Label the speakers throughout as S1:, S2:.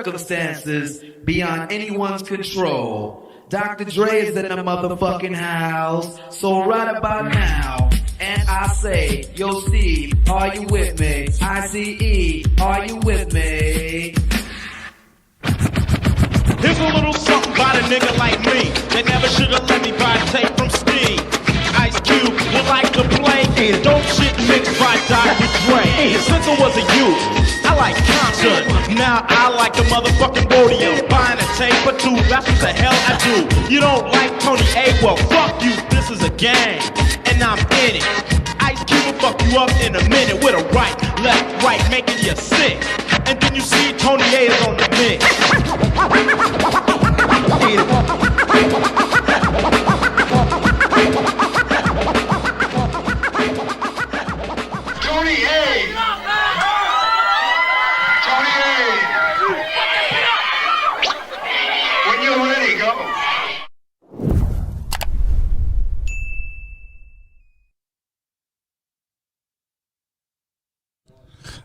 S1: circumstances beyond anyone's control. Dr. Dre is in the motherfucking house, so right about now, and I say, yo Steve, are you with me? ICE, are you with me?
S2: Here's a little something about a nigga like me. They never should've let me buy tape from Steve. Ice Cube would like to play dope shit mixed by Dr. Dre. Since I was a youth, I like COMPTON. Now I like the motherfucking Roadium. Buying a tape or two, that's what the hell I do. You don't like Tony A? Well, fuck you, this is a game, and I'm in it. Ice Cube will fuck you up in a minute with a right, left, right, making you sick. And then you see Tony A is on the mix.
S3: Tony A! Tony A! When you're ready, go.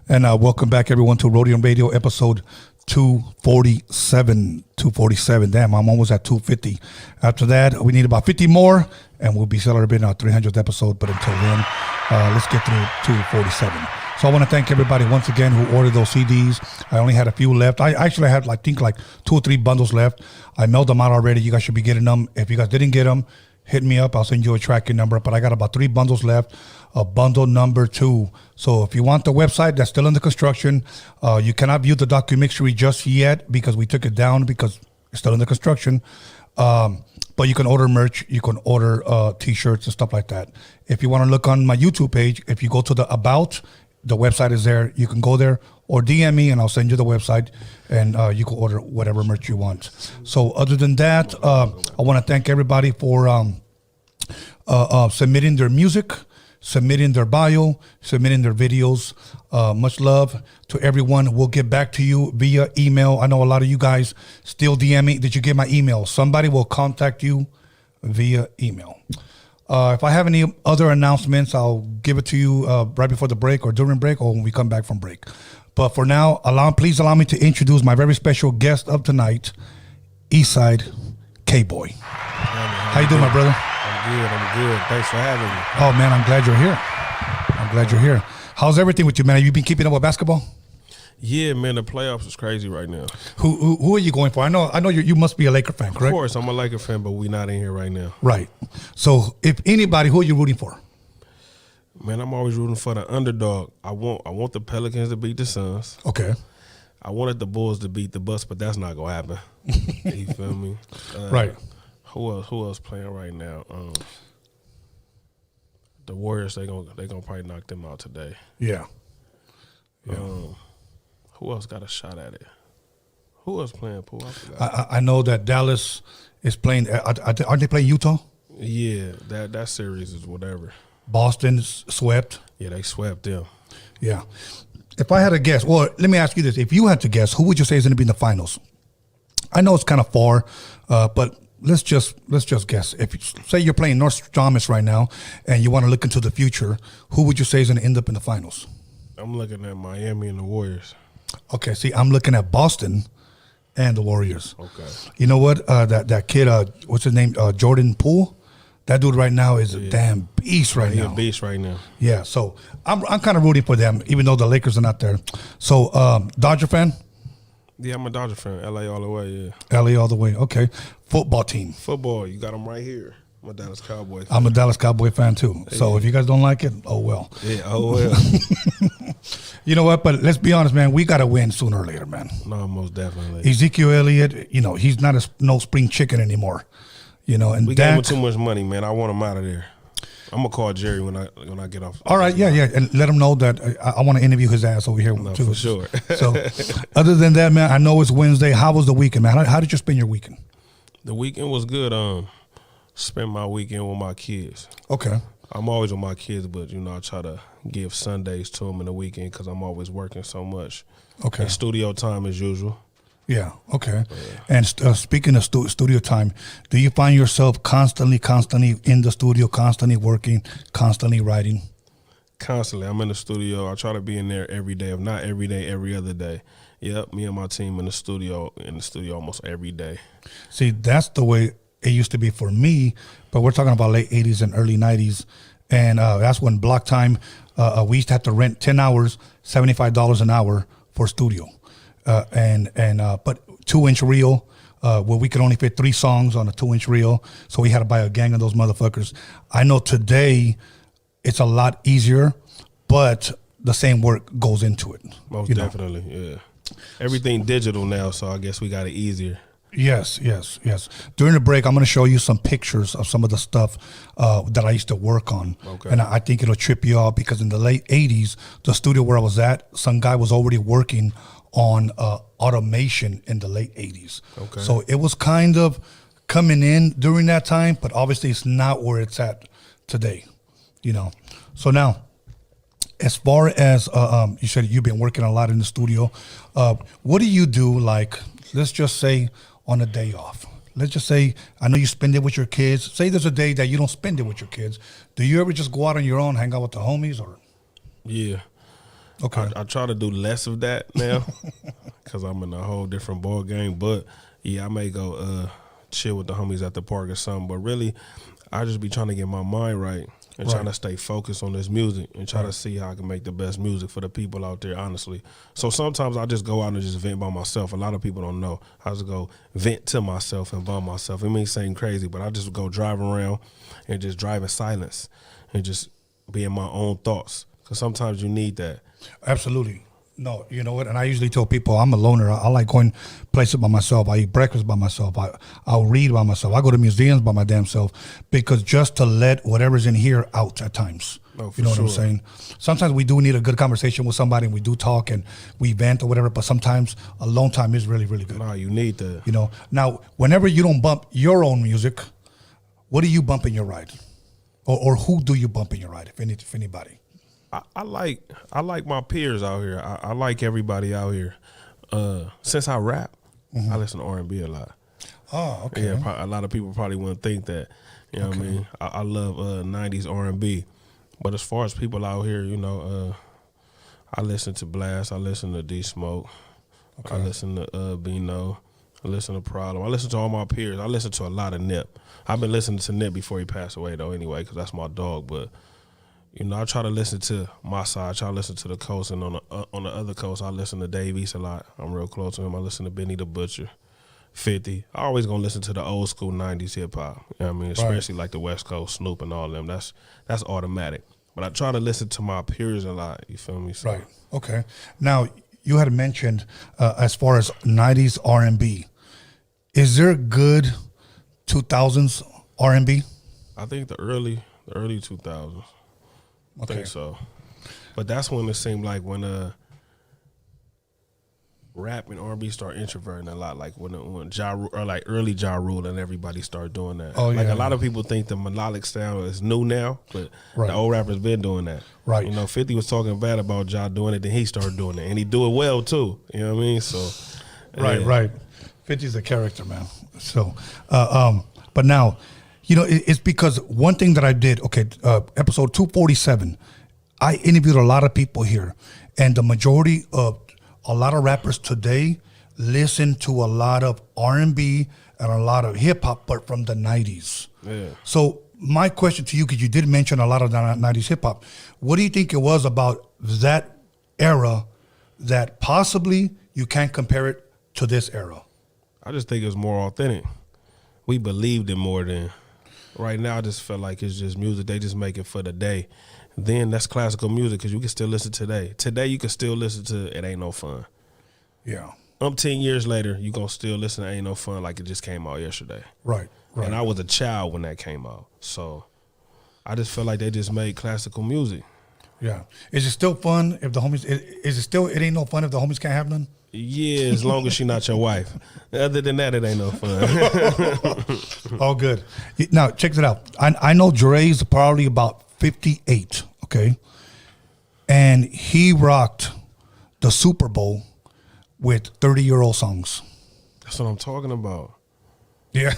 S4: And welcome back, everyone, to Roadium Radio, episode 247. 247. Damn, I'm almost at 250. After that, we need about 50 more, and we'll be celebrating our 300th episode. But until then, let's get through 247. So I want to thank everybody once again who ordered those CDs. I only had a few left. I actually had, I think, like 2 or 3 bundles left. I mailed them out already. You guys should be getting them. If you guys didn't get them, hit me up. I'll send you a tracking number. But I got about 3 bundles left. Bundle number 2. So if you want the website, that's still under construction. You cannot view the DOCUMIXERY just yet because we took it down because it's still under construction. But you can order merch. You can order T-shirts and stuff like that. If you want to look on my YouTube page, if you go to the About, the website is there. You can go there or DM me and I'll send you the website and you can order whatever merch you want. So other than that, I want to thank everybody for submitting their music, submitting their bio, submitting their videos. Much love to everyone. We'll get back to you via email. I know a lot of you guys still DM me. Did you get my email? Somebody will contact you via email. If I have any other announcements, I'll give it to you right before the break or during break or when we come back from break. But for now, please allow me to introduce my very special guest of tonight, Eastside K-Boy. How you doing, my brother?
S5: I'm good. Thanks for having me.
S4: Oh, man, I'm glad you're here. How's everything with you, man? Have you been keeping up with basketball?
S5: Yeah, man, the playoffs is crazy right now.
S4: Who are you going for? I know you must be a Laker fan, correct?
S5: Of course, I'm a Laker fan, but we not in here right now.
S4: Right. So, if anybody, who are you rooting for?
S5: Man, I'm always rooting for the underdog. I want the Pelicans to beat the Suns.
S4: Okay.
S5: I wanted the Bulls to beat the Bucks, but that's not gonna happen. You feel me?
S4: Right.
S5: Who else playing right now? The Warriors, they gonna probably knock them out today.
S4: Yeah.
S5: Who else got a shot at it? Who else playing pool?
S4: I know that Dallas is playing. Aren't they playing Utah?
S5: Yeah, that series is whatever.
S4: Boston swept.
S5: Yeah, they swept them.
S4: Yeah. If I had to guess, well, let me ask you this: if you had to guess, who would you say is going to be in the finals? I know it's kind of far, but let's just guess. If you say you're playing Nostradamus right now, and you want to look into the future, who would you say is going to end up in the finals?
S5: I'm looking at Miami and the Warriors.
S4: Okay, see, I'm looking at Boston and the Warriors.
S5: Okay.
S4: You know what? That kid, what's his name? Jordan Poole. That dude right now is a damn beast right now.
S5: He's a beast right now.
S4: Yeah, so I'm kind of rooting for them, even though the Lakers are not there. So, Dodger fan?
S5: Yeah, I'm a Dodger fan. LA all the way, yeah.
S4: LA all the way, okay. Football team.
S5: Football, you got them right here. I'm a Dallas Cowboy fan.
S4: I'm a Dallas Cowboy fan, too. So if you guys don't like it, oh, well.
S5: Yeah, oh, well.
S4: You know what? But let's be honest, man. We got to win sooner or later, man.
S5: No, most definitely.
S4: Ezekiel Elliott, he's not no spring chicken anymore. And
S5: we gave him too much money, man. I want him out of there. I'm gonna call Jerry when I get off.
S4: All right, yeah, and let him know that I want to interview his ass over here too.
S5: For sure.
S4: So, other than that, man, I know it's Wednesday. How was the weekend, man? How did you spend your weekend?
S5: The weekend was good. Spent my weekend with my kids.
S4: Okay.
S5: I'm always with my kids, but I try to give Sundays to them in the weekend because I'm always working so much.
S4: Okay.
S5: And studio time as usual.
S4: Yeah, okay. And speaking of studio time, do you find yourself constantly in the studio, constantly working, constantly writing?
S5: Constantly. I'm in the studio. I try to be in there every day. If not every day, every other day. Yep, me and my team in the studio almost every day.
S4: See, that's the way it used to be for me, but we're talking about late 80s and early 90s, and that's when block time, we used to have to rent 10 hours, $75 an hour for studio, but 2-inch reel, where we could only fit 3 songs on a 2-inch reel, so we had to buy a gang of those motherfuckers. I know today it's a lot easier, but the same work goes into it.
S5: Most definitely, yeah. Everything digital now, so I guess we got it easier.
S4: Yes. During the break, I'm going to show you some pictures of some of the stuff that I used to work on.
S5: Okay.
S4: And I think it'll trip you out because in the late 80s, the studio where I was at, some guy was already working on automation in the late 80s.
S5: Okay.
S4: So it was kind of coming in during that time, but obviously it's not where it's at today, So now, as far as you said you've been working a lot in the studio, what do you do, like, let's just say on a day off? Let's just say, I know you spend it with your kids. Say there's a day that you don't spend it with your kids. Do you ever just go out on your own, hang out with the homies, or?
S5: Yeah.
S4: Okay.
S5: I try to do less of that now because I'm in a whole different ball game. But, yeah, I may go chill with the homies at the park or something. But really, I just be trying to get my mind right. And trying to stay focused on this music and try to see how I can make the best music for the people out there, honestly. So sometimes I just go out and just vent by myself. A lot of people don't know. I just go vent to myself and by myself. It means saying crazy, but I just go drive around and just drive in silence and just be in my own thoughts. Because sometimes you need that.
S4: Absolutely. No, you know what? And I usually tell people I'm a loner. I like going places by myself. I eat breakfast by myself. I'll read by myself. I go to museums by my damn self because just to let whatever's in here out at times.
S5: Oh,
S4: you know what I'm saying? Sometimes we do need a good conversation with somebody and we do talk and we vent or whatever, but sometimes alone time is really, really good.
S5: Nah, you need that.
S4: Now, whenever you don't bump your own music, what do you bump in your ride? Or who do you bump in your ride, if anybody?
S5: I like my peers out here. I like everybody out here. Since I rap, I listen to R&B a lot.
S4: Oh, okay.
S5: Yeah, a lot of people probably wouldn't think that. You know what I mean? I love 90s R&B. But as far as people out here, I listen to Blast. I listen to D Smoke. Okay. I listen to Bino. I listen to Problem. I listen to all my peers. I listen to a lot of Nip. I've been listening to Nip before he passed away, though, anyway, because that's my dog. But I try to listen to my side. I try to listen to the coast, and on the other coast, I listen to Dave East a lot. I'm real close to him. I listen to Benny the Butcher, 50. I always gonna listen to the old school 90s hip hop. You know what I mean? Especially like the West Coast, Snoop and all them. That's automatic. But I try to listen to my peers a lot. You feel me? So.
S4: Right. Okay. Now you had mentioned as far as 90s R&B, is there good 2000s R&B?
S5: I think the early 2000s. I think so. But that's when it seemed like when rap and R&B start introverting a lot, like when Ja Rule, or like early Ja Rule and everybody started doing that.
S4: Oh,
S5: like a lot of people think the melodic style is new now, but the old rappers been doing that.
S4: Right.
S5: 50 was talking bad about Ja doing it, then he started doing it, and he do it well too. You know what I mean? So.
S4: Right. 50's a character, man. So, but now, it's because one thing that I did, episode 247, I interviewed a lot of people here, and the majority of a lot of rappers today listen to a lot of R&B and a lot of hip-hop, but from the 90s.
S5: Yeah.
S4: So my question to you, because you did mention a lot of the 90s hip-hop, what do you think it was about that era that possibly you can't compare it to this era?
S5: I just think it was more authentic. We believed it more than... Right now, I just feel like it's just music. They just make it for the day. Then that's classical music because you can still listen today. Today, you can still listen to It Ain't No Fun.
S4: Yeah.
S5: 10 years later, you going to still listen to Ain't No Fun like it just came out yesterday.
S4: Right.
S5: And I was a child when that came out. So I just feel like they just made classical music.
S4: Yeah. Is it still fun if the homies... Is it still... It ain't no fun if the homies can't have none?
S5: Yeah, as long as she's not your wife. Other than that, it ain't no fun.
S4: All good. Now, check it out. I know Dre's probably about 58, okay? And he rocked the Super Bowl with 30-year-old songs.
S5: That's what I'm talking about.
S4: Yeah.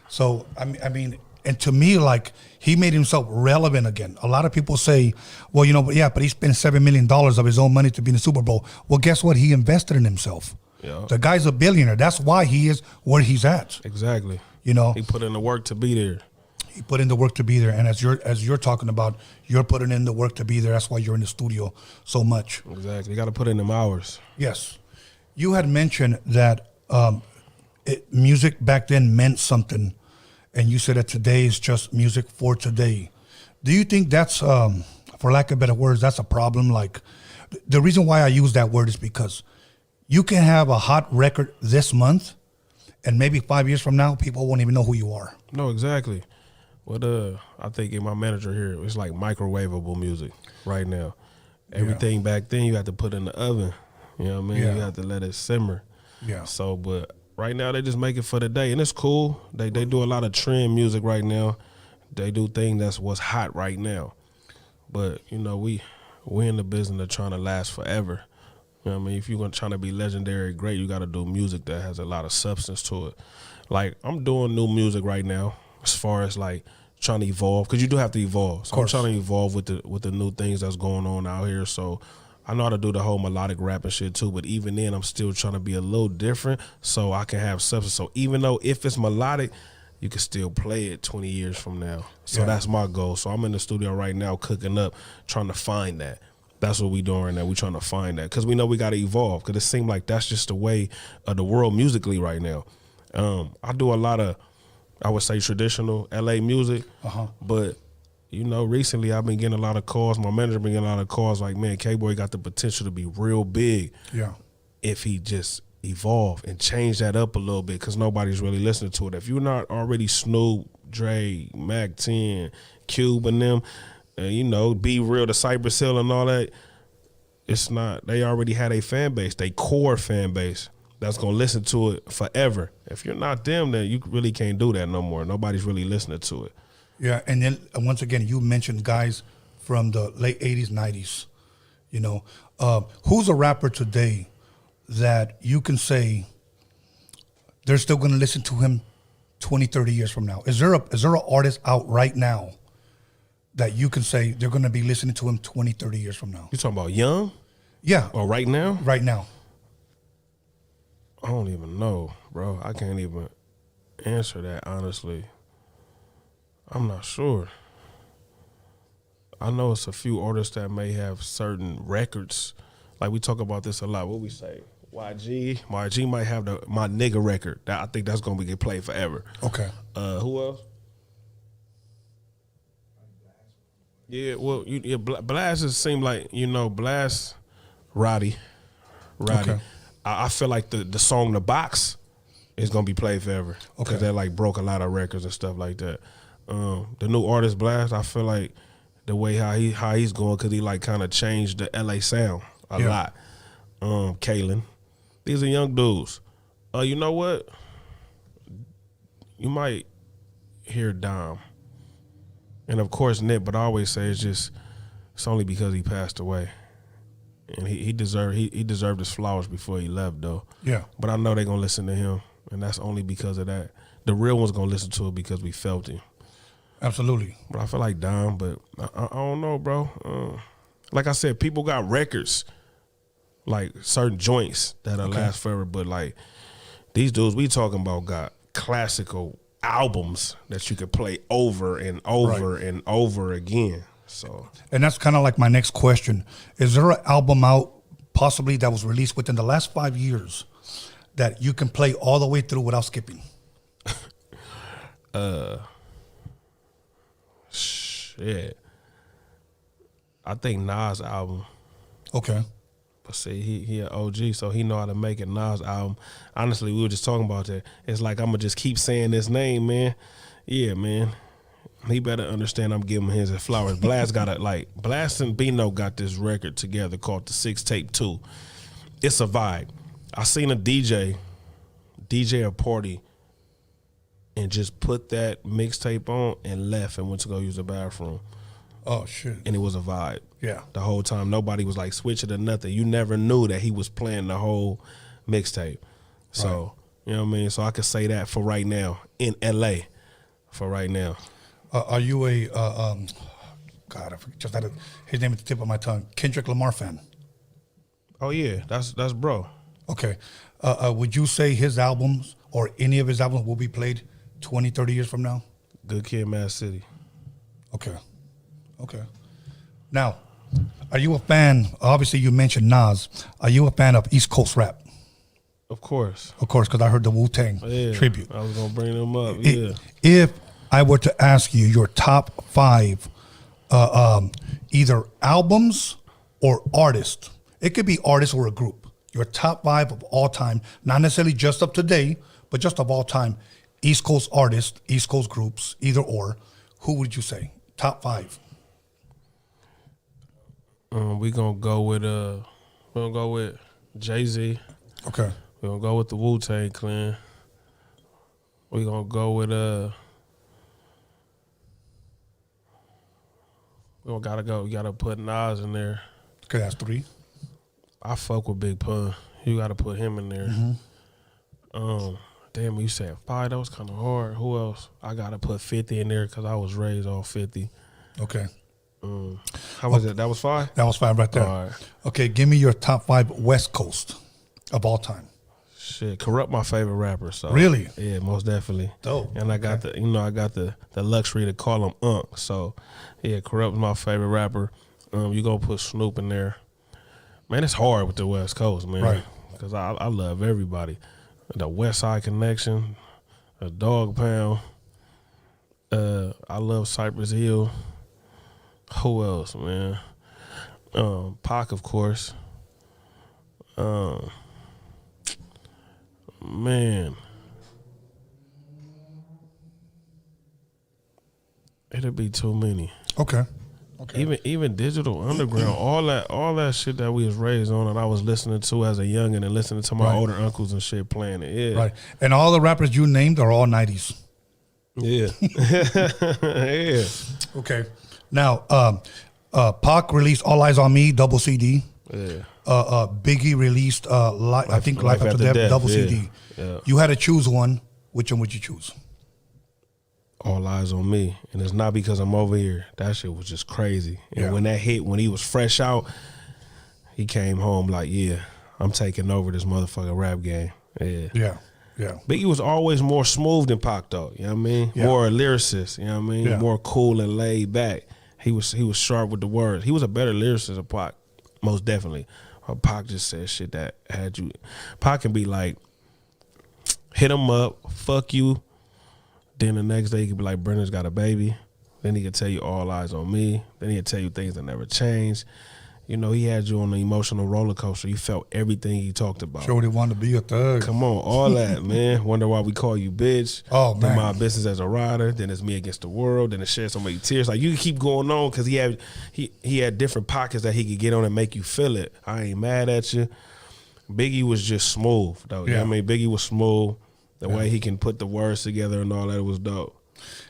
S4: So, I mean, and to me, like, he made himself relevant again. A lot of people say, well, you know, but yeah, but he spent $7 million of his own money to be in the Super Bowl. Well, guess what? He invested in himself.
S5: Yeah.
S4: The guy's a billionaire. That's why he is where he's at.
S5: Exactly.
S4: You know,
S5: he put in the work to be there.
S4: He put in the work to be there. And as you're talking about, you're putting in the work to be there. That's why you're in the studio so much.
S5: Exactly. You got to put in them hours.
S4: Yes. You had mentioned that music back then meant something, and you said that today is just music for today. Do you think that's, for lack of better words, that's a problem? Like, the reason why I use that word is because you can have a hot record this month, and maybe 5 years from now, people won't even know who you are.
S5: No, exactly. What I think in my manager here, it's like microwavable music right now. Everything back then you had to put in the oven. You know what I mean?
S4: Yeah.
S5: You have to let it simmer.
S4: Yeah.
S5: So, but right now they just make it for the day, and it's cool. They do a lot of trend music right now. They do things that's what's hot right now. But you know, we in the business of trying to last forever. You know what I mean? If you're trying to be legendary, great, you got to do music that has a lot of substance to it. Like I'm doing new music right now, as far as like trying to evolve, because you do have to evolve. So I'm trying to evolve with the new things that's going on out here. So I know how to do the whole melodic rap and shit too, but even then I'm still trying to be a little different so I can have substance. So even though if it's melodic, you can still play it 20 years from now. So that's my goal. So I'm in the studio right now cooking up, trying to find that. That's what we doing right now. We trying to find that because we know we got to evolve, because it seems like that's just the way of the world musically right now. I do a lot of, I would say, traditional LA music, but you know, recently I've been getting a lot of calls. My manager been getting a lot of calls like, man, K-Boy got the potential to be real big if he just evolve and change that up a little bit, because nobody's really listening to it. If you're not already Snoop, Dre, Mac 10, Cube and them, you know, Be Real, the Cypress Hill and all that, it's not, they already had a fan base, they core fan base that's going to listen to it forever. If you're not them, then you really can't do that no more. Nobody's really listening to it.
S4: Yeah, and then once again, you mentioned guys from the late 80s, 90s. You know, who's a rapper today that you can say they're still going to listen to him 20, 30 years from now? Is there an artist out right now that you can say they're going to be listening to him 20, 30 years from now?
S5: You talking about young?
S4: Yeah.
S5: Or right now?
S4: Right now.
S5: I don't even know, bro. I can't even answer that, honestly. I'm not sure. I know it's a few artists that may have certain records. Like we talk about this a lot. What we say? YG might have my nigga record. I think that's gonna get played forever.
S4: Okay.
S5: Who else? Yeah, well, Blast just seemed like, you know, Blast, Roddy. Okay. I feel like the song The Box is gonna be played forever. Okay. Because they like broke a lot of records and stuff like that. The new artist Blast, I feel like the way how he's going, because he like kind of changed the LA sound a lot. Kalen, these are young dudes. You know what? You might hear Dom, and of course Nip, but I always say it's only because he passed away, and he deserved his flowers before he left though. Yeah. But I know they're gonna listen to him, and that's only because of that. The real ones gonna listen to it because we felt him. Absolutely. But I feel like Dom, but I don't know, bro. Like I said, people got records, like certain joints that'll last forever, but like these dudes we talking about got classical albums that you could play over and over and over again. So, and that's kind of like my next question. Is there an album out possibly that was released within the last 5 years that you can play all the way through without skipping? Shit. I think Nas' album. Okay. But see, he an OG, so he know how to make it. Nas' album. Honestly, we were just talking about that. It's like I'm going to just keep saying this name, man. Yeah, man. He better understand I'm giving him his flowers. Blast got it. Like, Blast and Bino got this record together called the 6-Tape 2. It's a vibe. I seen a DJ a party and just put that mixtape on and left and went to go use the bathroom. Oh, shit. And it was a vibe. Yeah. The whole time. Nobody was like switching or nothing. You never knew that he was playing the whole mixtape. So, you know what I mean? So I could say that for right now in LA for right now.
S4: Are you a God? I just had his name at the tip of my tongue. Kendrick Lamar fan.
S5: Oh yeah, that's bro.
S4: Okay. Would you say his albums or any of his albums will be played 20, 30 years from now?
S5: Good Kid, Mad City.
S4: Okay. Now, are you a fan? Obviously, you mentioned Nas. Are you a fan of East Coast rap?
S5: Of course.
S4: Of course, because I heard the Wu-Tang tribute.
S5: I was gonna bring them up. Yeah.
S4: If I were to ask you your top 5, either albums or artists, it could be artists or a group. Your top 5 of all time, not necessarily just of today, but just of all time. East Coast artists, East Coast groups, either or. Who would you say? Top 5.
S5: We gonna go with Jay-Z.
S4: Okay.
S5: We're gonna go with the Wu-Tang Clan. We're gonna go with we gotta put Nas in there.
S4: Okay, that's 3.
S5: I fuck with Big Pun. You gotta put him in there.
S4: Mm-hmm.
S5: Damn, you said 5. That was kind of hard. Who else? I gotta put 50 in there because I was raised off 50.
S4: Okay.
S5: How was it? That was 5?
S4: That was 5 right there.
S5: All right.
S4: Okay, give me your top 5 West Coast of all time.
S5: Shit, Corrupt my favorite rapper. So
S4: Really?
S5: Yeah, most definitely.
S4: Dope.
S5: And I got the luxury to call him Unc. So yeah, Corrupt my favorite rapper. You gonna put Snoop in there. Man, it's hard with the West Coast, man.
S4: Right.
S5: Because I love everybody. The West Side Connection, the Dog Pound. I love Cypress Hill. Who else, man? Pac, of course. Man. It'll be too many.
S4: Okay.
S5: Even Digital Underground, all that shit that we was raised on and I was listening to as a youngin' and listening to my older uncles and shit playing it. Yeah.
S4: Right. And all the rappers you named are all 90s.
S5: Yeah. Yeah.
S4: Okay. Now, Pac released All Eyes on Me, double CD.
S5: Yeah.
S4: Biggie released Life After Death, double CD.
S5: Yeah.
S4: You had to choose one. Which one would you choose?
S5: All Eyes on Me. And it's not because I'm over here. That shit was just crazy. And when that hit, when he was fresh out, he came home like, yeah, I'm taking over this motherfucking rap game. Yeah.
S4: Yeah.
S5: Biggie was always more smooth than Pac though, you know what I mean?
S4: Yeah.
S5: More a lyricist, you know what I mean?
S4: Yeah.
S5: More cool and laid back. He was sharp with the words. He was a better lyricist than Pac, most definitely. Pac just said shit that had you. Pac can be like, hit him up, fuck you. Then the next day he could be like, Brenda's got a baby. Then he could tell you All Eyes on Me. Then he'd tell you things that never changed. You know, he had you on an emotional roller coaster. You felt everything he talked about.
S4: Sure, he wanted to be a thug.
S5: Come on, all that, man. Wonder why we call you bitch.
S4: Oh, man.
S5: Then my business as a rider. Then it's me against the world. Then it shed so many tears. Like, you can keep going on because he had different pockets that he could get on and make you feel it. I ain't mad at you. Biggie was just smooth, though. You know what I mean? Biggie was smooth. The way he can put the words together and all that was dope.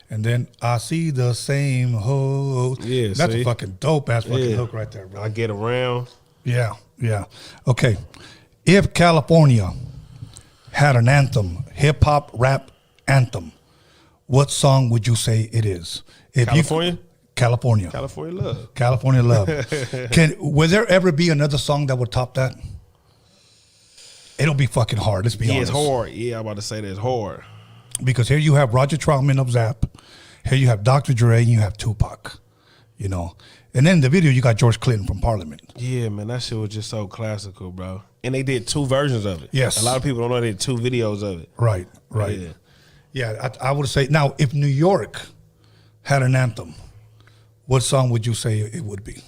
S4: And then I see the same hoes.
S5: Yeah,
S4: that's
S5: see?
S4: a fucking dope ass fucking hook right there, bro.
S5: I get around.
S4: Yeah. Okay. If California had an anthem, hip hop rap anthem, what song would you say it is?
S5: California?
S4: California
S5: Love.
S4: California Love. Will there ever be another song that would top that? It'll be fucking hard. Let's be honest.
S5: Yeah, it's hard. Yeah, I'm about to say that it's hard.
S4: Because here you have Roger Troutman of Zap. Here you have Dr. Dre and you have Tupac. You know. And then in the video you got George Clinton from Parliament.
S5: Yeah, man, that shit was just so classical, bro. And they did 2 versions of it.
S4: Yes.
S5: A lot of people don't know they did 2 videos of it.
S4: Right. Yeah, I would say, now, if New York had an anthem, what song would you say it would be?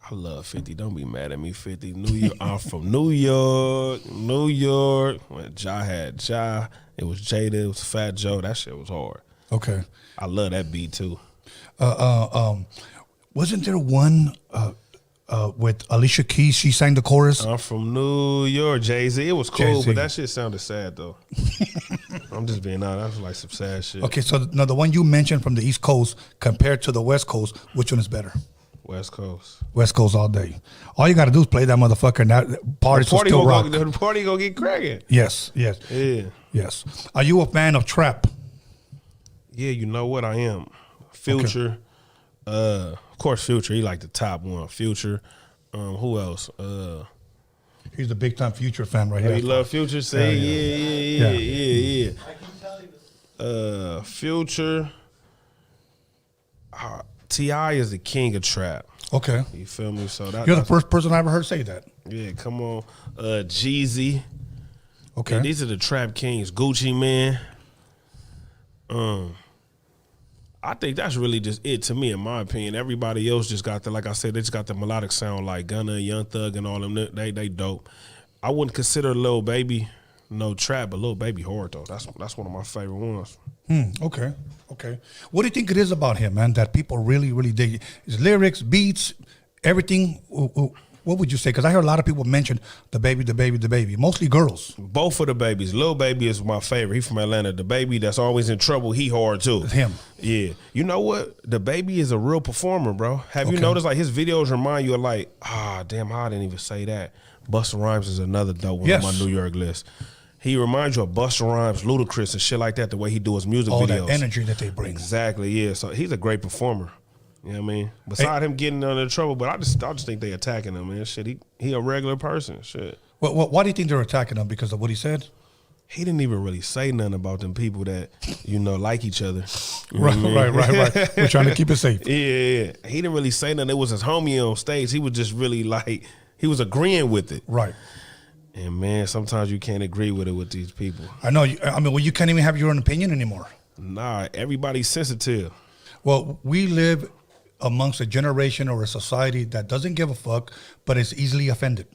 S5: I love 50. Don't be mad at me, 50. New York. I'm from New York. When Ja had Ja, it was Jada, it was Fat Joe. That shit was hard.
S4: Okay.
S5: I love that beat too.
S4: Wasn't there one with Alicia Keys? She sang the chorus.
S5: I'm from New York, Jay-Z. It was cool,
S4: Jay-Z.
S5: but that shit sounded sad though. I'm just being honest. That was like some sad shit.
S4: Okay, so now the one you mentioned from the East Coast compared to the West Coast, which one is better?
S5: West Coast.
S4: West Coast all day. All you got to do is play that motherfucker and that party will still rock.
S5: The party gonna get cracking.
S4: Yes.
S5: Yeah.
S4: Yes. Are you a fan of trap?
S5: Yeah, you know what? I am. Future. Of course, Future. He like the top one. Future. Who else?
S4: He's a big time Future fan right here.
S5: You love Future? Say yeah. Future. T.I. is the king of trap.
S4: Okay.
S5: You feel me? So
S4: You're the first person I ever heard say that.
S5: Yeah, come on. Jeezy.
S4: Okay.
S5: Yeah, these are the trap kings. Gucci Man. I think that's really just it to me, in my opinion. Everybody else just got like I said, they just got the melodic sound like Gunna, Young Thug, and all them. They dope. I wouldn't consider Lil Baby no trap, but Lil Baby hard though. That's one of my favorite ones.
S4: Okay. What do you think it is about him, man, that people really, really dig? His lyrics, beats, everything. What would you say? Because I heard a lot of people mention the baby. Mostly girls.
S5: Both of the babies. Lil Baby is my favorite. He from Atlanta. The baby that's always in trouble, he hard too.
S4: It's him.
S5: Yeah. You know what? The baby is a real performer, bro. Have you noticed like his videos remind you of like, damn, I didn't even say that. Busta Rhymes is another dope one on my New York list. He reminds you of Busta Rhymes, Ludacris, and shit like that, the way he do his music videos.
S4: All that energy that they bring.
S5: Exactly, yeah. So he's a great performer. You know what I mean? Beside him getting under trouble, but I just think they attacking him, man. Shit, he a regular person. Shit.
S4: Well, why do you think they're attacking him? Because of what he said?
S5: He didn't even really say nothing about them people that, like each other. You know
S4: Right. We're trying to keep it safe.
S5: Yeah. He didn't really say nothing. It was his homie on stage. He was just really like, he was agreeing with it.
S4: Right.
S5: And man, sometimes you can't agree with it with these people.
S4: I know. You can't even have your own opinion anymore.
S5: Nah, everybody's sensitive.
S4: Well, we live amongst a generation or a society that doesn't give a fuck, but is easily offended.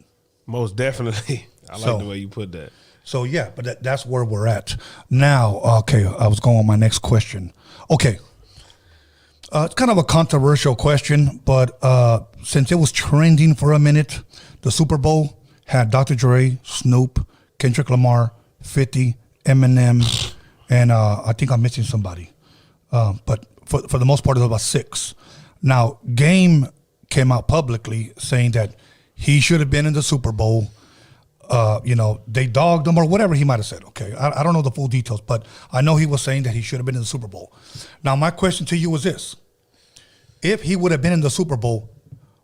S5: Most definitely. I like the way you put that.
S4: So, yeah, but that's where we're at. Now, okay, I was going on my next question. Okay. It's kind of a controversial question, but since it was trending for a minute, the Super Bowl had Dr. Dre, Snoop, Kendrick Lamar, 50, Eminem, and I think I'm missing somebody. But for the most part, it was about 6. Now, Game came out publicly saying that he should have been in the Super Bowl. They dogged him or whatever he might have said. Okay, I don't know the full details, but I know he was saying that he should have been in the Super Bowl. Now, my question to you is this. If he would have been in the Super Bowl,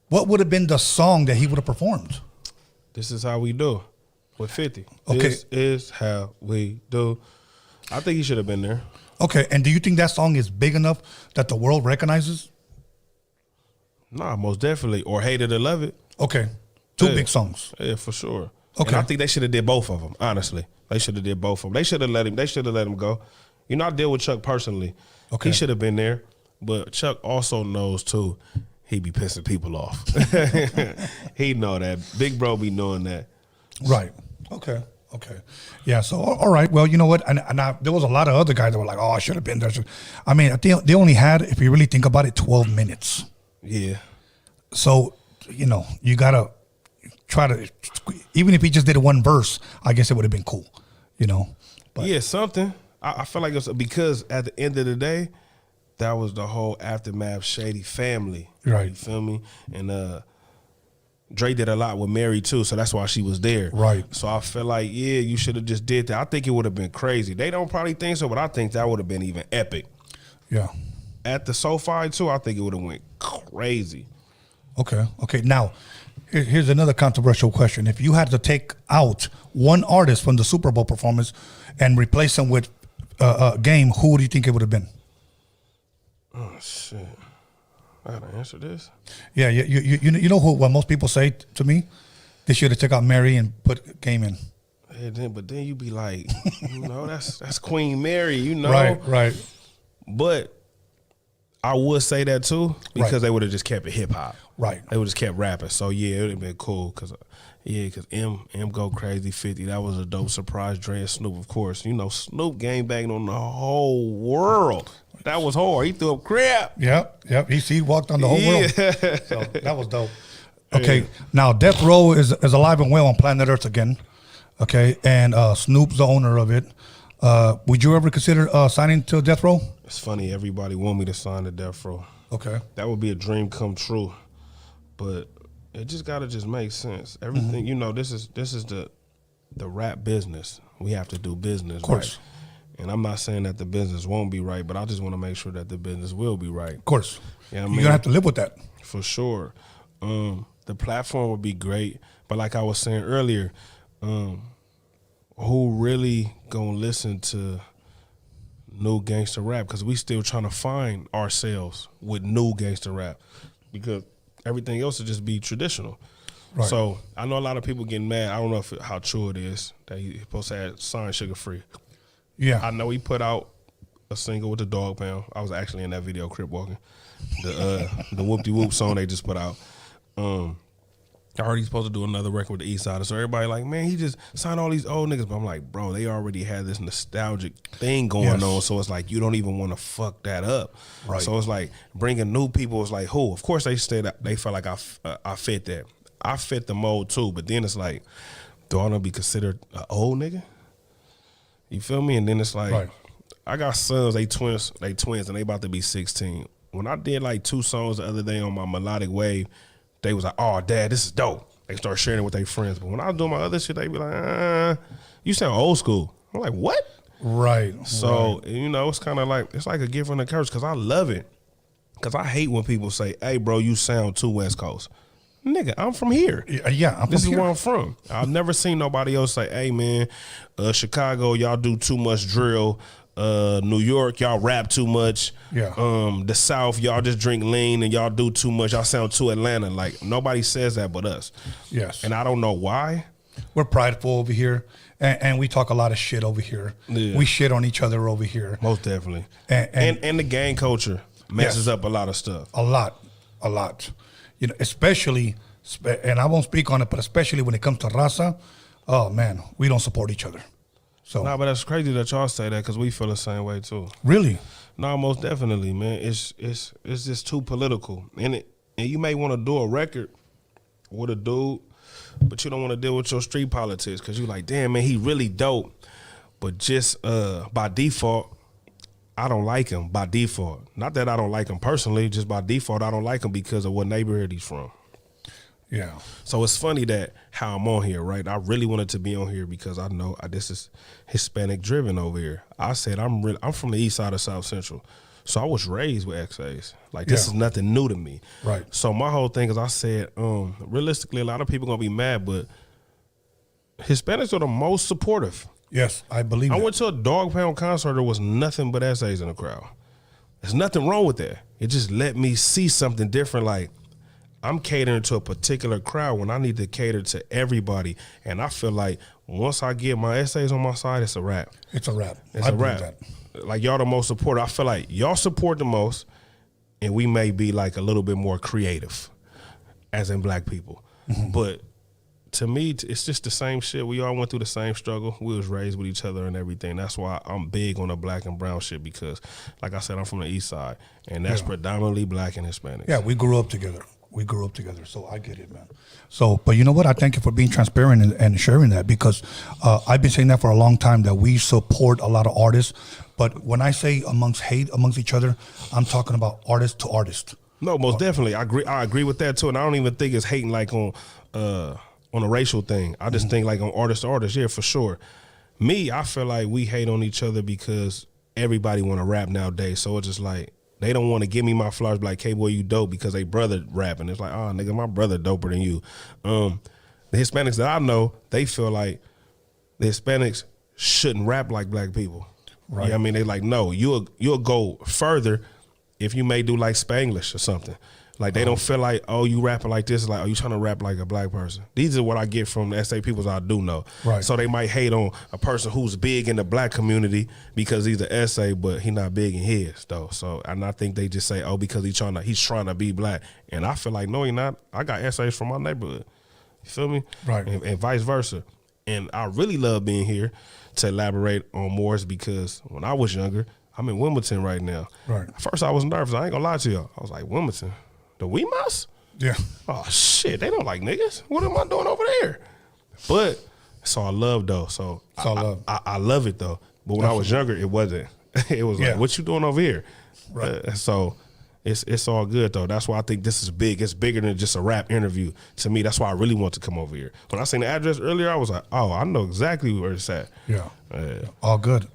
S4: what would have been the song that he would have performed?
S5: This is how we do with 50.
S4: Okay.
S5: This is how we do. I think he should have been there.
S4: Okay, and do you think that song is big enough that the world recognizes?
S5: Nah, most definitely. Or Hate It or Love It.
S4: Okay, two big songs.
S5: Yeah, for sure.
S4: Okay,
S5: and I think they should have did both of them. Honestly, they should have did both of them. They should have let him. They should have let him go. I deal with Chuck personally.
S4: Okay,
S5: he should have been there, but Chuck also knows too. He be pissing people off. He know that. Big bro be knowing that.
S4: Right. Okay. Yeah. So all right. Well, you know what? And there was a lot of other guys that were like, "Oh, I should have been there." I mean, I think they only had, if you really think about it, 12 minutes.
S5: Yeah.
S4: So you gotta try to, even if he just did one verse, I guess it would have been cool. But
S5: yeah, something. I feel like it's because at the end of the day, that was the whole Aftermath Shady family.
S4: Right.
S5: You feel me? And Dre did a lot with Mary too, so that's why she was there.
S4: Right.
S5: So I feel like, yeah, you should have just did that. I think it would have been crazy. They don't probably think so, but I think that would have been even epic.
S4: Yeah.
S5: At the SoFi too, I think it would have went crazy. Okay.
S4: Now, here's another controversial question. If you had to take out one artist from the Super Bowl performance and replace him with Game, who do you think it would have been?
S5: Oh shit! I gotta answer this.
S4: Yeah, you know what most people say to me? They should have took out Mary and put Game in.
S5: But then you be like, that's Queen Mary,
S4: Right.
S5: But I would say that too because they would have just kept it hip hop.
S4: Right.
S5: They would just kept rapping. So yeah, it would have been cool because M go crazy 50. That was a dope surprise. Dre and Snoop, of course. Snoop gang banging on the whole world. That was hard. He threw up crap.
S4: Yep. He walked on the whole world. So that was dope. Okay, now Death Row is alive and well on planet Earth again. Okay, and Snoop's the owner of it. Would you ever consider signing to Death Row?
S5: It's funny. Everybody want me to sign to Death Row.
S4: Okay.
S5: That would be a dream come true. But it just gotta just make sense. Everything, this is the the rap business, we have to do business.
S4: Of course.
S5: Right. And I'm not saying that the business won't be right, but I just want to make sure that the business will be right.
S4: Of course.
S5: You know what I
S4: You're
S5: mean?
S4: going to have to live with that.
S5: For sure. The platform would be great, but like I was saying earlier, who really gonna listen to new gangster rap? Because we still trying to find ourselves with new gangster rap, because everything else will just be traditional.
S4: Right.
S5: So I know a lot of people getting mad. I don't know how true it is that he's supposed to have signed Sugar Free.
S4: Yeah.
S5: I know he put out a single with the Dog Pound. I was actually in that video, Crip Walking. The Whoop-de-Whoop song they just put out. I heard he's supposed to do another record with the Eastside. So everybody like, man, he just signed all these old niggas. But I'm like, bro, they already had this nostalgic thing going on. So it's like, you don't even want to fuck that up.
S4: Right.
S5: So it's like, bringing new people is like, who? Of course they felt like I fit that. I fit the mold too. But then it's like, do I want to be considered an old nigga? You feel me? And then it's like,
S4: right.
S5: I got sons, they twins, and they about to be 16. When I did like 2 songs the other day on my melodic wave, they was like, oh, Dad, this is dope. They start sharing it with their friends. But when I was doing my other shit, they be like, you sound old school. I'm like, what?
S4: Right.
S5: So, you know, it's kind of like, it's like a gift and a curse, because I love it. Because I hate when people say, hey, bro, you sound too West Coast. Nigga, I'm from here.
S4: Yeah,
S5: this is where I'm from. I've never seen nobody else say, hey, man, Chicago, y'all do too much drill. New York, y'all rap too much.
S4: Yeah.
S5: The South, y'all just drink lean and y'all do too much. Y'all sound too Atlanta. Like, nobody says that but us.
S4: Yes.
S5: And I don't know why.
S4: We're prideful over here, and we talk a lot of shit over here. Yeah. We shit on each other over here.
S5: Most definitely. And the gang culture messes up a lot of stuff.
S4: A lot. You know, especially, and I won't speak on it, but especially when it comes to Raza, oh man, we don't support each other. So
S5: nah, but that's crazy that y'all say that, because we feel the same way too.
S4: Really?
S5: No, most definitely, man. It's just too political, and you may want to do a record with a dude, but you don't want to deal with your street politics, because you're like, damn, man, he really dope, but just by default, I don't like him by default. Not that I don't like him personally, just by default, I don't like him because of what neighborhood he's from.
S4: Yeah.
S5: So it's funny that how I'm on here, right? I really wanted to be on here because I know this is Hispanic driven over here. I said I'm from the east side of South Central. So I was raised with XAs. Like, this is nothing new to me.
S4: Right.
S5: So my whole thing is, I said, realistically, a lot of people gonna be mad, but Hispanics are the most supportive.
S4: Yes, I believe
S5: I went to a Dog Pound concert. There was nothing but essays in the crowd. There's nothing wrong with that. It just let me see something different. Like, I'm catering to a particular crowd when I need to cater to everybody. And I feel like once I get my essays on my side, it's a wrap.
S4: It's a wrap.
S5: It's a wrap. That. Like, y'all the most supportive. I feel like y'all support the most, and we may be like a little bit more creative, as in black people. Mm-hmm. But to me, it's just the same shit. We all went through the same struggle. We was raised with each other and everything. That's why I'm big on the black and brown shit, because, like I said, I'm from the east side, and that's predominantly black and Hispanic.
S4: Yeah, we grew up together. So I get it, man. So, but you know what? I thank you for being transparent and sharing that, because I've been saying that for a long time, that we support a lot of artists. But when I say hate amongst each other, I'm talking about artist to artist.
S5: No, most definitely. I agree with that too. And I don't even think it's hating like on a racial thing. I just think like on artist to artist, yeah, for sure. Me, I feel like we hate on each other because everybody want to rap nowadays. So it's just like, they don't want to give me my flowers, like, hey, boy, you dope, because they brother rapping. It's like, oh, nigga, my brother doper than you. The Hispanics that I know, they feel like the Hispanics shouldn't rap like black people. Right. You know what I mean? They like, no, you'll go further if you may do like Spanglish or something. Like, they don't feel like, oh, you rapping like this. Like, oh, you trying to rap like a black person. These are what I get from the SA peoples I do know.
S4: Right.
S5: So they might hate on a person who's big in the black community because he's an SA, but he not big in his, though. So, and I think they just say, oh, because he's trying to be black. And I feel like, no, he not. I got SAs from my neighborhood. You feel me?
S4: Right.
S5: And vice versa. And I really love being here to elaborate on more, because when I was younger, I'm in Wilmington right now.
S4: Right.
S5: First, I was nervous. I ain't gonna lie to y'all. I was like, Wilmington? The Weemas?
S4: Yeah.
S5: Oh, shit. They don't like niggas. What am I doing over there? But it's all love, though. So
S4: it's all love.
S5: I love it, though. But when I was younger, it wasn't. It was like, what you doing over here?
S4: Right.
S5: So it's all good though. That's why I think this is big. It's bigger than just a rap interview. To me, that's why I really want to come over here. When I seen the address earlier, I was like, oh, I know exactly where it's at.
S4: Yeah. All good.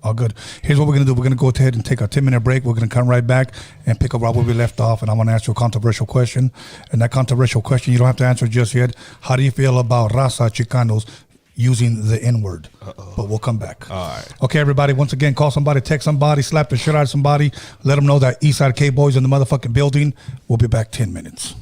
S4: Here's what we're gonna do. We're gonna go ahead and take a 10-minute break. We're gonna come right back and pick up right where we left off. And I'm gonna ask you a controversial question. And that controversial question, you don't have to answer just yet. How do you feel about Raza Chicanos using the N-word? But we'll come back.
S5: All right.
S4: Okay, everybody. Once again, call somebody, text somebody, slap the shit out of somebody. Let them know that Eastside K-Boys in the motherfucking building. We'll be back 10 minutes.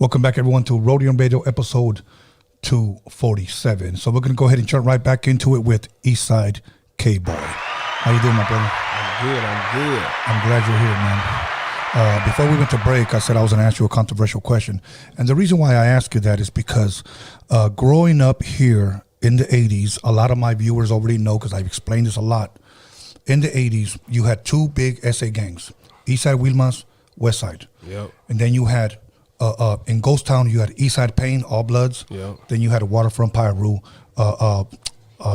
S4: Welcome back, everyone, to Roadium Radio episode 247. So we're going to go ahead and jump right back into it with Eastside K-Boy. How you doing, my brother?
S5: I'm good.
S4: I'm glad you're here, man. Before we went to break, I said I was going to ask you a controversial question. And the reason why I ask you that is because growing up here in the 80s, a lot of my viewers already know because I've explained this a lot. In the 80s, you had two big SA gangs, Eastside Wilmas, Westside.
S5: Yep.
S4: And then you had, in Ghost Town, you had Eastside Pain, All Bloods.
S5: Yep.
S4: Then you had Waterfront Pyru,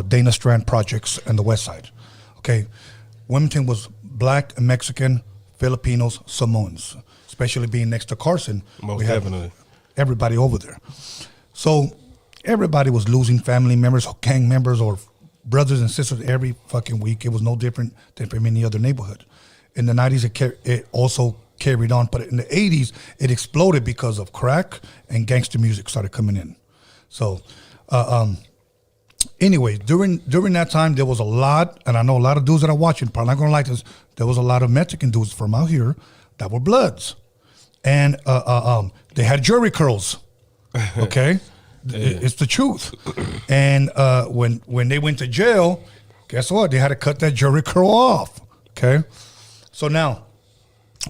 S4: Dana Strand Projects, and the Westside. Okay. Wilmington was black, Mexican, Filipinos, Samoans, especially being next to Carson.
S5: Most
S4: we have
S5: definitely.
S4: everybody over there. So everybody was losing family members, gang members, or brothers and sisters every fucking week. It was no different than from any other neighborhood. In the 90s, it also carried on, but in the 80s, it exploded because of crack and gangster music started coming in. So, anyway, during that time, there was a lot, and I know a lot of dudes that are watching, probably not gonna like this, there was a lot of Mexican dudes from out here that were Bloods. And they had jury curls, okay? It's the truth. And when they went to jail, guess what? They had to cut that jury curl off, okay? So now,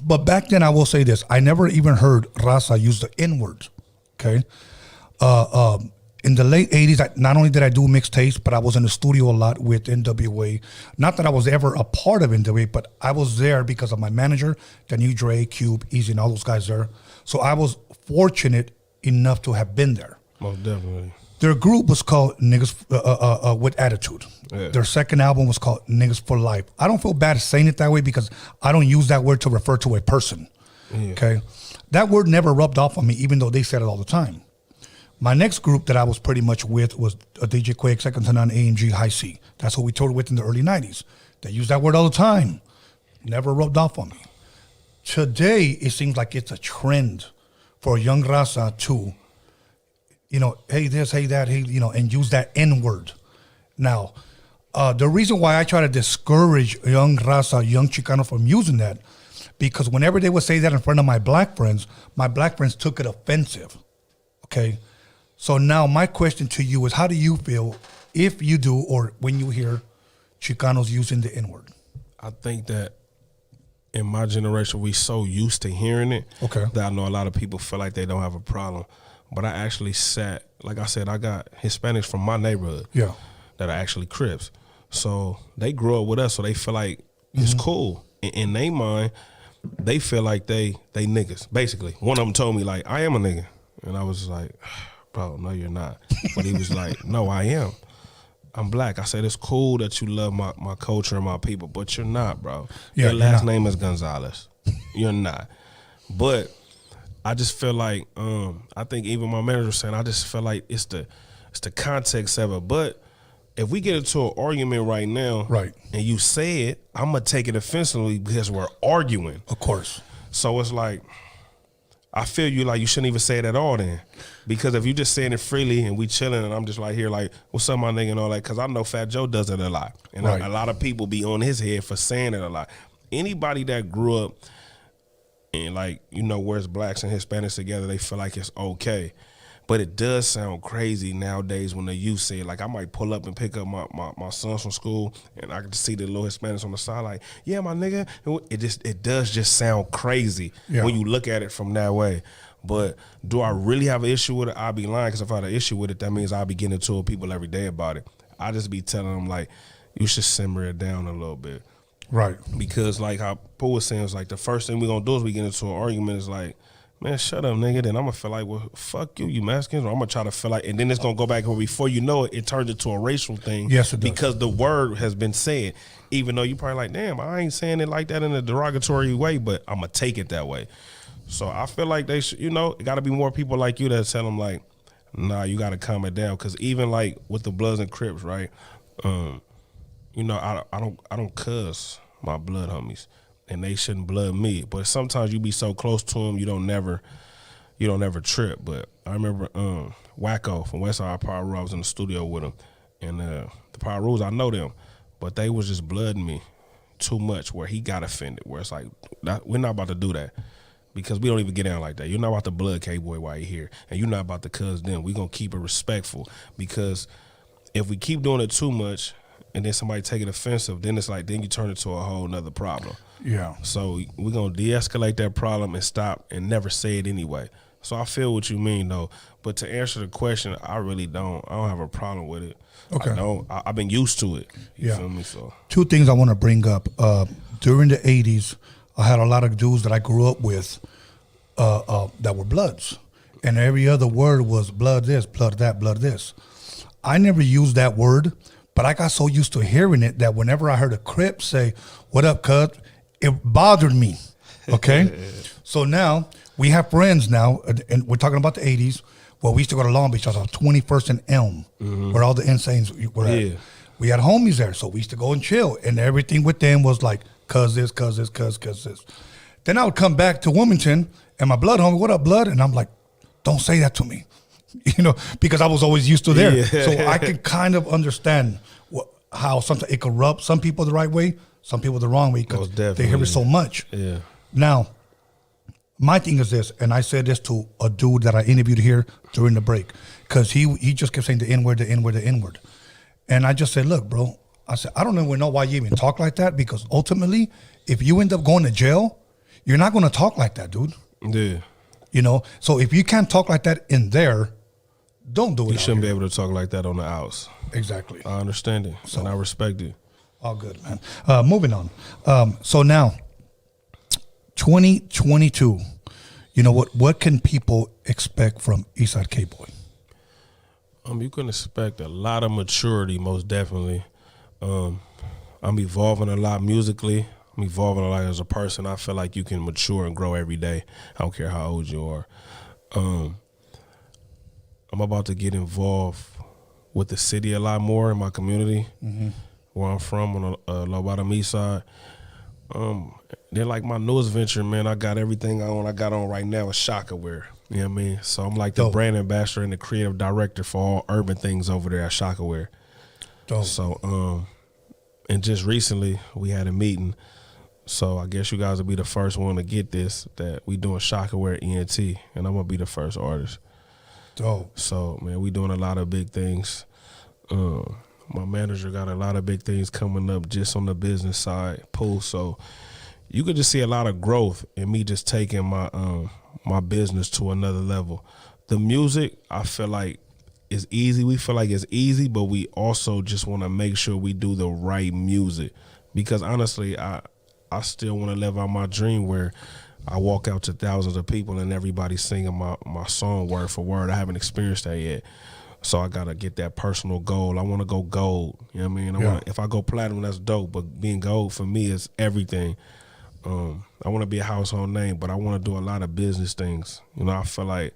S4: but back then I will say this, I never even heard Raza use the N-word, okay? In the late 80s, not only did I do mixtapes, but I was in the studio a lot with NWA. Not that I was ever a part of NWA, but I was there because of my manager, the new Dre, Cube, Easy, and all those guys there. So I was fortunate enough to have been there.
S5: Most definitely.
S4: Their group was called Niggas with Attitude.
S5: Yeah.
S4: Their second album was called Niggas for Life. I don't feel bad saying it that way because I don't use that word to refer to a person. Yeah. Okay, that word never rubbed off on me, even though they said it all the time. My next group that I was pretty much with was DJ Quake, Second to None, AMG, High C. That's what we toured with in the early 90s. They used that word all the time. Never rubbed off on me. Today, it seems like it's a trend for a young Raza to, hey this, hey that, hey, and use that N-word. Now, the reason why I try to discourage young Raza, young Chicano from using that, because whenever they would say that in front of my black friends took it offensive, okay? So now my question to you is, how do you feel if you do or when you hear Chicanos using the N-word?
S5: I think that in my generation, we so used to hearing it that I know a lot of people feel like they don't have a problem. But I actually sat, like I said, I got Hispanics from my neighborhood that are actually Crips. So they grew up with us, so they feel like it's cool. In their mind, they feel like they niggas, basically. One of them told me, like, I am a nigga. And I was like, bro, no, you're not. But he was like, no, I am. I'm black. I said, it's cool that you love my culture and my people, but you're not, bro.
S4: Yeah,
S5: your last name is Gonzalez. You're not. But I just feel like, I think even my manager was saying, I just feel like it's the context of it. But if we get into an argument right now, and you say it, I'm going to take it offensively because we're arguing.
S4: Of course.
S5: So it's like, I feel you like you shouldn't even say it at all then. Because if you just saying it freely and we chilling and I'm just like here like, what's up my nigga and all that, because I know Fat Joe does it a lot. And a lot of people be on his head for saying it a lot. Anybody that grew up and like, where's blacks and Hispanics together, they feel like it's okay. But it does sound crazy nowadays when the youth say it. Like I might pull up and pick up my sons from school and I can just see the little Hispanics on the side like, yeah, my nigga. It does just sound crazy when you look at it from that way. But do I really have an issue with it? I'll be lying, because if I had an issue with it, that means I'll be getting into it with people every day about it. I just be telling them like, you should simmer it down a little bit.
S4: Right.
S5: Because like how Pooh was saying, it's like the first thing we're going to do is we get into an argument is like, man, shut up, nigga. Then I'm going to feel like, well, fuck you, you Mexicans. Or I'm going to try to feel like, and then it's going to go back where before you know it, it turns into a racial thing.
S4: Yes, it does. Because
S5: the word has been said. Even though you probably like, damn, I ain't saying it like that in a derogatory way, but I'm going to take it that way. So I feel like they should, it got to be more people like you that tell them like, nah, you got to calm it down. Because even like with the Bloods and Crips, right? I don't cuss my blood homies, and they shouldn't blood me. But sometimes you be so close to them, you don't never trip. But I remember Wacko from Westside Power Rules, I was in the studio with him, and the Power Rules, I know them, but they was just blooding me too much where he got offended, where it's like, we're not about to do that. because we don't even get down like that. You're not about the blood K-boy while you're here, and you're not about the cuz them. We're going to keep it respectful, because if we keep doing it too much and then somebody take it offensive, then it's like, then you turn it to a whole nother problem.
S4: Yeah.
S5: So we're going to de-escalate that problem and stop and never say it anyway. So I feel what you mean, though. But to answer the question, I really don't. I don't have a problem with it.
S4: Okay.
S5: I've been used to it. You
S4: Yeah.
S5: feel me? So
S4: 2 things I want to bring up. During the 80s, I had a lot of dudes that I grew up with that were Bloods. And every other word was blood this, blood that, blood this. I never used that word, but I got so used to hearing it that whenever I heard a Crip say, "What up, cuz?" it bothered me. Okay? So now we have friends now, and we're talking about the 80s. Well, we used to go to Long Beach, on 21st and Elm, where all the Insanes were at.
S5: Yeah.
S4: We had homies there, so we used to go and chill, and everything with them was like, cuz this, cuz this, cuz this. Then I would come back to Wilmington, and my blood homie, "What up, blood?" And I'm like, don't say that to me, because I was always used to there.
S5: Yeah.
S4: So I can kind of understand how sometimes it could rub some people the right way, some people the wrong way, because they hear it so much.
S5: Yeah.
S4: Now, my thing is this, and I said this to a dude that I interviewed here during the break, because he just kept saying the N-word, the N-word, the N-word. And I just said, look, bro, I said, I don't even know why you even talk like that, because ultimately, if you end up going to jail, you're not going to talk like that, dude.
S5: Yeah.
S4: So if you can't talk like that in there, don't do it.
S5: You shouldn't be able to talk like that on the outs.
S4: Exactly.
S5: I understand it, and I respect it.
S4: All good, man. Moving on. So now, 2022, what can people expect from Eastside K-Boy?
S5: You can expect a lot of maturity, most definitely. I'm evolving a lot musically. I'm evolving a lot as a person. I feel like you can mature and grow every day. I don't care how old you are. I'm about to get involved with the city a lot more in my community, where I'm from, on the bottom Eastside. Then like my newest venture, man, I got everything I got on right now is Shockaware. You know what I mean? So I'm like the brand ambassador and the creative director for all urban things over there at Shockaware.
S4: Dope.
S5: So, and just recently we had a meeting. So I guess you guys will be the first one to get this, that we doing Shockaware ENT, and I'm going to be the first artist.
S4: Dope.
S5: So, man, we doing a lot of big things. My manager got a lot of big things coming up just on the business side, Pool. So you could just see a lot of growth in me just taking my my business to another level. The music, I feel like, is easy. We feel like it's easy, but we also just want to make sure we do the right music. Because honestly, I still want to live out my dream where I walk out to thousands of people and everybody singing my song word for word. I haven't experienced that yet. So I got to get that personal goal. I want to go gold. You know what I mean? If I go platinum, that's dope. But being gold for me is everything. I want to be a household name, but I want to do a lot of business things. I feel like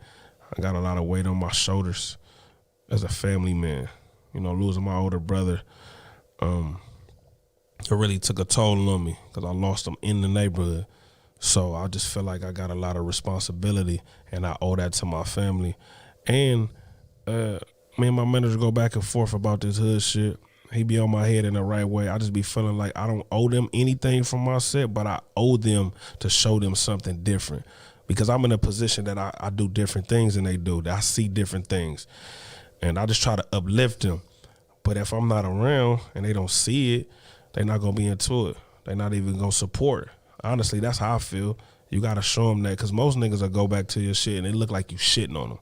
S5: I got a lot of weight on my shoulders as a family man. Losing my older brother, it really took a toll on me because I lost him in the neighborhood. So I just feel like I got a lot of responsibility, and I owe that to my family. And me and my manager go back and forth about this hood shit. He be on my head in the right way. I just be feeling like I don't owe them anything from my set, but I owe them to show them something different, because I'm in a position that I do different things than they do, that I see different things. And I just try to uplift them. But if I'm not around and they don't see it, they're not going to be into it. They're not even going to support. Honestly, that's how I feel. You got to show them that, because most niggas will go back to your shit and it look like you shitting on them.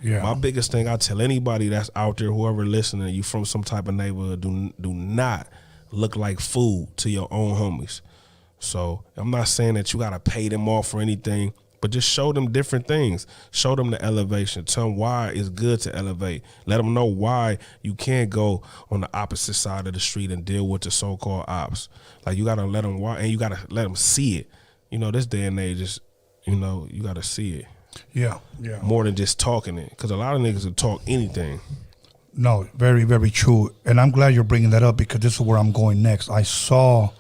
S4: Yeah.
S5: My biggest thing I tell anybody that's out there, whoever listening, you from some type of neighborhood, do not look like food to your own homies. So I'm not saying that you got to pay them off or anything, but just show them different things. Show them the elevation. Tell them why it's good to elevate. Let them know why you can't go on the opposite side of the street and deal with the so-called ops. Like, you got to let them why, and you got to let them see it. This day and age is, you got to see it.
S4: Yeah.
S5: More than just talking it, because a lot of niggas will talk anything.
S4: No, very, very true. And I'm glad you're bringing that up, because this is where I'm going next. I saw,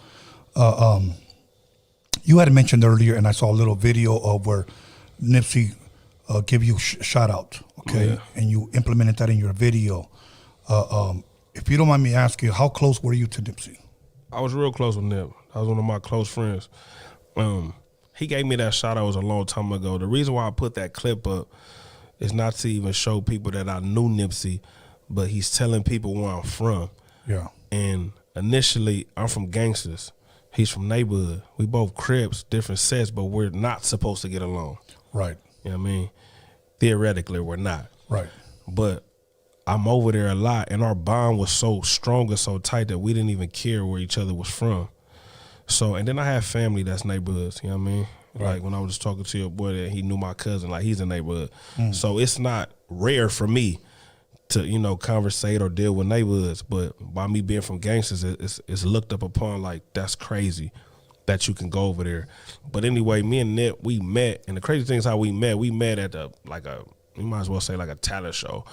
S4: you had mentioned earlier, and I saw a little video of where Nipsey give you shout out, okay?
S5: Yeah.
S4: And you implemented that in your video. If you don't mind me asking, how close were you to Nipsey?
S5: I was real close with Nip. I was one of my close friends. He gave me that shout out was a long time ago. The reason why I put that clip up is not to even show people that I knew Nipsey, but he's telling people where I'm from.
S4: Yeah.
S5: And initially, I'm from gangsters. He's from neighborhood. We both Crips, different sets, but we're not supposed to get along.
S4: Right.
S5: You know what I mean? Theoretically, we're not.
S4: Right.
S5: But I'm over there a lot, and our bond was so strong and so tight that we didn't even care where each other was from. So, and then I have family that's neighborhoods, you know what I mean?
S4: Right.
S5: Like when I was just talking to your boy that he knew my cousin, like he's a neighborhood. So it's not rare for me to, you know, conversate or deal with neighborhoods. But by me being from gangsters, it's looked up upon like that's crazy that you can go over there. But anyway, me and Nip, we met, and the crazy thing is how we met at you might as well say like a talent show.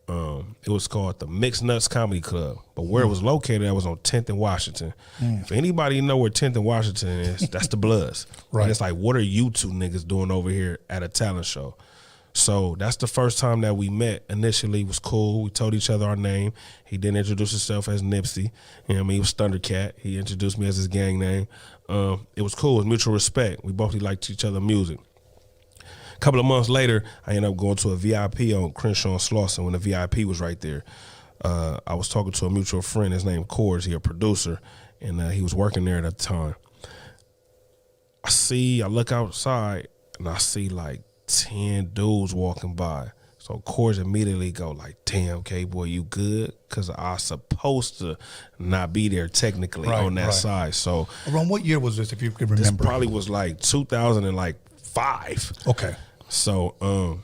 S5: It was called the Mixed Nuts Comedy Club, but where it was located, that was on 10th and Washington. If anybody know where 10th and Washington is, that's the Bloods.
S4: Right.
S5: And it's like, what are you two niggas doing over here at a talent show? So that's the first time that we met. Initially, it was cool. We told each other our name. He didn't introduce himself as Nipsey. You know what I mean? He was Thundercat. He introduced me as his gang name. It was cool. It was mutual respect. We both liked each other's music. A couple of months later, I ended up going to a VIP on Crenshaw and Slauson when the VIP was right there. I was talking to a mutual friend. His name Cords. He a producer, and he was working there at the time. I look outside, and I see like 10 dudes walking by. So Cords immediately go like, damn, K-Boy, you good? Because I supposed to not be there technically on that side. So
S4: around what year was this, if you can remember?
S5: This probably was like 2005.
S4: Okay.
S5: So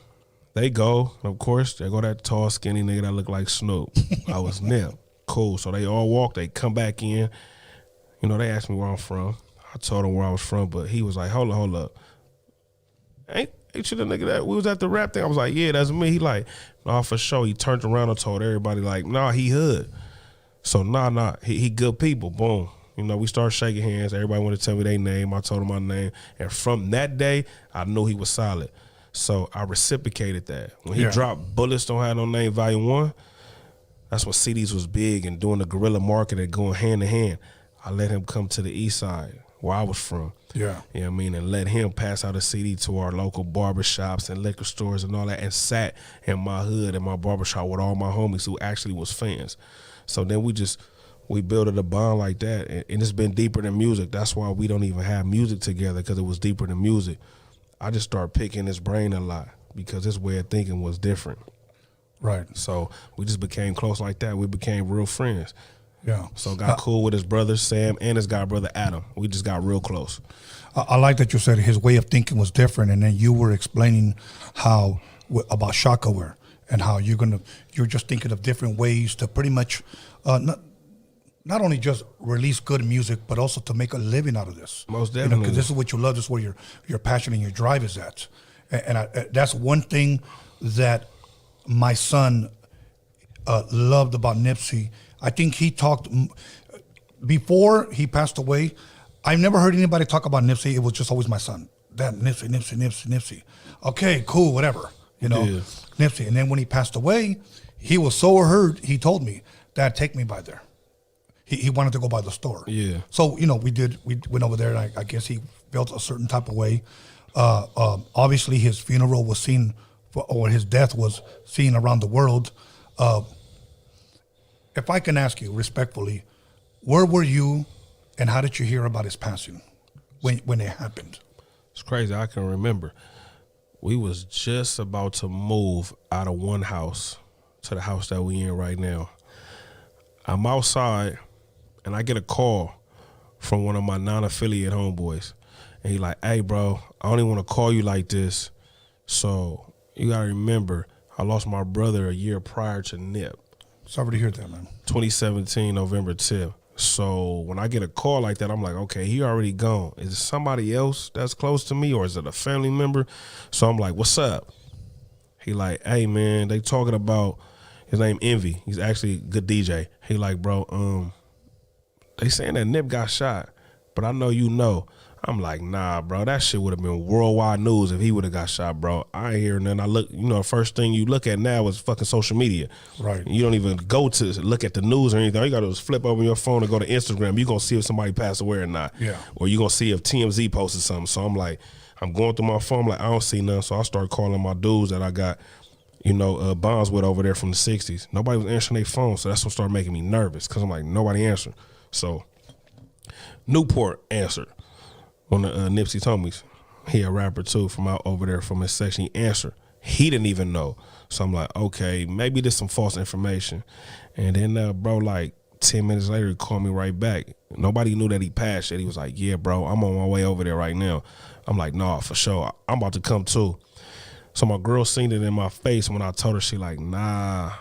S5: they go, and of course, they go that tall, skinny nigga that looked like Snoop. I was Nip. Cool. So they all walk, they come back in. You know, they asked me where I'm from. I told them where I was from, but he was like, hold up. Ain't you the nigga that we was at the rap thing? I was like, yeah, that's me. He like, nah, for sure. He turned around and told everybody like, nah, he hood. So nah, he good people. Boom. You know, we started shaking hands. Everybody wanted to tell me their name. I told them my name. And from that day, I knew he was solid. So I reciprocated that. When he dropped Bullets Don't Have No Name Volume 1, that's when CDs was big and doing the guerrilla marketing going hand in hand. I let him come to the Eastside, where I was from.
S4: Yeah.
S5: You know what I mean? And let him pass out a CD to our local barbershops and liquor stores and all that, and sat in my hood in my barbershop with all my homies who actually was fans. So then we built a bond like that, and it's been deeper than music. That's why we don't even have music together, because it was deeper than music. I just started picking his brain a lot because his way of thinking was different.
S4: Right.
S5: So we just became close like that. We became real friends.
S4: Yeah.
S5: So got cool with his brother Sam and his god brother Adam. We just got real close.
S4: I like that you said his way of thinking was different, and then you were explaining how about Shockaware and how you're just thinking of different ways to pretty much not only just release good music, but also to make a living out of this.
S5: Most definitely.
S4: Because this is what you love. This is where your passion and your drive is at. And that's one thing that my son loved about Nipsey. I think he talked before he passed away. I've never heard anybody talk about Nipsey. It was just always my son. That Nipsey. Okay, cool, whatever. You know, Nipsey. And then when he passed away, he was so hurt. He told me, "Dad, take me by there." He wanted to go by the store.
S5: Yeah.
S4: So we went over there, and I guess he felt a certain type of way. Obviously, his funeral was seen, or his death was seen around the world. If I can ask you respectfully, where were you, and how did you hear about his passing when it happened?
S5: It's crazy. I can remember. We was just about to move out of one house to the house that we in right now. I'm outside, and I get a call from one of my non-affiliate homeboys. And he like, hey, bro, I don't even want to call you like this. So you got to remember, I lost my brother a year prior to Nip.
S4: Sorry to hear that, man.
S5: 2017, November 10th. So when I get a call like that, I'm like, okay, he already gone. Is it somebody else that's close to me, or is it a family member? So I'm like, what's up? He like, hey, man, they talking about, his name Envy. He's actually a good DJ. He like, bro, they saying that Nip got shot, but I know you know. I'm like, nah, bro, that shit would have been worldwide news if he would have got shot, bro. I ain't hearing nothing. I look, the first thing you look at now is fucking social media.
S4: Right.
S5: You don't even go to look at the news or anything. All you got to do is flip over your phone and go to Instagram. You're going to see if somebody passed away or not.
S4: Yeah.
S5: Or you're going to see if TMZ posted something. So I'm like, I'm going through my phone. I'm like, I don't see nothing. So I start calling my dudes that I got, bonds with over there from the 60s. Nobody was answering their phone. So that's what started making me nervous because I'm like, nobody answering. So Newport answered. One of Nipsey's homies, he a rapper too from out over there from his section. He answered. He didn't even know. So I'm like, okay, maybe there's some false information. And then, bro, like 10 minutes later, he called me right back. Nobody knew that he passed yet. He was like, yeah, bro, I'm on my way over there right now. I'm like, nah, for sure. I'm about to come too. So my girl seen it in my face when I told her, she like, nah,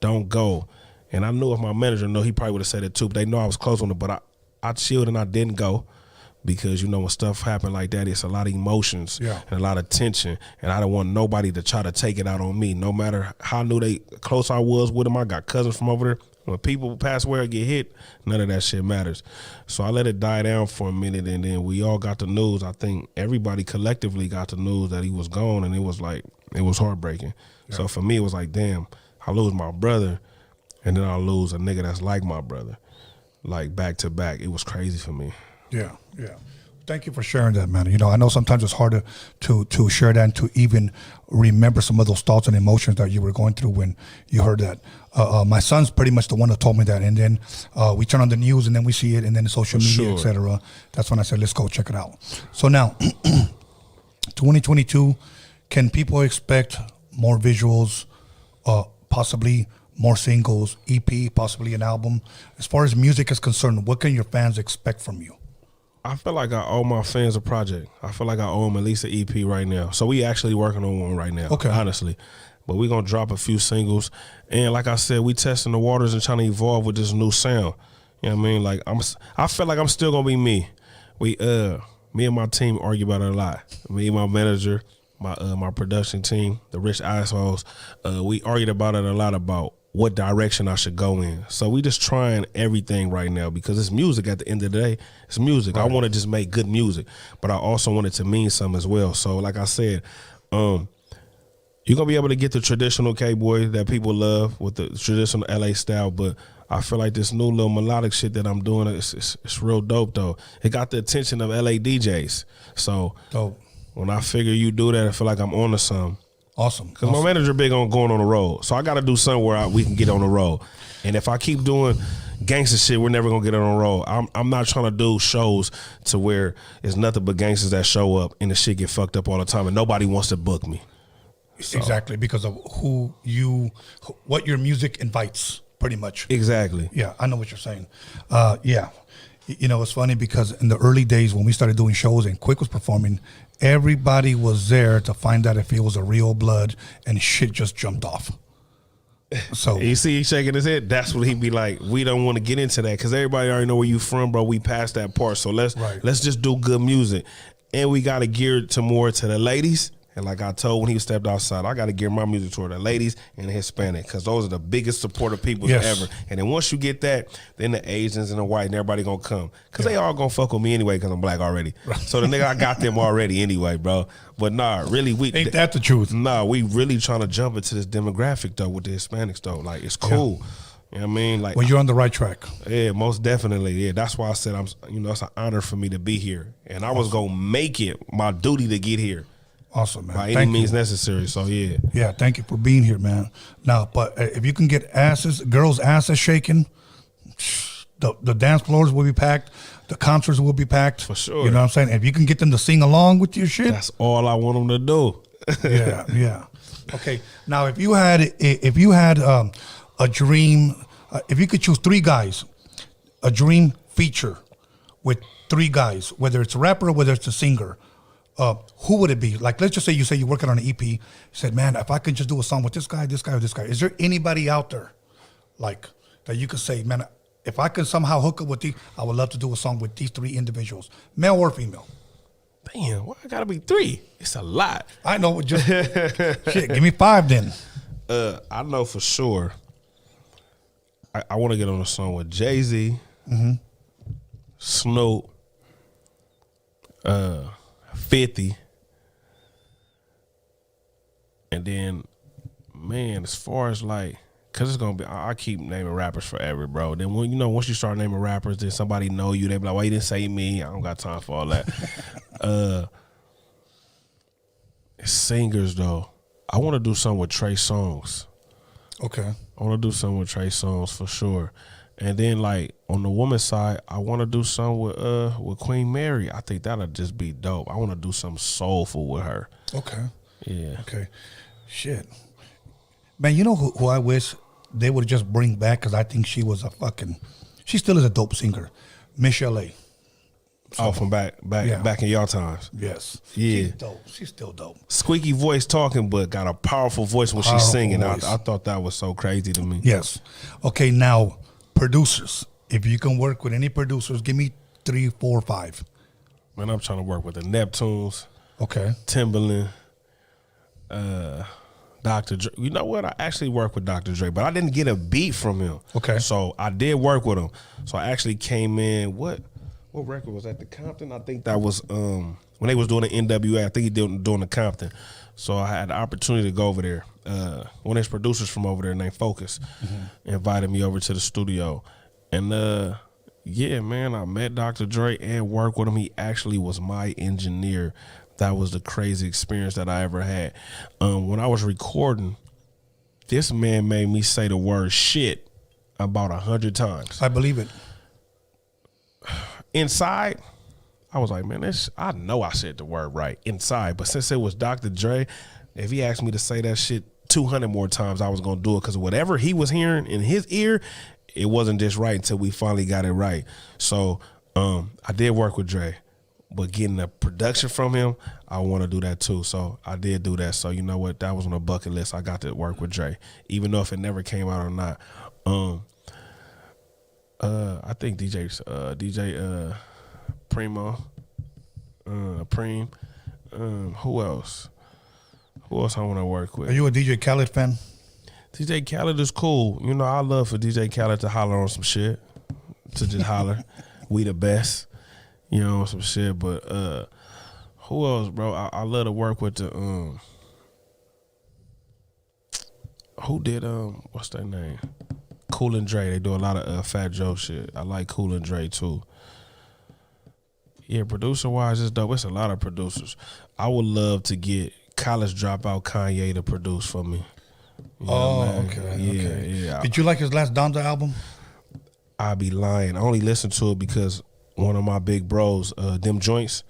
S5: don't go. And I knew if my manager knew, he probably would have said it too. But they know I was close on it, but I chilled and I didn't go. Because, when stuff happen like that, it's a lot of emotions and a lot of tension. And I don't want nobody to try to take it out on me. No matter how close I was with them. I got cousins from over there. When people pass away or get hit, none of that shit matters. So I let it die down for a minute, and then we all got the news. I think everybody collectively got the news that he was gone, and it was heartbreaking. Yeah. So for me, it was like, damn, I lose my brother, and then I lose a nigga that's like my brother, like back to back. It was crazy for me.
S4: Yeah, yeah. Thank you for sharing that, man. I know sometimes it's hard to share that and to even remember some of those thoughts and emotions that you were going through when you heard that. My son's pretty much the one that told me that, and then we turn on the news and then we see it, and then the social media, etc. That's when I said, let's go check it out. So now, 2022, can people expect more visuals, possibly more singles, EP, possibly an album? As far as music is concerned, what can your fans expect from you?
S5: I feel like I owe my fans a project. I feel like I owe them at least an EP right now. So we actually working on one right now, honestly. But we're going to drop a few singles. And like I said, we testing the waters and trying to evolve with this new sound. You know what I mean? Like I feel like I'm still going to be me. Me and my team argue about it a lot. Me and my manager, my production team, the Rich Assholes, we argued about it a lot about what direction I should go in. So we just trying everything right now because it's music at the end of the day. It's music. Right. I want to just make good music, but I also want it to mean something as well. So like I said, you're going to be able to get the traditional K-Boy that people love with the traditional LA style, but I feel like this new little melodic shit that I'm doing, it's real dope though. It got the attention of LA DJs. So dope. When I figure you do that, I feel like I'm on to something.
S4: Awesome.
S5: Because my manager big on going on the road. So I got to do something where we can get on the road. And if I keep doing gangster shit, we're never going to get on the road. I'm not trying to do shows to where it's nothing but gangsters that show up and the shit get fucked up all the time and nobody wants to book me. So. Exactly,
S4: because of what your music invites, pretty much.
S5: Exactly.
S4: Yeah, I know what you're saying. Yeah. It's funny because in the early days when we started doing shows and Quick was performing, everybody was there to find out if it was a real blood, and shit just jumped off. So
S5: you see he shaking his head. That's what he'd be like. We don't want to get into that because everybody already know where you from, bro. We passed that part, so let's just do good music, and we got to gear it more to the ladies. And like I told when he stepped outside, I got to gear my music toward the ladies and the Hispanic because those are the biggest supportive people ever. And then once you get that, then the Asians and the white and everybody going to come because they all going to fuck with me anyway because I'm black already. So the nigga, I got them already anyway, bro. But nah, really,
S4: ain't that the truth?
S5: Nah, we really trying to jump into this demographic, though, with the Hispanics, though. Like, it's cool. You know what I mean? Like,
S4: well, you're on the right track.
S5: Yeah, most definitely. Yeah, that's why I said it's an honor for me to be here. And I was going to make it my duty to get here.
S4: Awesome, man.
S5: By any means necessary, so yeah.
S4: Yeah, thank you for being here, man. Now, but if you can get girls' asses shaking, the dance floors will be packed, the concerts will be packed.
S5: For sure.
S4: You know what I'm saying? If you can get them to sing along with your shit.
S5: That's all I want them to do.
S4: Yeah. Okay, now if you had a dream, if you could choose three guys, a dream feature with three guys, whether it's a rapper or whether it's a singer, who would it be? Like, let's just say you're working on an EP. You said, man, if I could just do a song with this guy, or this guy. Is there anybody out there, like, that you could say, man, if I could somehow hook up with these, I would love to do a song with these three individuals, male or female?
S5: Damn, why I gotta be three? It's a lot.
S4: I know, just shit. Give me five then.
S5: I know for sure. I want to get on a song with Jay-Z, Snoop. 50. And then, man, as far as like, cause it's gonna be, I keep naming rappers forever, bro. Then when once you start naming rappers, then somebody know you. They be like, "Why you didn't say me?" I don't got time for all that. Singers though, I want to do something with Trey Songz.
S4: Okay.
S5: I want to do something with Trey Songz for sure. And then like on the woman's side, I want to do something with Queen Mary. I think that'll just be dope. I want to do something soulful with her.
S4: Okay.
S5: Yeah.
S4: Okay. Shit. Man, you know who I wish they would just bring back, because I think she was she still is a dope singer. Michelle A.
S5: Oh, from back in y'all times.
S4: Yes.
S5: Yeah.
S4: She's dope. She's still dope.
S5: Squeaky voice talking, but got a powerful voice when she's singing. I thought that was so crazy to me.
S4: Yes. Okay, now, producers. If you can work with any producers, give me 3, 4, 5.
S5: Man, I'm trying to work with the Neptunes.
S4: Okay.
S5: Timbaland. Dr. Dre. You know what? I actually worked with Dr. Dre, but I didn't get a beat from him.
S4: Okay.
S5: So I did work with him. So I actually came in. What record was that? The Compton? I think that was when they was doing the NWA. I think he did doing the Compton. So I had the opportunity to go over there. One of his producers from over there named Focus invited me over to the studio. And yeah, man, I met Dr. Dre and worked with him. He actually was my engineer. That was the crazy experience that I ever had. When I was recording, this man made me say the word shit about 100 times.
S4: I believe it.
S5: Inside, I was like, man, I know I said the word right inside. But since it was Dr. Dre, if he asked me to say that shit 200 more times, I was going to do it. Because whatever he was hearing in his ear, it wasn't just right until we finally got it right. So I did work with Dre. But getting the production from him, I want to do that too. So I did do that. So you know what? That was on the bucket list. I got to work with Dre, even though if it never came out or not. I think DJ Primo, Preem. Who else? Who else I want to work with?
S4: Are you a DJ Khaled fan?
S5: DJ Khaled is cool. You know, I love for DJ Khaled to holler on some shit, to just holler. We the best. You know, some shit, but who else, bro? I love to work with the who did what's their name? Cool and Dre. They do a lot of Fat Joe shit. I like Cool and Dre too. Yeah, producer wise, it's dope. It's a lot of producers. I would love to get college dropout Kanye to produce for me. You know what I mean?
S4: Okay.
S5: Yeah,
S4: Okay.
S5: yeah.
S4: Did you like his last Donda album?
S5: I'd be lying. I only listened to it because one of my big bros, Dem Joints,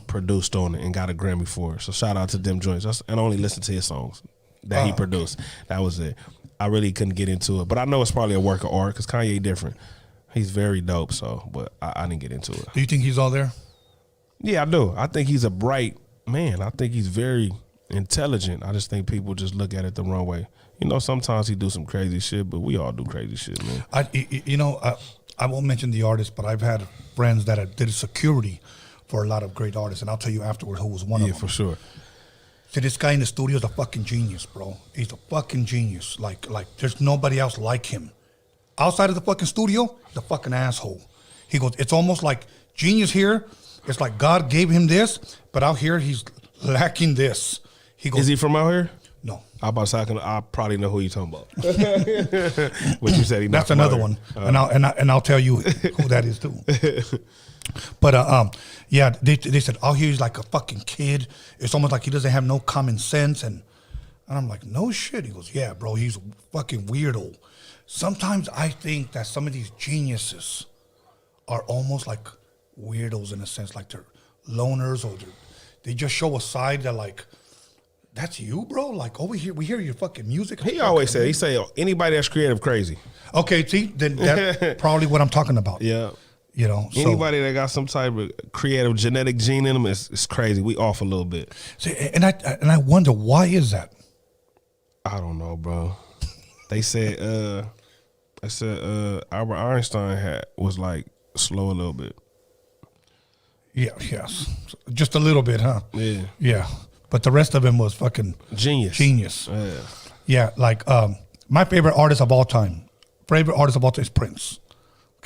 S5: produced on it and got a Grammy for it. So shout out to Dem Joints. And I only listened to his songs that he produced. That was it. I really couldn't get into it. But I know it's probably a work of art because Kanye different. He's very dope, but I didn't get into it.
S4: Do you think he's all there?
S5: Yeah, I do. I think he's a bright man. I think he's very intelligent. I just think people just look at it the wrong way. You know, sometimes he do some crazy shit, but we all do crazy shit, man.
S4: I won't mention the artist, but I've had friends that did security for a lot of great artists, and I'll tell you afterward who was one of them.
S5: Yeah, for sure.
S4: So this guy in the studio is a fucking genius, bro. He's a fucking genius. Like there's nobody else like him. Outside of the fucking studio, the fucking asshole. He goes, it's almost like genius here. It's like God gave him this, but out here he's lacking this. He goes,
S5: is he from out here?
S4: No.
S5: I probably know who you're talking about. What you said he not
S4: That's
S5: from
S4: another
S5: out
S4: one,
S5: here.
S4: and I'll tell you who that is too. But yeah, they said, oh, he's like a fucking kid. It's almost like he doesn't have no common sense, and I'm like, no shit. He goes, yeah, bro, he's a fucking weirdo. Sometimes I think that some of these geniuses are almost like weirdos in a sense, like they're loners, or they just show a side that like, that's you, bro? Like, over here, we hear your fucking music.
S5: He always say, anybody that's creative crazy.
S4: Okay, see, then that's probably what I'm talking about.
S5: Yeah.
S4: You know,
S5: anybody that got some type of creative genetic gene in them is crazy. We off a little bit.
S4: See, and I wonder, why is that?
S5: I don't know, bro. They said Albert Einstein was like slow a little bit.
S4: Yeah, yes. Just a little bit, huh?
S5: Yeah.
S4: Yeah. But the rest of him was fucking
S5: genius.
S4: Yeah. Yeah, like my favorite artist of all time is Prince.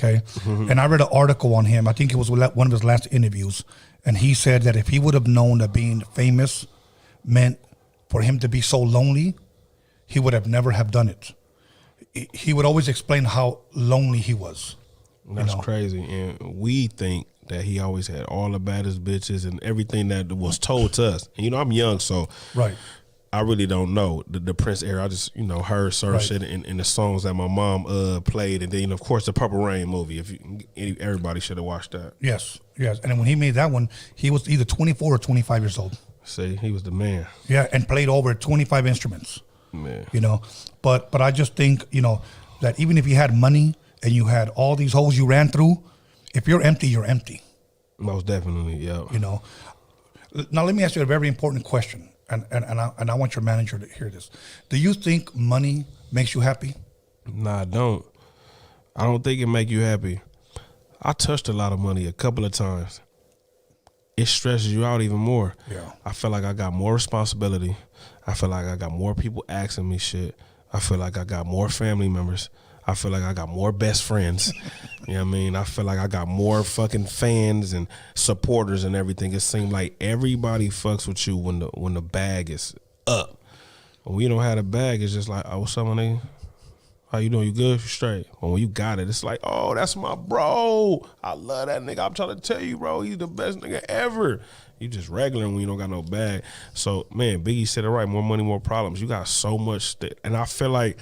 S4: Okay. And I read an article on him. I think it was one of his last interviews. And he said that if he would have known that being famous meant for him to be so lonely, he would have never have done it. He would always explain how lonely he was.
S5: That's crazy. And we think that he always had all the baddest bitches and everything that was told to us. And, I'm young, so
S4: right.
S5: I really don't know the Prince era. I just, heard certain shit in the songs that my mom played. And then, of course, the Purple Rain movie. Everybody should have watched that.
S4: Yes. And then when he made that one, he was either 24 or 25 years old.
S5: See, he was the man.
S4: Yeah, and played over 25 instruments.
S5: Man.
S4: But I just think, that even if you had money and you had all these holes you ran through, if you're empty, you're empty.
S5: Most definitely, yeah.
S4: Now let me ask you a very important question, and I want your manager to hear this. Do you think money makes you happy?
S5: Nah, I don't. I don't think it make you happy. I touched a lot of money a couple of times. It stresses you out even more.
S4: Yeah.
S5: I feel like I got more responsibility. I feel like I got more people asking me shit. I feel like I got more family members. I feel like I got more best friends. You know what I mean? I feel like I got more fucking fans and supporters and everything. It seems like everybody fucks with you when the bag is up. When we don't have a bag, it's just like, oh, what's up, my nigga? How you doing? You good? You straight? But when you got it, it's like, oh, that's my bro. I love that nigga. I'm trying to tell you, bro, he's the best nigga ever. You just regular when you don't got no bag. So, man, Biggie said it right. More money, more problems. You got so much. And I feel like,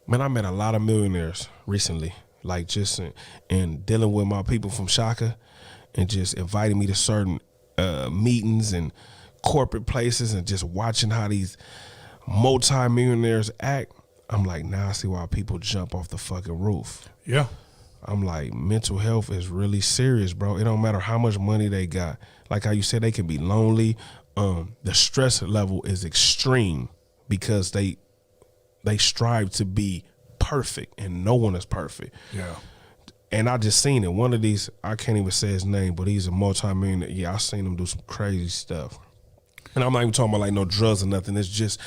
S5: man, I met a lot of millionaires recently, like just in dealing with my people from Shaka and just inviting me to certain meetings and corporate places and just watching how these multi-millionaires act. I'm like, now I see why people jump off the fucking roof.
S4: Yeah.
S5: I'm like, mental health is really serious, bro. It don't matter how much money they got. Like how you said, they can be lonely. The stress level is extreme because they strive to be perfect, and no one is perfect.
S4: Yeah.
S5: And I just seen it. One of these, I can't even say his name, but he's a multi-millionaire. Yeah, I seen him do some crazy stuff. And I'm not even talking about like no drugs or nothing. It's just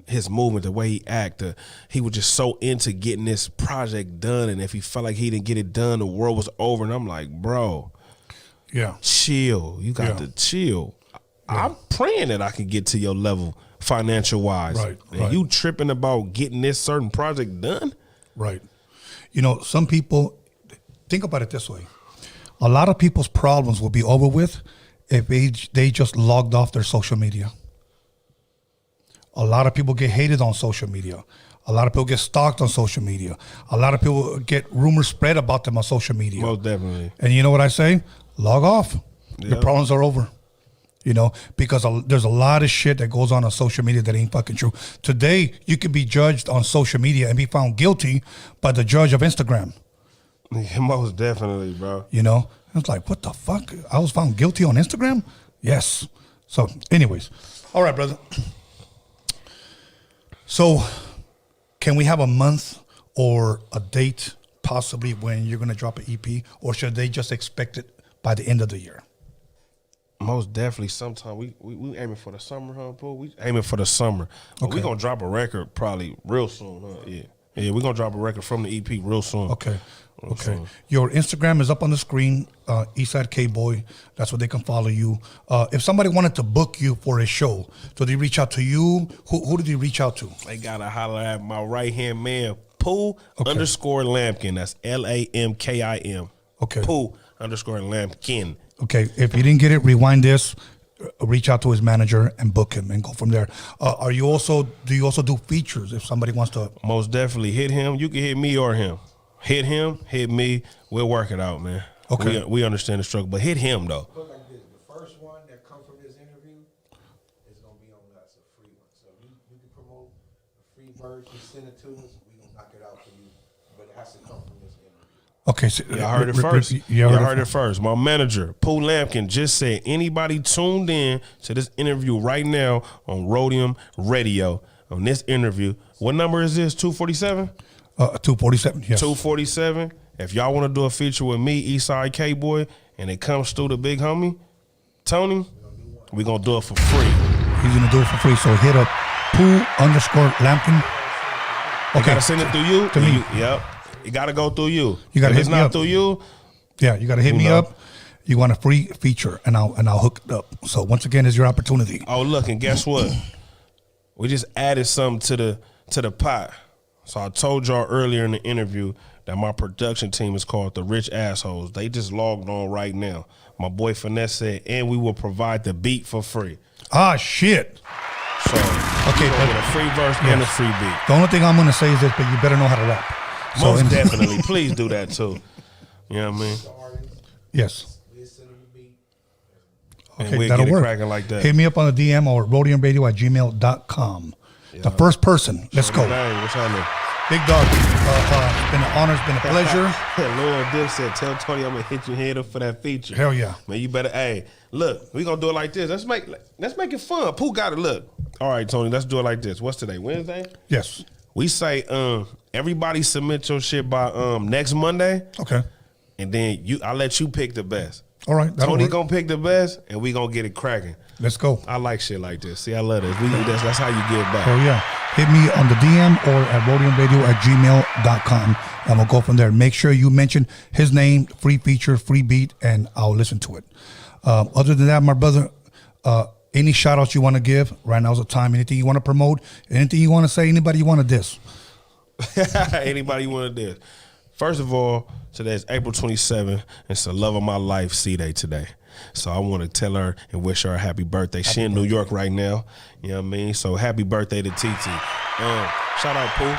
S5: his movement, the way he acted. He was just so into getting this project done, and if he felt like he didn't get it done, the world was over. And I'm like, bro,
S4: yeah,
S5: chill. You got to chill. Yeah. I'm praying that I can get to your level financial wise.
S4: Right.
S5: And you tripping about getting this certain project done?
S4: Right. Some people, think about it this way. A lot of people's problems will be over with if they just logged off their social media. A lot of people get hated on social media. A lot of people get stalked on social media. A lot of people get rumors spread about them on social media.
S5: Most definitely.
S4: And you know what I say? Log off.
S5: Yep.
S4: Your problems are over. Because there's a lot of shit that goes on social media that ain't fucking true. Today, you could be judged on social media and be found guilty by the judge of Instagram.
S5: Yeah, most definitely, bro.
S4: It's like, what the fuck? I was found guilty on Instagram? Yes. So, anyways. All right, brother. So, can we have a month or a date possibly when you're going to drop an EP, or should they just expect it by the end of the year?
S5: Most definitely. Sometime we aiming for the summer, huh, Pooh? We aiming for the summer. But
S4: Okay.
S5: we gonna drop a record probably real soon, huh? Yeah. We gonna drop a record from the EP real soon.
S4: Okay.
S5: Real
S4: Okay.
S5: soon.
S4: Your Instagram is up on the screen, Eastside K-Boy. That's where they can follow you. If somebody wanted to book you for a show, do they reach out to you? Who did they reach out to?
S5: They gotta holler at my right hand man, Pooh
S4: Okay.
S5: _ Lampkin. That's LAMKIM.
S4: Okay.
S5: Pooh _ Lampkin.
S4: Okay, if you didn't get it, rewind this, reach out to his manager and book him and go from there. Do you also do features if somebody wants to?
S5: Most definitely. Hit him. You can hit me or him. Hit him, hit me. We'll work it out, man.
S4: Okay.
S5: We understand the struggle, but hit him though.
S6: Look like this. The first one that comes from this interview is gonna be on us, a free one. So you can promote a free version, send it to us. We gonna knock it out for you, but it has to come from this interview.
S4: Okay, so
S5: Y'all heard it first. Y'all heard it first. My manager, Pooh Lampkin, just said anybody tuned in to this interview right now on Roadium Radio on this interview. What number is this? 247?
S4: 247. Yes.
S5: 247. If y'all want to do a feature with me, Eastside K-Boy, and it comes through the big homie, Tony, we gonna do it for free.
S4: He's gonna do it for free. So hit up Pooh _ Lampkin.
S5: Okay. Gotta send it through you?
S4: To me.
S5: Yep. It got to go through you.
S4: You gotta
S5: if
S4: hit
S5: it's
S4: me
S5: not
S4: up.
S5: through you.
S4: Yeah, you got to hit me
S5: know.
S4: up. You want a free feature, and I'll hook it up. So once again, is your opportunity.
S5: Oh, look, and guess what? We just added something to the pot. So I told y'all earlier in the interview that my production team is called the Rich Assholes. They just logged on right now. My boy Finesse said, and we will provide the beat for free.
S4: Ah, shit.
S5: So
S4: Okay,
S5: you're gonna
S4: but-
S5: get a free verse and a free beat.
S4: The only thing I'm going to say is this, but you better know how to rap.
S5: Most definitely. Please do that too. You know what I mean?
S4: Yes.
S6: We send them the beat.
S5: And
S4: Okay,
S5: we'll
S4: that'll
S5: get it
S4: work.
S5: cracking like that.
S4: Hit me up on the DM or roadiumradio@gmail.com. The first person. Let's go.
S5: Bang, what's happening?
S4: Big dog. It's been an honor. It's been a pleasure.
S5: Lord Dip said, tell Tony I'm gonna hit your head up for that feature.
S4: Hell yeah.
S5: Man, you better, hey, look, we gonna do it like this. Let's make it fun. Pooh got it. Look. All right, Tony, let's do it like this. What's today? Wednesday?
S4: Yes.
S5: We say everybody submit your shit by next Monday,
S4: Okay.
S5: and then I let you pick the best.
S4: All right. That'll
S5: Tony
S4: work.
S5: gonna pick the best, and we gonna get it cracking.
S4: Let's go.
S5: I like shit like this. See, I love this. That's how you give back.
S4: Hell yeah. Hit me on the DM or at roadiumradio@gmail.com, and we'll go from there. Make sure you mention his name, free feature, free beat, and I'll listen to it. Other than that, my brother, any shout outs you want to give, right now's the time. Anything you want to promote, anything you want to say, anybody you want to diss.
S5: Anybody want to do? First of all, today is April 27th. It's the love of my life C-Day today. So I want to tell her and wish her a happy birthday. She in New York right now. You know what I mean? So happy birthday to TT. Shout out Pooh,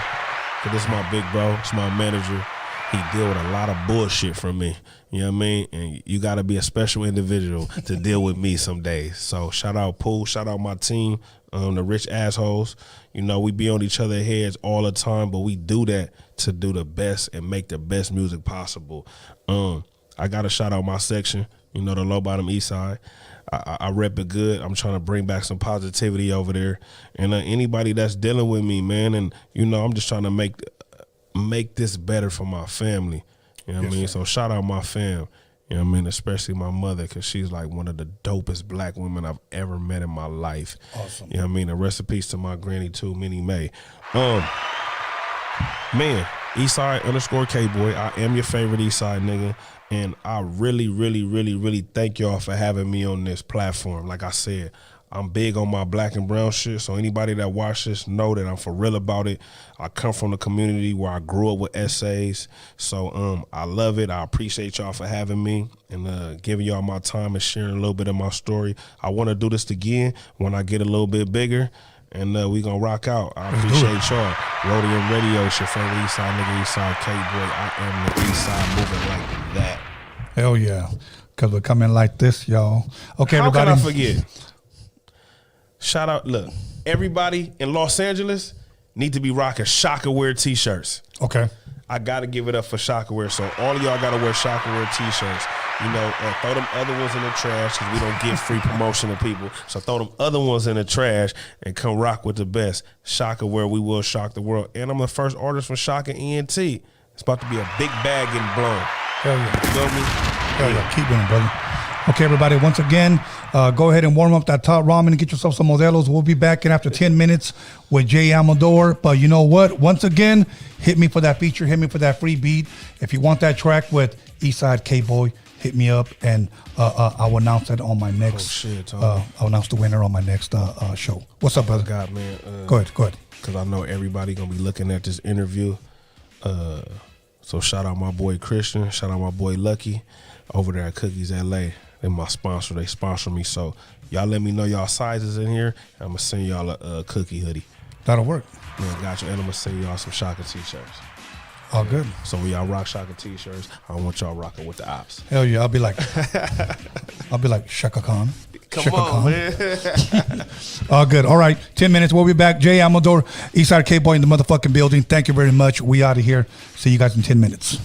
S5: because this is my big bro. It's my manager. He deal with a lot of bullshit from me. You know what I mean? And you got to be a special individual to deal with me some days. So shout out Pooh. Shout out my team, the Rich Assholes. You know, we be on each other's heads all the time, but we do that to do the best and make the best music possible. I got to shout out my section, you know, the low bottom Eastside. I rep it good. I'm trying to bring back some positivity over there. And anybody that's dealing with me, man, and, you know, I'm just trying to make this better for my family. You know what I mean? So shout out my fam. You know what I mean? Especially my mother, because she's like one of the dopest black women I've ever met in my life.
S4: Awesome.
S5: You know what I mean? And rest in peace to my granny too, Minnie Mae. Man, Eastside _ K-Boy. I am your favorite Eastside nigga. And I really, really, really, really thank y'all for having me on this platform. Like I said, I'm big on my black and brown shit, so anybody that watch this know that I'm for real about it. I come from the community where I grew up with essays, so I love it. I appreciate y'all for having me and giving y'all my time and sharing a little bit of my story. I want to do this again when I get a little bit bigger, and we gonna rock out. I appreciate y'all. Roadium Radio, it's your favorite Eastside nigga, Eastside K-Boy. I am the Eastside moving like that.
S4: Hell yeah. Because we're coming like this, y'all. Okay,
S5: How
S4: everybody.
S5: can I forget? Shout out, look, everybody in Los Angeles need to be rocking Shaka Wear t-shirts.
S4: Okay.
S5: I got to give it up for Shaka Wear. So all of y'all got to wear Shaka Wear t-shirts. You know, throw them other ones in the trash because we don't give free promotion to people. So throw them other ones in the trash and come rock with the best. Shaka Wear, we will shock the world. And I'm the first artist from Shaka ENT. It's about to be a big bag getting blown.
S4: Hell yeah.
S5: You feel me?
S4: Hell yeah. Keep winning, brother. Okay, everybody, once again, go ahead and warm up that top ramen and get yourself some modelos. We'll be back in after 10 minutes with Jay Amador. But you know what? Once again, hit me for that feature. Hit me for that free beat. If you want that track with Eastside K-Boy, hit me up, and I'll announce that on my next. I'll announce the winner on my next show. What's up, brother?
S5: God, man.
S4: Go ahead.
S5: Because I know everybody going to be looking at this interview. So shout out my boy Christian. Shout out my boy Lucky over there at Cookies LA. They're my sponsor. They sponsor me. So y'all let me know y'all sizes in here. I'm going to send y'all a cookie hoodie.
S4: That'll work.
S5: Man, got you. And I'm going to send y'all some Shaka t-shirts.
S4: All good.
S5: So when y'all rock Shaka t-shirts, I don't want y'all rocking with the ops.
S4: Hell yeah. I'll be like Shaka Khan.
S5: Come
S4: Shaka
S5: on,
S4: Khan.
S5: man.
S4: All good. All right. 10 minutes. We'll be back. Jay Amador, Eastside K-Boy in the motherfucking building. Thank you very much. We out of here. See you guys in 10 minutes.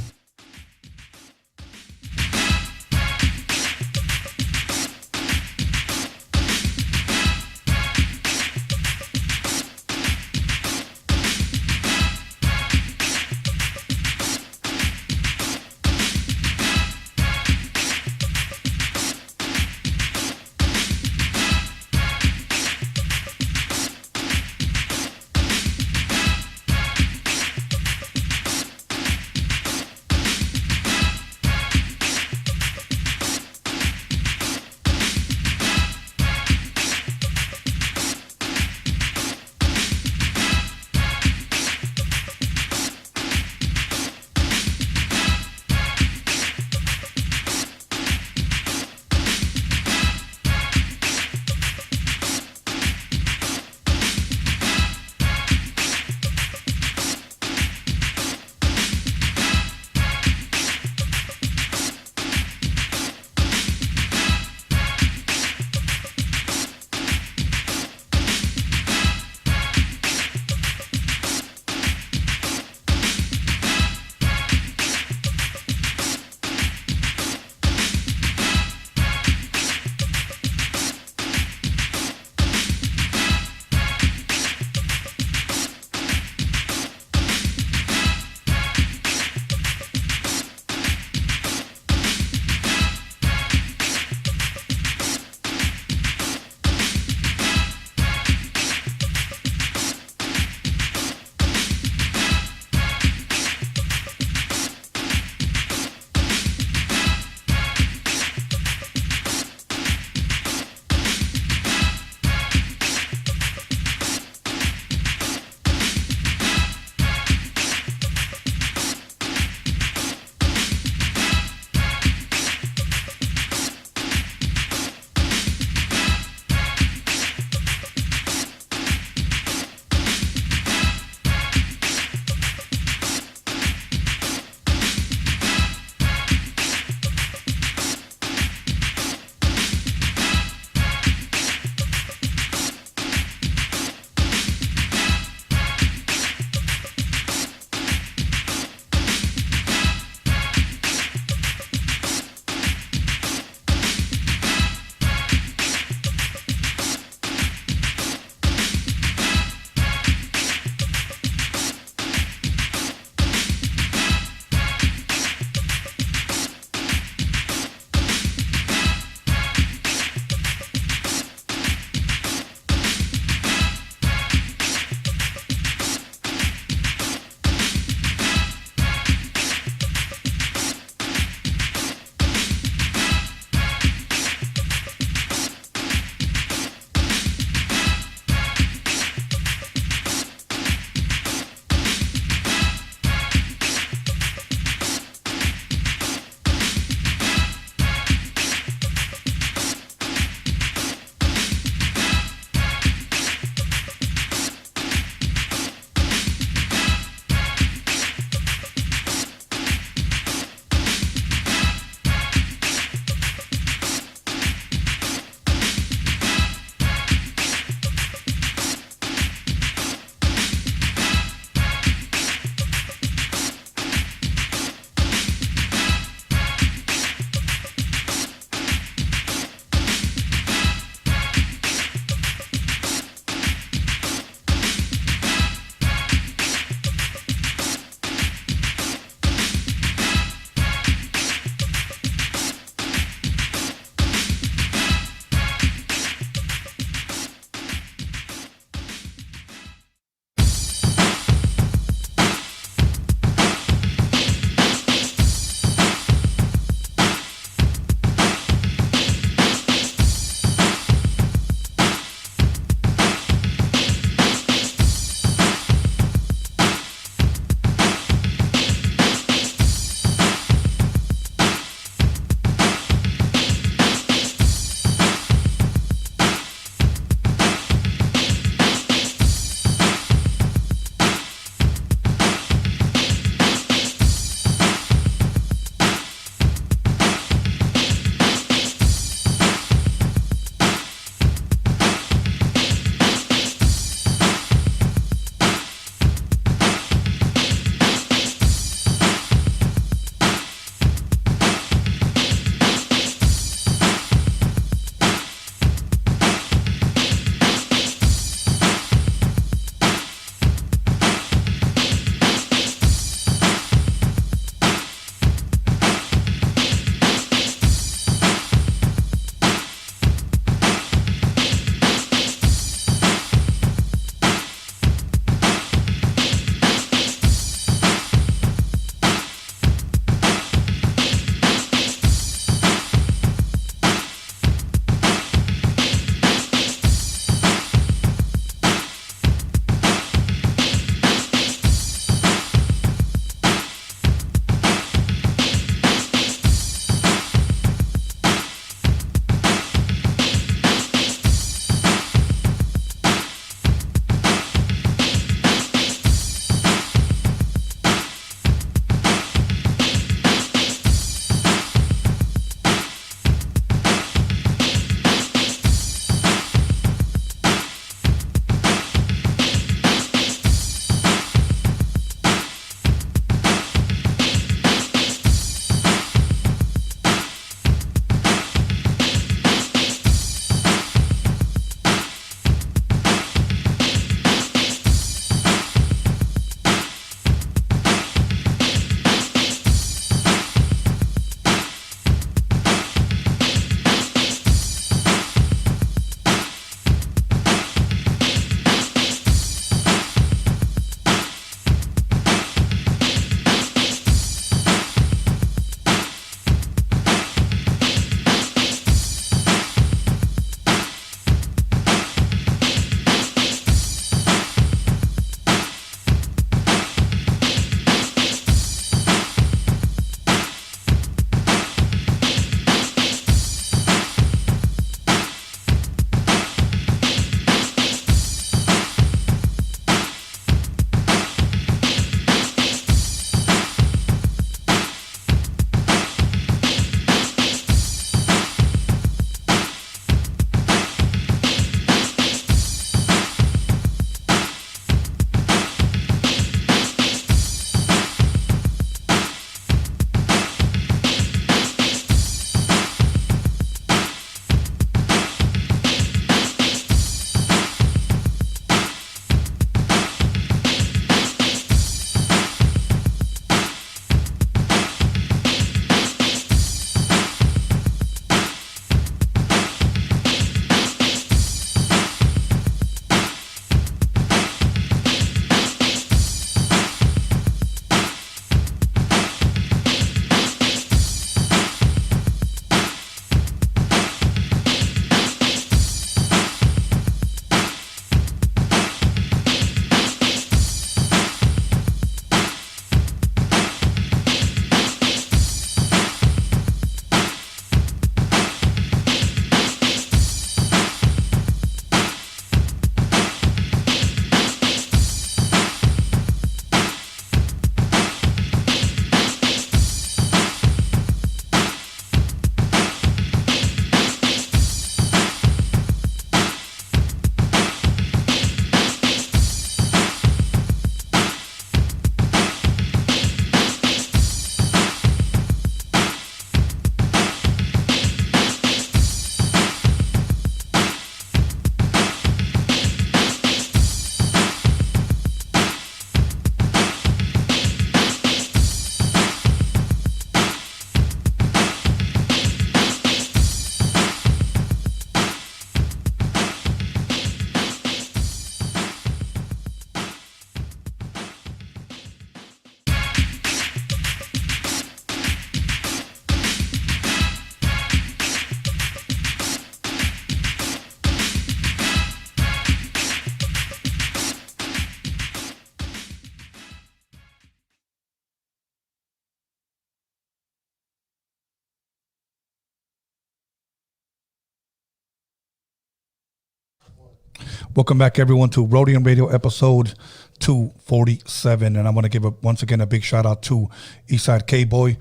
S4: Welcome back, everyone, to Roadium Radio episode 247. And I want to give once again a big shout out to Eastside K-Boy.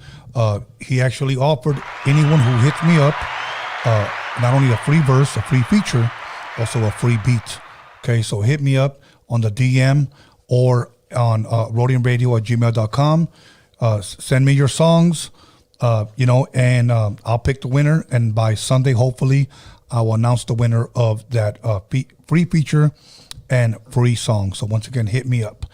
S4: He actually offered anyone who hits me up not only a free verse, a free feature, also a free beat. Okay, so hit me up on the DM or on roadiumradio@gmail.com. Send me your songs, and I'll pick the winner. And by Sunday, hopefully, I will announce the winner of that free feature and free song. So once again, hit me up.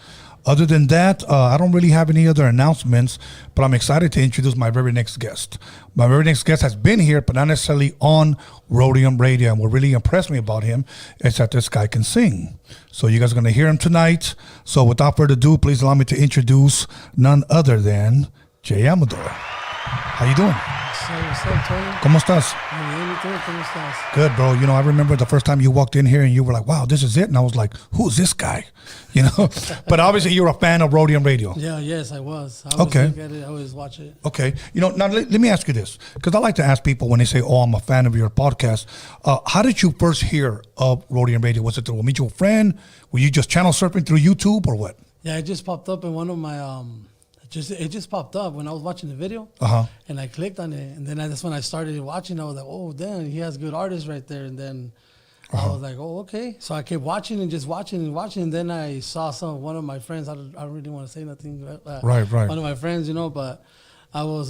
S4: Other than that, I don't really have any other announcements, but I'm excited to introduce my very next guest. My very next guest has been here, but not necessarily on Roadium Radio. And what really impressed me about him is that this guy can sing. So you guys are going to hear him tonight. So without further ado, please allow me to introduce none other than J. Amador. How you doing?
S7: What's up, Tony?
S4: ¿Cómo estás?
S7: ¿Cómo estás?
S4: Good, bro. I remember the first time you walked in here and you were like, wow, this is it. And I was like, who's this guy? But obviously you're a fan of Roadium Radio.
S7: Yeah, yes, I was. I always look at it. I always watch it.
S4: Okay. Now let me ask you this, because I like to ask people when they say, oh, I'm a fan of your podcast. How did you first hear of Roadium Radio? Was it through a mutual friend? Were you just channel surfing through YouTube or what?
S7: Yeah, it just popped up in one of my... It just popped up when I was watching the video, and I clicked on it, and then that's when I started watching. I was like, "Oh, damn, he has good artists right there." And then I was like, "Oh, okay." So I kept watching and just watching and watching. And then I saw one of my friends. I don't really want to say nothing.
S4: Right.
S7: One of my friends, but I was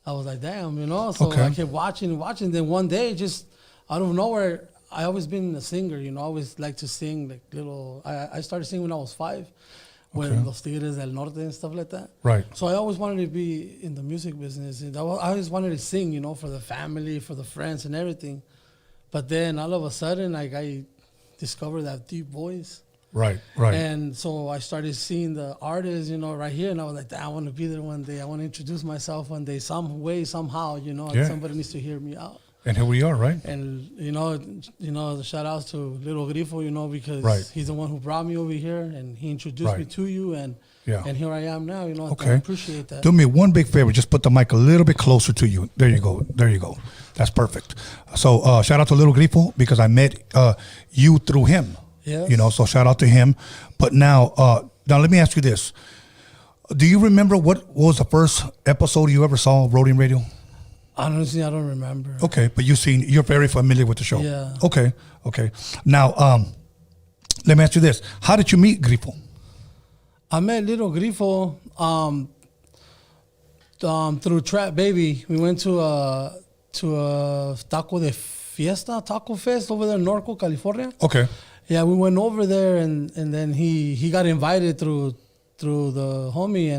S7: like, "Damn," So I kept watching and watching. Then one day, just out of nowhere, I always been a singer. I always like to sing like little. I started singing when I was 5. When Los Tigres del Norte and stuff like that.
S4: Right.
S7: So I always wanted to be in the music business. And I always wanted to sing, for the family, for the friends and everything. But then all of a sudden, I discovered that deep voice.
S4: Right.
S7: And so I started seeing the artists, right here. And I was like, I want to be there one day. I want to introduce myself one day, some way, somehow, somebody needs to hear me out.
S4: And here we are, right?
S7: And, the shout outs to Little Grifo, because he's the one who brought me over here and he introduced me to you. And here I am now,
S4: Okay.
S7: I appreciate that.
S4: Do me one big favor. Just put the mic a little bit closer to you. There you go. That's perfect. So shout out to Little Grifo because I met you through him.
S7: Yes.
S4: So shout out to him. But now let me ask you this. Do you remember what was the first episode you ever saw of Roadium Radio?
S7: Honestly, I don't remember.
S4: Okay, but you're very familiar with the show.
S7: Yeah.
S4: Okay. Now, let me ask you this. How did you meet Grifo?
S7: I met Little Grifo through Trap Baby. We went to a taco fest over there in Norco, California.
S4: Okay.
S7: Yeah, we went over there and then he got invited through the homie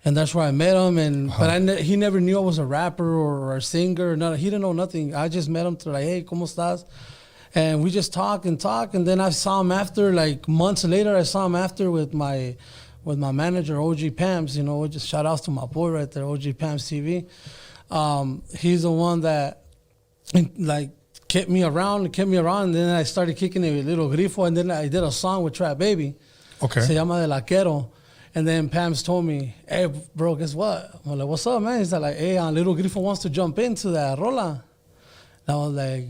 S7: and that's where I met him. But he never knew I was a rapper or a singer. No, he didn't know nothing. I just met him through like, hey, ¿cómo estás? And we just talk. And then I saw him after, like months later, with my manager, OG Pams. Just shout outs to my boy right there, OG Pams TV. He's the one that like kept me around. And then I started kicking it with Little Grifo. And then I did a song with Trap Baby.
S4: Okay.
S7: Se llama De La Quiero. And then Pam's told me, hey, bro, guess what? I'm like, what's up, man? He's like, hey, Little Grifo wants to jump into that rola. And I was like,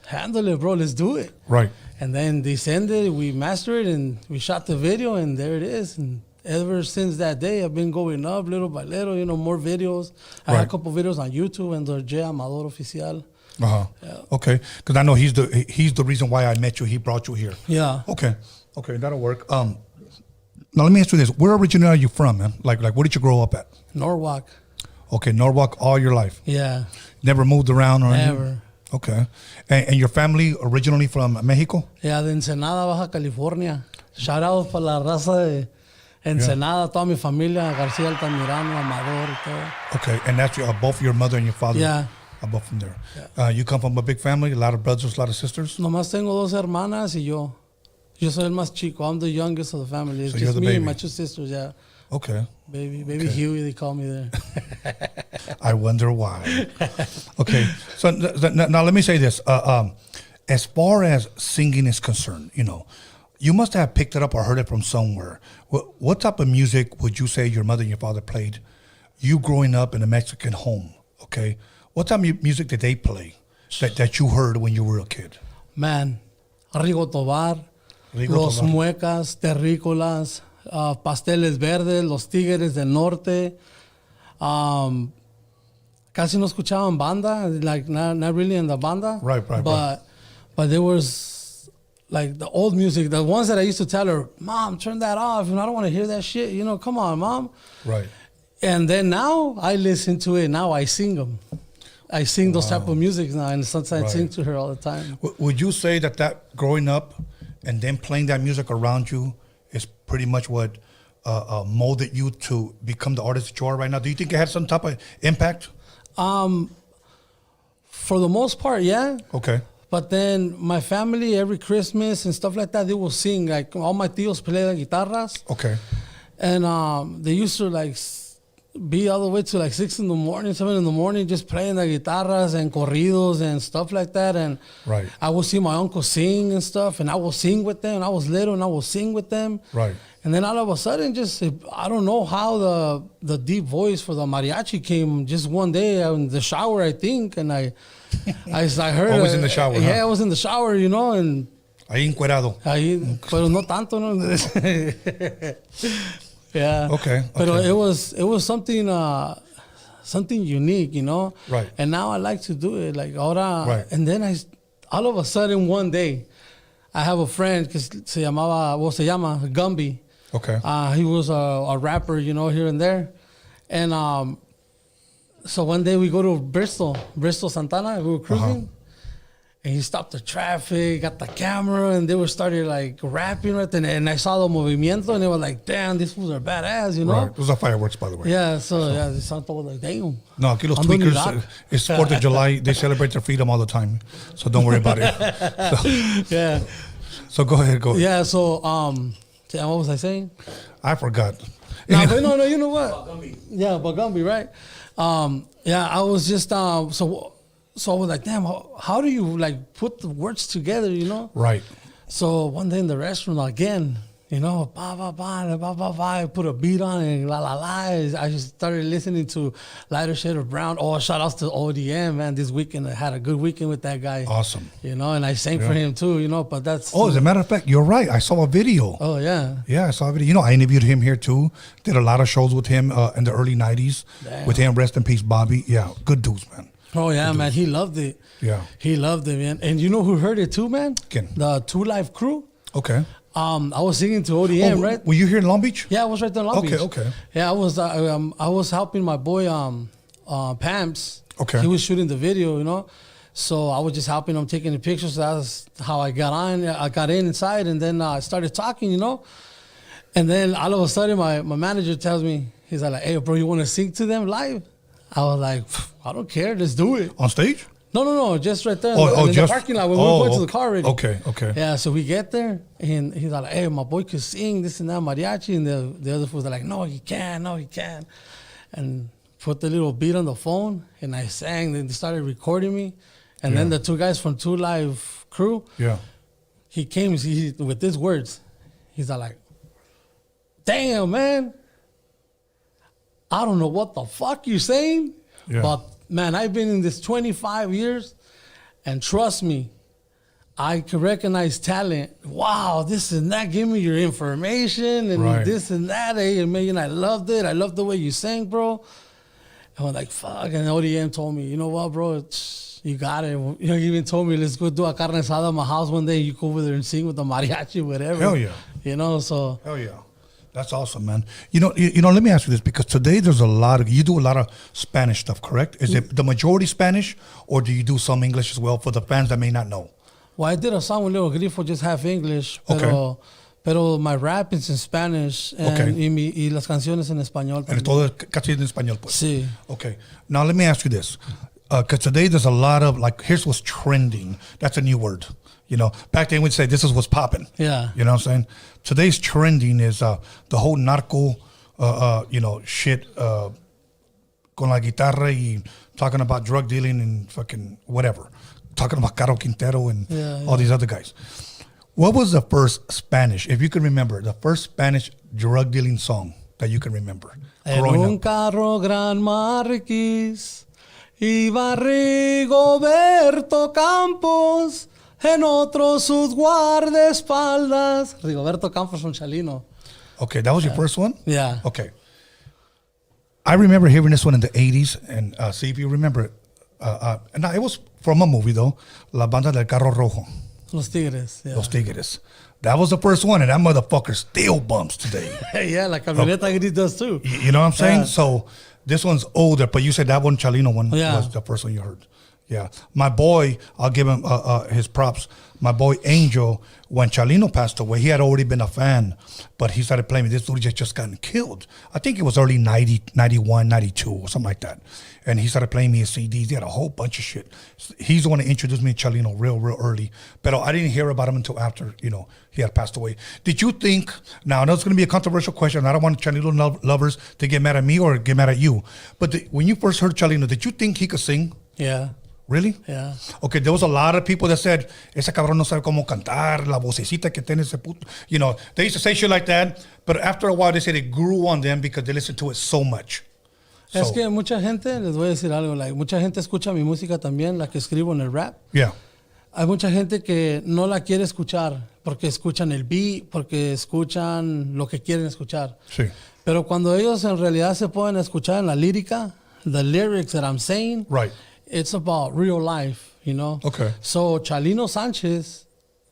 S7: handle it, bro. Let's do it.
S4: Right.
S7: And then they sent it. We mastered it, and we shot the video, and there it is. And ever since that day, I've been going up little by little, more videos. I had a couple videos on YouTube and the J. Amador Oficial.
S4: Yeah. Okay. Because I know he's the reason why I met you. He brought you here.
S7: Yeah.
S4: Okay, that'll work. Now, let me ask you this. Where originally are you from, man? Like where did you grow up at?
S7: Norwalk.
S4: Okay, Norwalk all your life?
S7: Yeah.
S4: Never moved around or anything?
S7: Never.
S4: Okay. And your family originally from Mexico?
S7: Yeah, de Ensenada, Baja California. Shout out para la raza de Ensenada, toda mi familia, García Altamirano, Amador y todo.
S4: Okay, and that's both your mother and your father?
S7: Yeah.
S4: Are both from there. Yeah. You come from a big family, a lot of brothers, a lot of sisters?
S7: Nomás tengo 2 hermanas y yo. Yo soy el más chico. I'm the youngest of the family. It's
S4: so
S7: just
S4: you're the
S7: me
S4: baby.
S7: and my 2 sisters, yeah.
S4: Okay.
S7: Baby Huey, they call me there.
S4: I wonder why. Okay. So now let me say this. As far as singing is concerned, you must have picked it up or heard it from somewhere. What type of music would you say your mother and your father played? You growing up in a Mexican home, okay? What type of music did they play that you heard when you were a kid?
S7: man, Rigo Tobar,
S4: Rigo
S7: Los
S4: Tobar.
S7: Muecas, Terrícolas, Pasteles Verdes, Los Tigres del Norte. Casi no escuchaban banda, like not really in the banda.
S4: Right.
S7: But there was like the old music, the ones that I used to tell her, Mom, turn that off. I don't want to hear that shit. Come on, Mom.
S4: Right.
S7: And then now I listen to it. Now I sing them. I sing those type of music now, and sometimes I sing to her all the time.
S4: Would you say that growing up and then playing that music around you is pretty much what molded you to become the artist that you are right now? Do you think it had some type of impact?
S7: For the most part, yeah.
S4: Okay.
S7: But then my family, every Christmas and stuff like that, they will sing. Like all my tios play the guitarras.
S4: Okay.
S7: And they used to like be all the way to like 6 in the morning, 7 in the morning, just playing the guitarras and corridos and stuff like that. And
S4: Right.
S7: I would see my uncle sing and stuff, and I would sing with them. I was little and I would sing with them.
S4: Right.
S7: And then all of a sudden, just I don't know how the deep voice for the mariachi came. Just one day in the shower, I think, and I heard.
S4: Always in the shower.
S7: Yeah,
S4: huh?
S7: I was in the shower, and
S4: Ahí encuerado.
S7: ahí, pero no tanto, no. Yeah.
S4: Okay,
S7: Pero
S4: okay.
S7: it was something unique,
S4: Right.
S7: And now I like to do it, like ahora.
S4: Right.
S7: And then all of a sudden one day, I have a friend que se llama Gumby.
S4: Okay.
S7: He was a rapper, here and there. And so one day we go to Bristol, Santana. We were cruising. And he stopped the traffic, got the camera, and they started like rapping right then. And I saw the movimiento, and they were like, damn, these fools are badass,
S4: Right. Those are fireworks, by the way.
S7: Yeah, they sound like, damn.
S4: No, aquí los
S7: Ando en
S4: tweakers,
S7: Iraq.
S4: it's 4th of July. They celebrate their freedom all the time. So don't worry about it.
S7: Yeah.
S4: So go ahead, go.
S7: Yeah, so, what was I saying?
S4: I forgot.
S7: No, you know what? Yeah, Bagumbi, right? Yeah, I was just, so I was like, damn, how do you like put the words together,
S4: Right.
S7: So one day in the restaurant again, ba ba ba ba ba ba, I put a beat on and la la la. I just started listening to Lighter Shade of Brown. Oh, shout outs to ODM, man. This weekend I had a good weekend with that guy.
S4: Awesome.
S7: And I sang for him too, but that's
S4: Oh, as a matter of fact, you're right. I saw a video.
S7: Oh yeah.
S4: Yeah, I saw a video. I interviewed him here too. Did a lot of shows with him in the early 90s.
S7: Damn.
S4: With him, rest in peace, Bobby. Yeah, good dudes, man.
S7: Oh yeah, man. He loved it.
S4: Yeah.
S7: He loved it, man. And you know who heard it too, man?
S4: ¿Quién?
S7: The Two Live crew.
S4: Okay.
S7: I was singing to ODM, right?
S4: Were you here in Long Beach?
S7: Yeah, I was right there in Long Beach.
S4: Okay.
S7: Yeah, I was helping my boy Pamps.
S4: Okay.
S7: He was shooting the video, So I was just helping him, taking the pictures. That's how I got on. I got inside, and then I started talking, And then all of a sudden, my manager tells me, he's like, "Hey, bro, you want to sing to them live?" I was like, "I don't care. Let's do it."
S4: On stage?
S7: No, just right there in
S4: just
S7: the parking lot when we went to the car already.
S4: Okay.
S7: Yeah, so we get there, and he's like, "Hey, my boy could sing this and that mariachi," and the other fools are like, "No, he can't, and put the little beat on the phone, and I sang. Then they started recording me, and then the two guys from Two Live crew,
S4: Yeah.
S7: he came with these words. He's like, "Damn, man, I don't know what the fuck you're saying, but man, I've been in this 25 years, and trust me, I can recognize talent. Wow, this and that. Give me your information and this and that. Hey, man, I loved it. I loved the way you sang, bro." And I'm like, fuck. And ODM told me, you know what, bro? You got it. He even told me, let's go do a carne asada at my house one day. You go over there and sing with the mariachi, whatever.
S4: Hell yeah.
S7: So.
S4: Hell yeah. That's awesome, man. Let me ask you this, because today there's you do a lot of Spanish stuff, correct? Is it the majority Spanish, or do you do some English as well for the fans that may not know?
S7: Well, I did a song with Lil Grifo, just half English, pero my rap is in Spanish, and y las canciones en español.
S4: And todo casi en español, pues.
S7: Sí.
S4: Okay. Now let me ask you this, because today there's a lot of here's what's trending. That's a new word. Back then we'd say this is what's popping.
S7: Yeah.
S4: You know what I'm saying? Today's trending is the whole narco, shit, con la guitarra y talking about drug dealing and fucking whatever. Talking about Caro Quintero and all these other guys. What was the first Spanish, if you can remember, the first Spanish drug dealing song that you can remember?
S7: En un carro Gran Marquis iba Rigoberto Campos. En otros sus guardaespaldas. Rigoberto Campos from Chalino.
S4: Okay, that was your first one?
S7: Yeah.
S4: Okay. I remember hearing this one in the 80s, and see if you remember it. Now, it was from a movie, though, La Banda del Carro Rojo,
S7: Los Tigres. Yeah.
S4: Los Tigres. That was the first one, and that motherfucker still bumps today.
S7: Yeah, la camioneta gris does too.
S4: You know what I'm saying?
S7: Yeah.
S4: So this one's older, but you said that one, Chalino one, was the first one you heard. Yeah. My boy, I'll give him his props. My boy Angel, when Chalino passed away, he had already been a fan, but he started playing. This dude just gotten killed. I think it was early 90, 91, 92 or something like that. And he started playing me his CDs. He had a whole bunch of shit. He's the one that introduced me to Chalino real early. But I didn't hear about him until after, he had passed away. Did you think, now I know it's going to be a controversial question. I don't want Chalino lovers to get mad at me or get mad at you. But when you first heard Chalino, did you think he could sing?
S7: Yeah.
S4: Really?
S7: Yeah.
S4: Okay, there was a lot of people that said, ese cabrón no sabe cómo cantar, la vocecita que tiene ese puto. They used to say shit like that, but after a while they said it grew on them because they listened to it so much.
S7: Es que mucha gente, les voy a decir algo, mucha gente escucha mi música también, la que escribo en el rap.
S4: Yeah.
S7: Hay mucha gente que no la quiere escuchar porque escuchan el beat, porque escuchan lo que quieren escuchar.
S4: Sí.
S7: Pero cuando ellos en realidad se pueden escuchar en la lírica, the lyrics that I'm saying,
S4: right.
S7: It's about real life,
S4: Okay.
S7: So, Chalino Sánchez,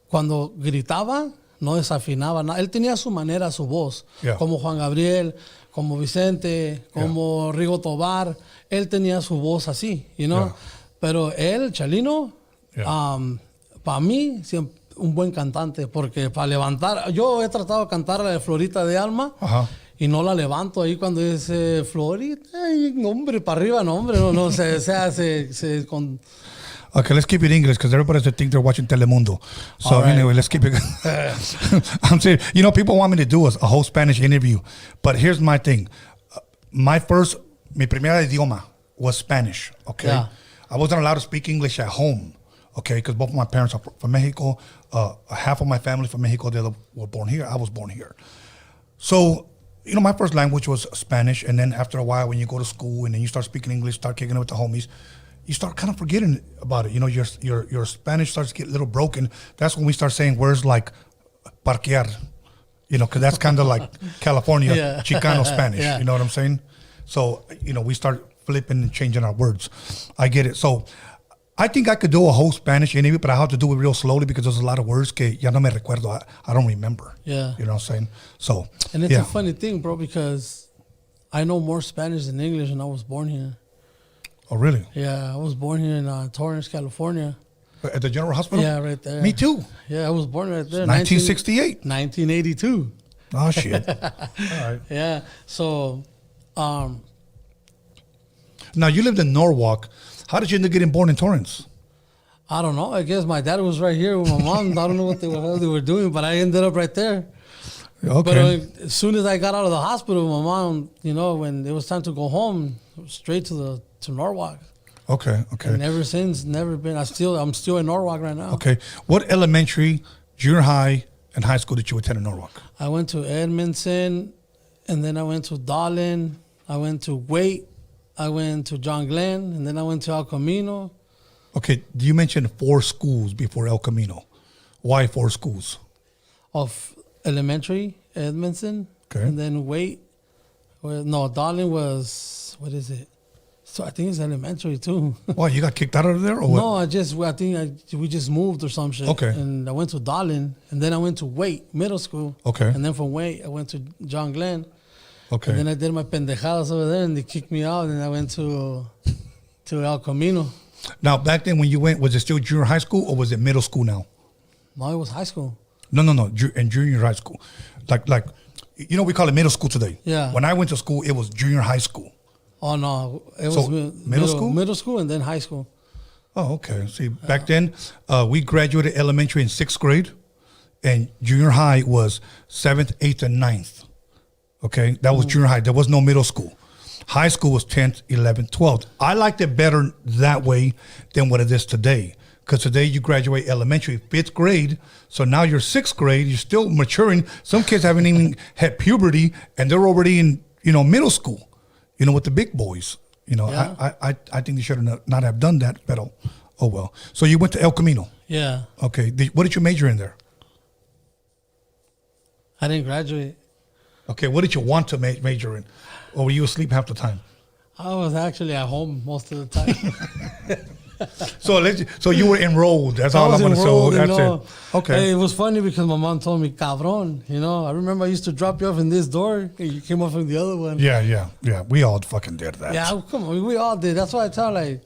S7: cuando gritaba, no desafinaba nada. Él tenía su manera, su voz.
S4: Yeah.
S7: Como Juan Gabriel, como Vicente, como Rigo Tobar. Él tenía su voz así,
S4: Yeah.
S7: Pero él, Chalino, para mí, siempre un buen cantante. Porque para levantar... Yo he tratado de cantar la de Florita de Alma.
S4: Ajá.
S7: Y no la levanto ahí cuando dice Florita. Ay, hombre, para arriba, no, hombre. No, se con...
S4: Okay, let's keep it English because everybody think they're watching Telemundo. So
S7: right.
S4: Anyway, let's keep it. I'm saying, people want me to do a whole Spanish interview, but here's my thing. Mi primera idioma was Spanish. Okay,
S7: yeah.
S4: I wasn't allowed to speak English at home. Okay, because both of my parents are from Mexico. Half of my family from Mexico. The other were born here. I was born here. So. My first language was Spanish, and then after a while, when you go to school and then you start speaking English, start kicking it with the homies, you start kind of forgetting about it. Your Spanish starts to get a little broken. That's when we start saying words like parquear, because that's kind of like California Chicano Spanish.
S7: Yeah.
S4: You know what I'm saying? So, we start flipping and changing our words. I get it. So, I think I could do a whole Spanish interview, but I have to do it real slowly because there's a lot of words que ya no me recuerdo. I don't remember.
S7: Yeah.
S4: You know what I'm saying? So,
S7: and it's a funny thing, bro, because I know more Spanish than English, and I was born here.
S4: Oh, really?
S7: Yeah, I was born here in Torrance, California.
S4: At the General Hospital?
S7: Yeah, right there.
S4: Me too.
S7: Yeah, I was born right there.
S4: 1968.
S7: 1982.
S4: Oh, shit. All right.
S7: Yeah. So,
S4: now, you lived in Norwalk. How did you end up getting born in Torrance?
S7: I don't know. I guess my dad was right here with my mom. I don't know what they were doing, but I ended up right there.
S4: Okay.
S7: But as soon as I got out of the hospital, my mom, when it was time to go home, straight to Norwalk.
S4: Okay.
S7: And ever since, never been. I'm still in Norwalk right now.
S4: Okay. What elementary, junior high, and high school did you attend in Norwalk?
S7: I went to Edmondson, and then I went to Dahlin. I went to Waite. I went to John Glenn, and then I went to El Camino.
S4: Okay, you mentioned 4 schools before El Camino. Why 4 schools?
S7: Of elementary, Edmondson,
S4: okay.
S7: And then Waite. Dahlin was, what is it? So I think it's elementary too.
S4: Why, you got kicked out of there or what?
S7: No, we just moved or some shit.
S4: Okay.
S7: And I went to Dahlin, and then I went to Waite Middle School.
S4: Okay.
S7: And then from Waite, I went to John Glenn.
S4: Okay.
S7: And then I did my pendejadas over there, and they kicked me out, and I went to El Camino.
S4: Now, back then when you went, was it still junior high school or was it middle school now?
S7: No, it was high school.
S4: No. In junior high school. Like, we call it middle school today.
S7: Yeah.
S4: When I went to school, it was junior high school.
S7: Oh, no. It was
S4: middle school?
S7: Middle school and then high school.
S4: Oh, okay. See, back then, we graduated elementary in 6th grade, and junior high was 7th, 8th, and 9th. Okay, that was junior high. There was no middle school. High school was 10th, 11th, 12th. I liked it better that way than what it is today. Because today you graduate elementary, 5th grade. So now you're 6th grade. You're still maturing. Some kids haven't even had puberty, and they're already in, middle school, with the big boys.
S7: Yeah.
S4: I think they should not have done that. But Oh, well. So you went to El Camino.
S7: Yeah.
S4: Okay. What did you major in there?
S7: I didn't graduate.
S4: Okay. What did you want to major in? Or were you asleep half the time?
S7: I was actually at home most of the time.
S4: So you were enrolled. That's all I'm going to say. That's it. Okay.
S7: Hey, it was funny because my mom told me, cabron. You know, I remember I used to drop you off in this door and you came off from the other one.
S4: Yeah. We all fucking did that.
S7: Yeah, come on. We all did. That's why I tell like,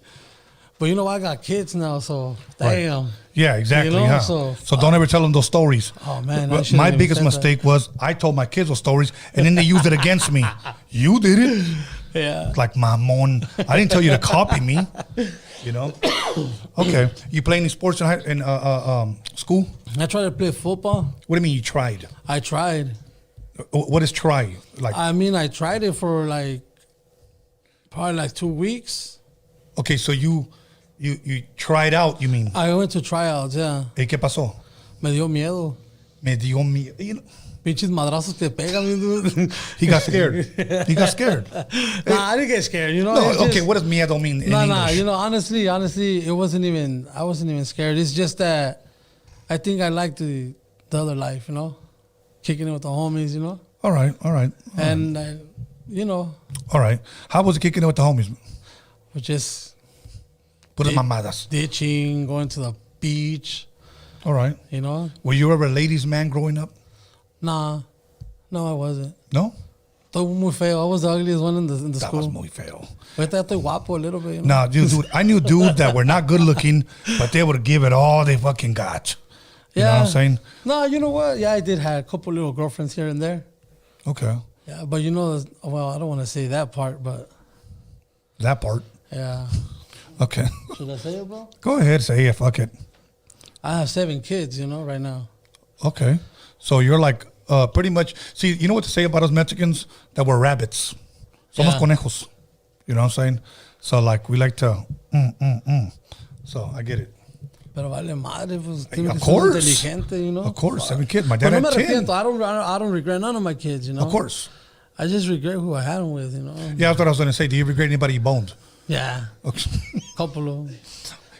S7: but you know, I got kids now, so damn.
S4: Right. Yeah, exactly.
S7: You know,
S4: huh? So don't ever tell them those stories.
S7: Oh, man.
S4: My biggest mistake was I told my kids those stories and then they used it against me. You did it?
S7: Yeah.
S4: Like, mamon. I didn't tell you to copy me. You know? Okay. You play any sports in school?
S7: I tried to play football.
S4: What do you mean you tried?
S7: I tried.
S4: What is try? Like,
S7: I mean, I tried it for like probably like 2 weeks.
S4: Okay, so you tried out, you mean?
S7: I went to tryouts, yeah.
S4: ¿Y qué pasó?
S7: Me dio miedo.
S4: Me dio miedo. You know,
S7: Pinches madrazos que pegan, dude.
S4: he got scared. He got scared.
S7: Nah, I didn't get scared, you know.
S4: No,
S7: it's
S4: okay,
S7: just,
S4: what does miedo mean in
S7: Nah,
S4: English?
S7: you know, honestly, it wasn't even, I wasn't even scared. It's just that I think I liked the other life, you know, kicking it with the homies, you know.
S4: All right.
S7: And, you know.
S4: All right. How was it kicking it with the homies?
S7: Just
S4: Puras mamadas.
S7: ditching, going to the beach,
S4: All right.
S7: you know.
S4: Were you ever a ladies' man growing up?
S7: Nah, no, I wasn't.
S4: No?
S7: Estoy muy feo. I was the ugliest one in the
S4: That
S7: school.
S4: was muy feo.
S7: Ahorita estoy guapo a little bit. You know?
S4: Nah, dude, I knew dudes that were not good looking, but they would give it all they fucking got. You know what I'm saying?
S7: No, you know what? Yeah, I did have a couple little girlfriends here and there.
S4: Okay.
S7: Yeah, but you know, well, I don't want to say that part, but
S4: That part.
S7: yeah.
S4: Okay.
S7: Should I say it, bro?
S4: Go ahead, say it, fuck it.
S7: I have 7 kids, you know, right now.
S4: Okay. So you're like pretty much, see, you know what to say about us Mexicans? That we're rabbits. Somos conejos. You know what I'm saying? So like we like to, So I get it.
S7: Pero vale madre, pues,
S4: Of course.
S7: Inteligente, you know?
S4: Of course, 7 kids. My dad
S7: But no
S4: had
S7: me
S4: 10.
S7: arrepiento. I don't regret none of my kids, you know?
S4: Of course.
S7: I just regret who I had them with, you know?
S4: Yeah, that's what I was going to say. Do you regret anybody you boned?
S7: Yeah.
S4: Okay.
S7: Couple of them.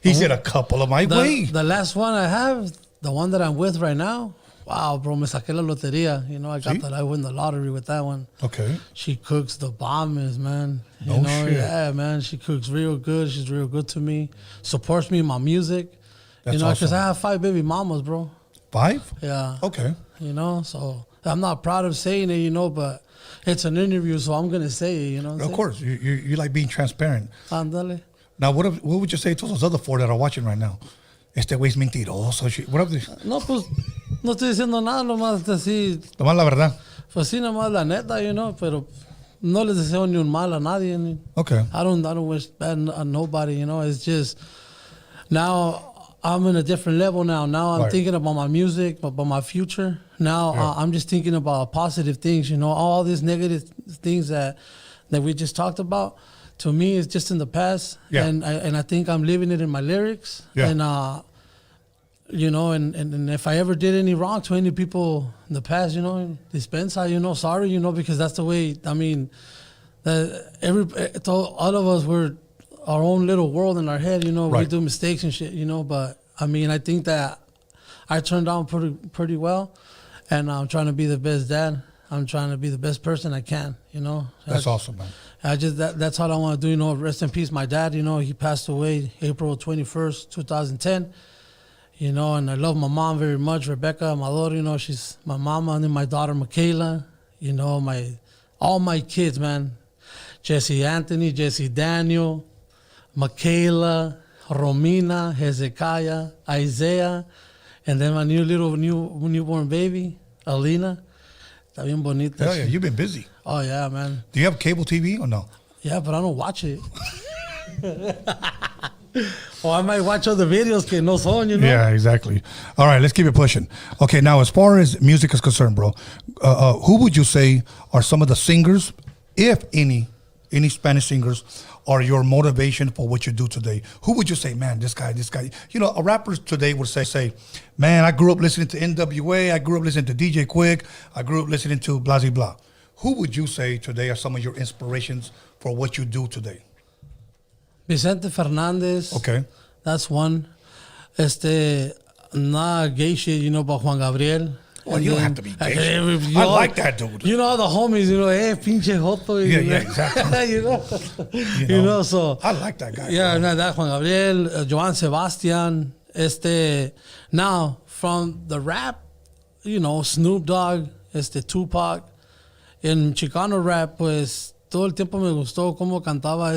S4: He said a couple of my way.
S7: The last one I have, the one that I'm with right now, wow, bro, me saqué la lotería. You know, I win the lottery with that one.
S4: Okay.
S7: She cooks the bombers, man.
S4: No shit.
S7: Yeah, man. She cooks real good. She's real good to me. Supports me in my music.
S4: That's
S7: you know, because
S4: awesome.
S7: I have 5 baby mamas, bro.
S4: 5?
S7: Yeah.
S4: Okay.
S7: You know, so I'm not proud of saying it, you know, but it's an interview, so I'm going to say it, you know.
S4: Of course. You like being transparent.
S7: Ándale.
S4: Now, what would you say to those other 4 that are watching right now? Este güey's mentiroso. What up?
S7: No, pues, no estoy diciendo nada, nomás así.
S4: Nomás la verdad.
S7: Pues sí, nomás la neta, you know, pero no les deseo ni un mal a nadie.
S4: Okay.
S7: I don't wish bad on nobody, you know. It's just now I'm in a different level now. Now I'm
S4: Right.
S7: thinking about my music, about my future. Now I'm just thinking about positive things, you know. All these negative things that we just talked about, to me, it's just in the past.
S4: Yeah.
S7: And I think I'm living it in my lyrics.
S4: Yeah.
S7: And, you know, and if I ever did any wrong to any people in the past, you know, dispensa, you know, sorry, you know, because that's the way, I mean, all of us, we're our own little world in our head, you know,
S4: Right.
S7: we do mistakes and shit, you know, but I mean, I think that I turned out pretty well, and I'm trying to be the best dad. I'm trying to be the best person I can, you know.
S4: That's awesome, man.
S7: That's all I want to do, you know. Rest in peace, my dad. You know, he passed away April 21st, 2010. You know, and I love my mom very much, Rebecca Amador. You know, she's my mama, and then my daughter Michaela. You know, all my kids, man. Jesse Anthony, Jesse Daniel, Michaela, Romina, Hezekiah, Isaiah, and then my newborn baby, Alina. Está bien bonita.
S4: Hell yeah, you've been busy.
S7: Oh yeah, man.
S4: Do you have cable TV or no?
S7: Yeah, but I don't watch it. Or I might watch other videos que no son, you know?
S4: Yeah, exactly. All right, let's keep it pushing. Okay, now as far as music is concerned, bro, who would you say are some of the singers, if any Spanish singers, are your motivation for what you do today? Who would you say, man, this guy? You know, a rapper today would say, man, I grew up listening to NWA, I grew up listening to DJ Quick, I grew up listening to blah, blah, blah. Who would you say today are some of your inspirations for what you do today?
S7: Vicente Fernandez.
S4: Okay.
S7: That's one. Not gay shit, you know, but Juan Gabriel.
S4: Well,
S7: And
S4: you don't
S7: then-
S4: have to be gay. I like that dude.
S7: You know, the homies, you know, pinche joto.
S4: Yeah, exactly.
S7: you know, so.
S4: I like that guy.
S7: Yeah, no, that Juan Gabriel, Joan Sebastian. Now, from the rap, you know, Snoop Dogg, Tupac. En Chicano rap, pues, todo el tiempo me gustó cómo cantaba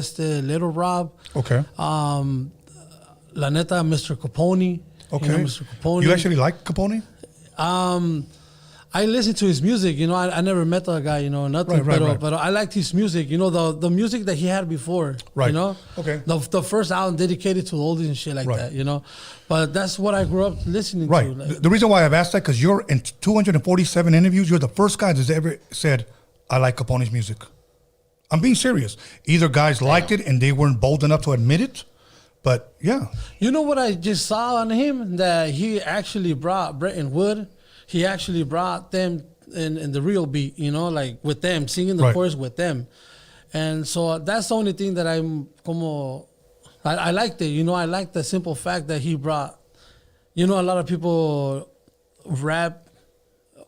S7: Little Rob.
S4: Okay.
S7: La neta, Mr. Capone.
S4: Okay.
S7: You know, Mr. Capone.
S4: You actually like Capone?
S7: I listened to his music, you know. I never met the guy, you know, nothing.
S4: Right.
S7: But I liked his music, you know, the music that he had before.
S4: Right.
S7: You know?
S4: Okay.
S7: The first album dedicated to oldies and shit like
S4: Right.
S7: that, you know. But that's what I grew up listening
S4: Right.
S7: to. Like,
S4: The reason why I've asked that, because you're in 247 interviews, you're the first guy that's ever said, I like Capone's music. I'm being serious. Either guys liked it and they weren't bold enough to admit it, but yeah.
S7: You know what I just saw on him? That he actually brought Bretton Wood. He actually brought them in the real beat, you know, like with them, singing the
S4: Right.
S7: chorus with them. And so that's the only thing that I liked it. You know, I like the simple fact that he brought, you know, a lot of people rap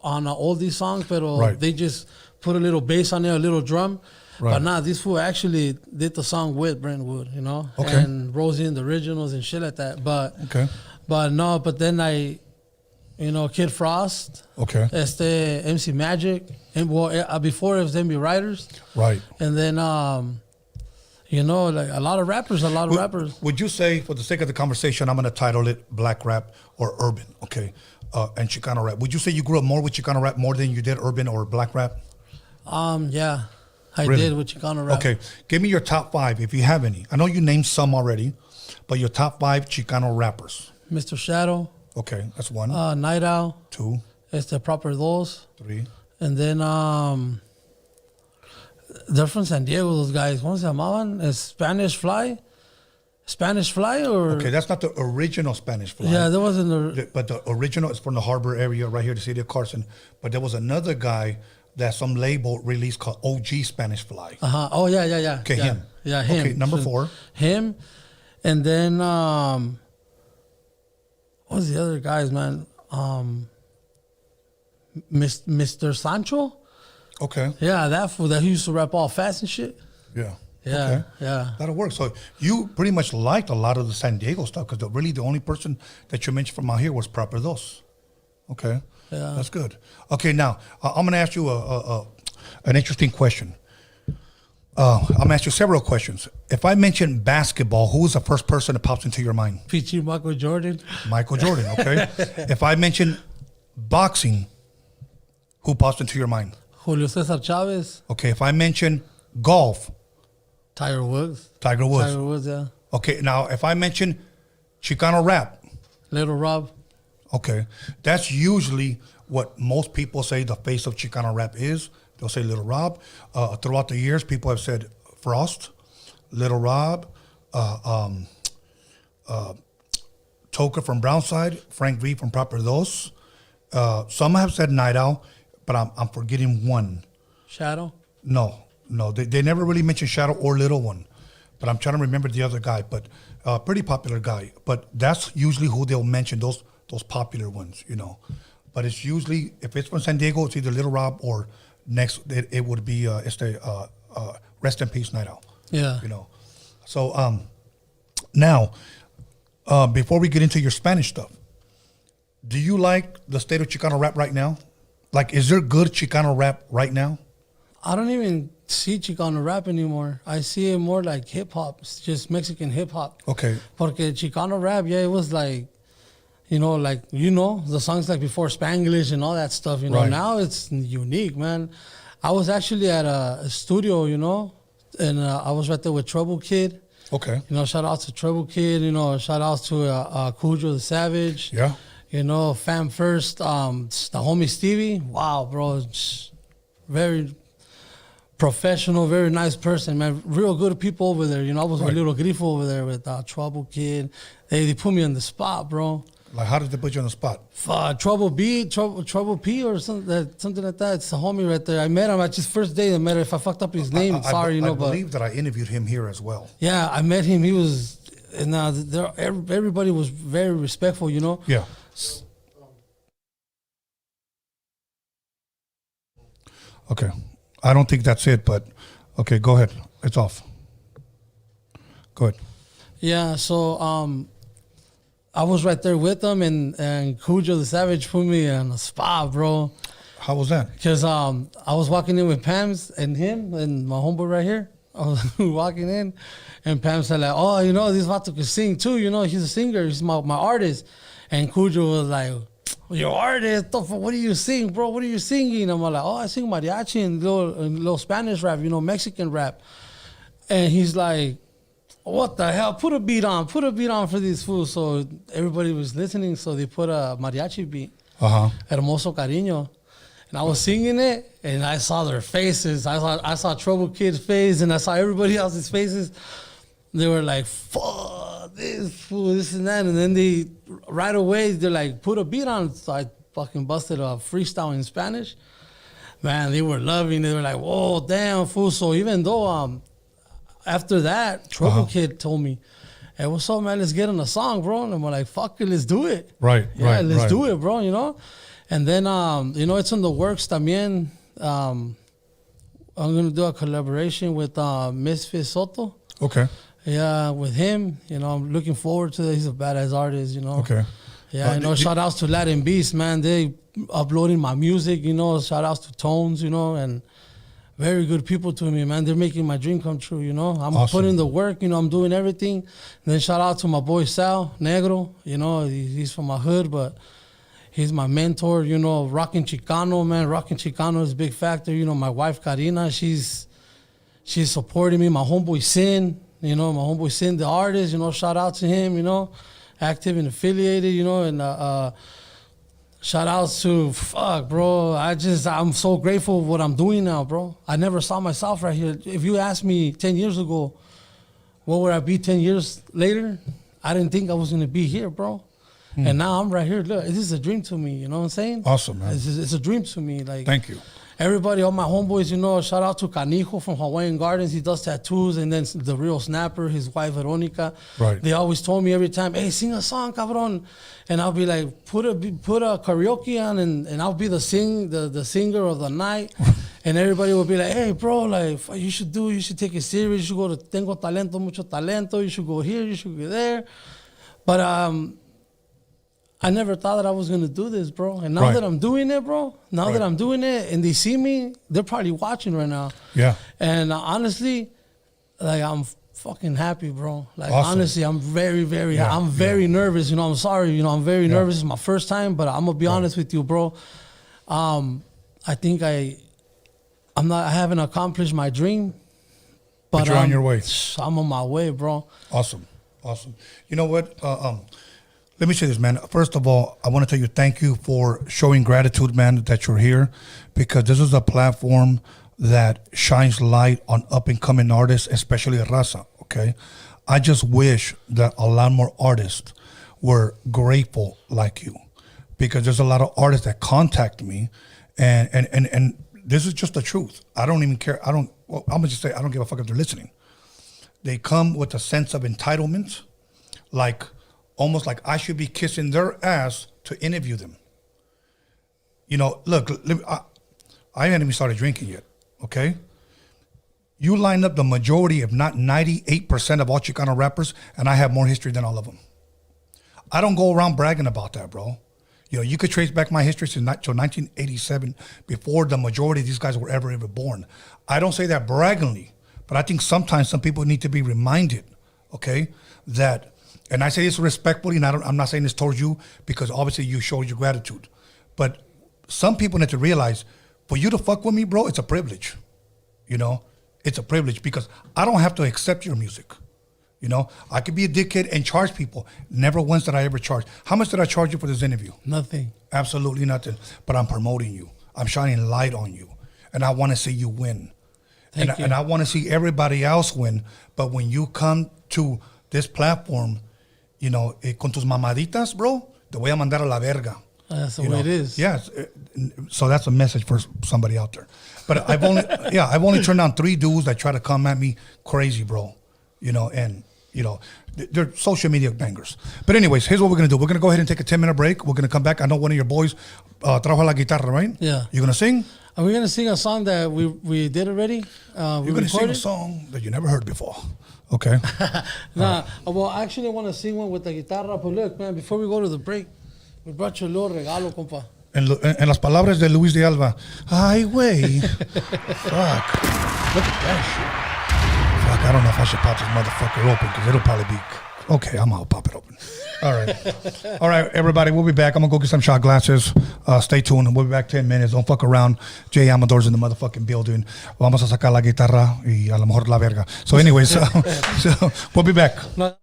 S7: on oldie songs, but
S4: Right.
S7: they just put a little bass on there, a little drum.
S4: Right.
S7: But nah, this fool actually did the song with Brentwood, you know,
S4: Okay.
S7: and Rosie and the originals and shit like that. But
S4: Okay.
S7: but then you know, Kid Frost,
S4: Okay.
S7: MC Magic, and before it was MB Riders,
S4: Right.
S7: and then you know, like a lot of rappers.
S4: Would you say, for the sake of the conversation, I'm going to title it Black Rap or Urban, okay, and Chicano Rap. Would you say you grew up more with Chicano Rap more than you did Urban or Black Rap?
S7: Yeah, I
S4: Really?
S7: did with Chicano rap.
S4: Okay, give me your top 5 if you have any. I know you named some already, but your top 5 Chicano rappers.
S7: Mr. Shadow,
S4: Okay, that's 1,
S7: Night Owl,
S4: 2,
S7: Proper Dos,
S4: 3.
S7: and then they're from San Diego. Those guys, ¿cómo se llamaban? Spanish Fly, or
S4: Okay, that's not the original Spanish Fly.
S7: yeah, there wasn't
S4: But the original is from the harbor area right here, the city of Carson. But there was another guy that some label released called OG Spanish Fly.
S7: Oh yeah.
S4: Okay,
S7: yeah.
S4: him.
S7: Yeah, him.
S4: Okay, number
S7: So,
S4: 4.
S7: Him, and then what was the other guys, man? Mr. Sancho.
S4: Okay,
S7: Yeah, that fool that he used to rap all fast and shit.
S4: yeah.
S7: Yeah,
S4: Okay.
S7: yeah.
S4: That'll work. So you pretty much liked a lot of the San Diego stuff because really the only person that you mentioned from out here was Proper Dos. Okay,
S7: Yeah.
S4: that's good. Okay, now I'm going to ask you an interesting question. I'm going to ask you several questions. If I mention basketball, who is the first person that pops into your mind?
S7: Peachy Michael Jordan.
S4: Michael Jordan, okay? If I mention boxing, who pops into your mind?
S7: Julio Cesar Chavez.
S4: Okay, if I mention golf,
S7: Tiger Woods.
S4: Tiger Woods.
S7: Tiger Woods, yeah.
S4: Okay, now if I mention Chicano rap,
S7: Little Rob.
S4: okay, that's usually what most people say the face of Chicano rap is. They'll say Little Rob. Throughout the years, people have said Frost, Little Rob, Toka from Brownside, Frank V from Proper Dos. Some have said Night Owl, but I'm forgetting one.
S7: Shadow.
S4: No, they never really mentioned Shadow or Little One, but I'm trying to remember the other guy. But pretty popular guy. But that's usually who they'll mention, those popular ones, you know. But it's usually, if it's from San Diego, it's either Little Rob or next it would be Rest in Peace Night Owl.
S7: Yeah.
S4: You know. So now, before we get into your Spanish stuff, do you like the state of Chicano rap right now? Like, is there good Chicano rap right now?
S7: I don't even see Chicano rap anymore. I see it more like hip hop. It's just Mexican hip hop.
S4: Okay.
S7: Porque Chicano rap, yeah, it was like, the songs like before Spanglish and all that stuff,
S4: Right.
S7: Now it's unique, man. I was actually at a studio, and I was right there with Trouble Kid.
S4: Okay.
S7: Shout out to Trouble Kid, shout out to Cujo the Savage.
S4: Yeah.
S7: Fam First, the homie Stevie. Wow, bro. It's very professional, very nice person, man. Real good people over there. I was
S4: Right.
S7: with Little Grifo over there with Trouble Kid. They put me on the spot, bro.
S4: Like, how did they put you on the spot?
S7: Trouble P or something like that. It's a homie right there. I met him at his first day. I met him. If I fucked up his name, sorry,
S4: I
S7: but
S4: believe that I interviewed him here as well.
S7: yeah, I met him. He was And everybody was very respectful, you know.
S4: Yeah. Okay. I don't think that's it, but okay, go ahead. It's off. Go ahead.
S7: Yeah, so I was right there with them, and Cujo the Savage put me on the spot, bro.
S4: How was that?
S7: Because I was walking in with Pam's and him and my homeboy right here. I was walking in, and Pam said like, "Oh, you know, this vato can sing too. You know, he's a singer. He's my artist." And Cujo was like, "Your artist? What do you sing, bro? What are you singing?" I'm like, "Oh, I sing mariachi and little Spanish rap, you know, Mexican rap." And he's like, "What the hell? Put a beat on for these fools." So everybody was listening, so they put a mariachi beat, Hermoso Cariño. And I was singing it, and I saw their faces. I saw Trouble Kid's face, and I saw everybody else's faces. They were like, "Fuck this fool, this and that." And then they right away they're like, "Put a beat on." So I fucking busted a freestyle in Spanish. Man, they were loving it. They were like, "Whoa, damn fool." So even though after that, Trouble Kid told me, "Hey, what's up, man? Let's get on a song, bro." And I'm like, "Fuck it, let's do it."
S4: Right.
S7: Let's do it, bro. You know. And then, you know, it's in the works también. I'm going to do a collaboration with Misfit Soto.
S4: Okay.
S7: Yeah, with him. You know, I'm looking forward to it. He's a badass artist, you know.
S4: Okay.
S7: Yeah, you know, shout outs to Latin Beast, man. They uploading my music, you know. Shout outs to Tones, you know, and very good people to me, man. They're making my dream come true, you know. I'm putting the work, you know, I'm doing everything. And then shout out to my boy Sal Negro, you know, he's from my hood, but he's my mentor, you know, rocking Chicano, man. Rocking Chicano is a big factor. You know, my wife, Karina, she's supporting me. My homeboy, Sin, you know, the artist, you know, shout out to him, you know, active and affiliated, you know, and shout out to, bro, I'm so grateful for what I'm doing now, bro. I never saw myself right here. If you asked me 10 years ago, what would I be 10 years later? I didn't think I was going to be here, bro. And now I'm right here. Look, this is a dream to me. You know what I'm saying?
S4: Awesome, man.
S7: It's a dream to me. Like,
S4: thank you.
S7: Everybody, all my homeboys, you know, shout out to Canijo from Hawaiian Gardens. He does tattoos. And then the real snapper, his wife, Veronica.
S4: Right.
S7: They always told me every time, "Hey, sing a song, cabron." And I'll be like, put a karaoke on, and I'll be the singer of the night. And everybody will be like, "Hey, bro, like, you should take it serious. You should go to Tengo Talento, Mucho Talento. You should go here, you should go there." But I never thought that I was going to do this, bro. And now that I'm doing it, bro, that I'm doing it and they see me, they're probably watching right now.
S4: Yeah.
S7: And honestly, like, I'm fucking happy, bro. Like,
S4: awesome.
S7: Honestly, I'm very, very, I'm very nervous. You know, I'm sorry. You know, I'm very nervous. It's my first time, but I'm going to be honest with you, bro. I think I haven't accomplished my dream.
S4: But you're on your way.
S7: I'm on my way, bro.
S4: Awesome. You know what? Let me say this, man. First of all, I want to tell you thank you for showing gratitude, man, that you're here, because this is a platform that shines light on up-and-coming artists, especially Raza, okay? I just wish that a lot more artists were grateful like you, because there's a lot of artists that contact me, and this is just the truth. I don't even care. I'm going to just say I don't give a fuck if they're listening. They come with a sense of entitlement, like almost like I should be kissing their ass to interview them. You know, look, I hadn't even started drinking yet, okay? You line up the majority, if not 98% of all Chicano rappers, and I have more history than all of them. I don't go around bragging about that, bro. You know, you could trace back my history to 1987, before the majority of these guys were ever born. I don't say that braggingly, but I think sometimes some people need to be reminded, okay, that, and I say this respectfully, and I'm not saying this towards you, because obviously you showed your gratitude, but some people need to realize, for you to fuck with me, bro, it's a privilege. You know, it's a privilege, because I don't have to accept your music. You know, I could be a dickhead and charge people. Never once did I ever charge. How much did I charge you for this interview?
S7: Nothing.
S4: Absolutely nothing. But I'm promoting you. I'm shining light on you. And I want to see you win.
S7: Thank you.
S4: And I want to see everybody else win. But when you come to this platform, you know, con tus mamaditas, bro, te voy a mandar a la verga.
S7: That's the way it is.
S4: Yes. So that's a message for somebody out there. But I've only turned down 3 dudes that try to come at me crazy, bro. You know, and they're social media bangers. But anyways, here's what we're going to do. We're going to go ahead and take a 10-minute break. We're going to come back. I know one of your boys trajo la guitarra, right?
S7: Yeah.
S4: You going to sing?
S7: Are we going to sing a song that we did already?
S4: You're going to sing a song that you never heard before. Okay.
S7: Well, I actually want to sing one with the guitarra. But look, man, before we go to the break, we brought you a little regalo, compa.
S4: En las palabras de Luis de Alba, ay, güey. Fuck. Look at that shit. Fuck, I don't know if I should pop this motherfucker open because it'll probably be... Okay, I'm going to pop it open. All right. All right, everybody, we'll be back. I'm going to go get some shot glasses. Stay tuned. We'll be back 10 minutes. Don't fuck around. Jay Amador's in the motherfucking building. Vamos a sacar la guitarra y a lo mejor la verga. So anyways, so we'll be back.
S7: No.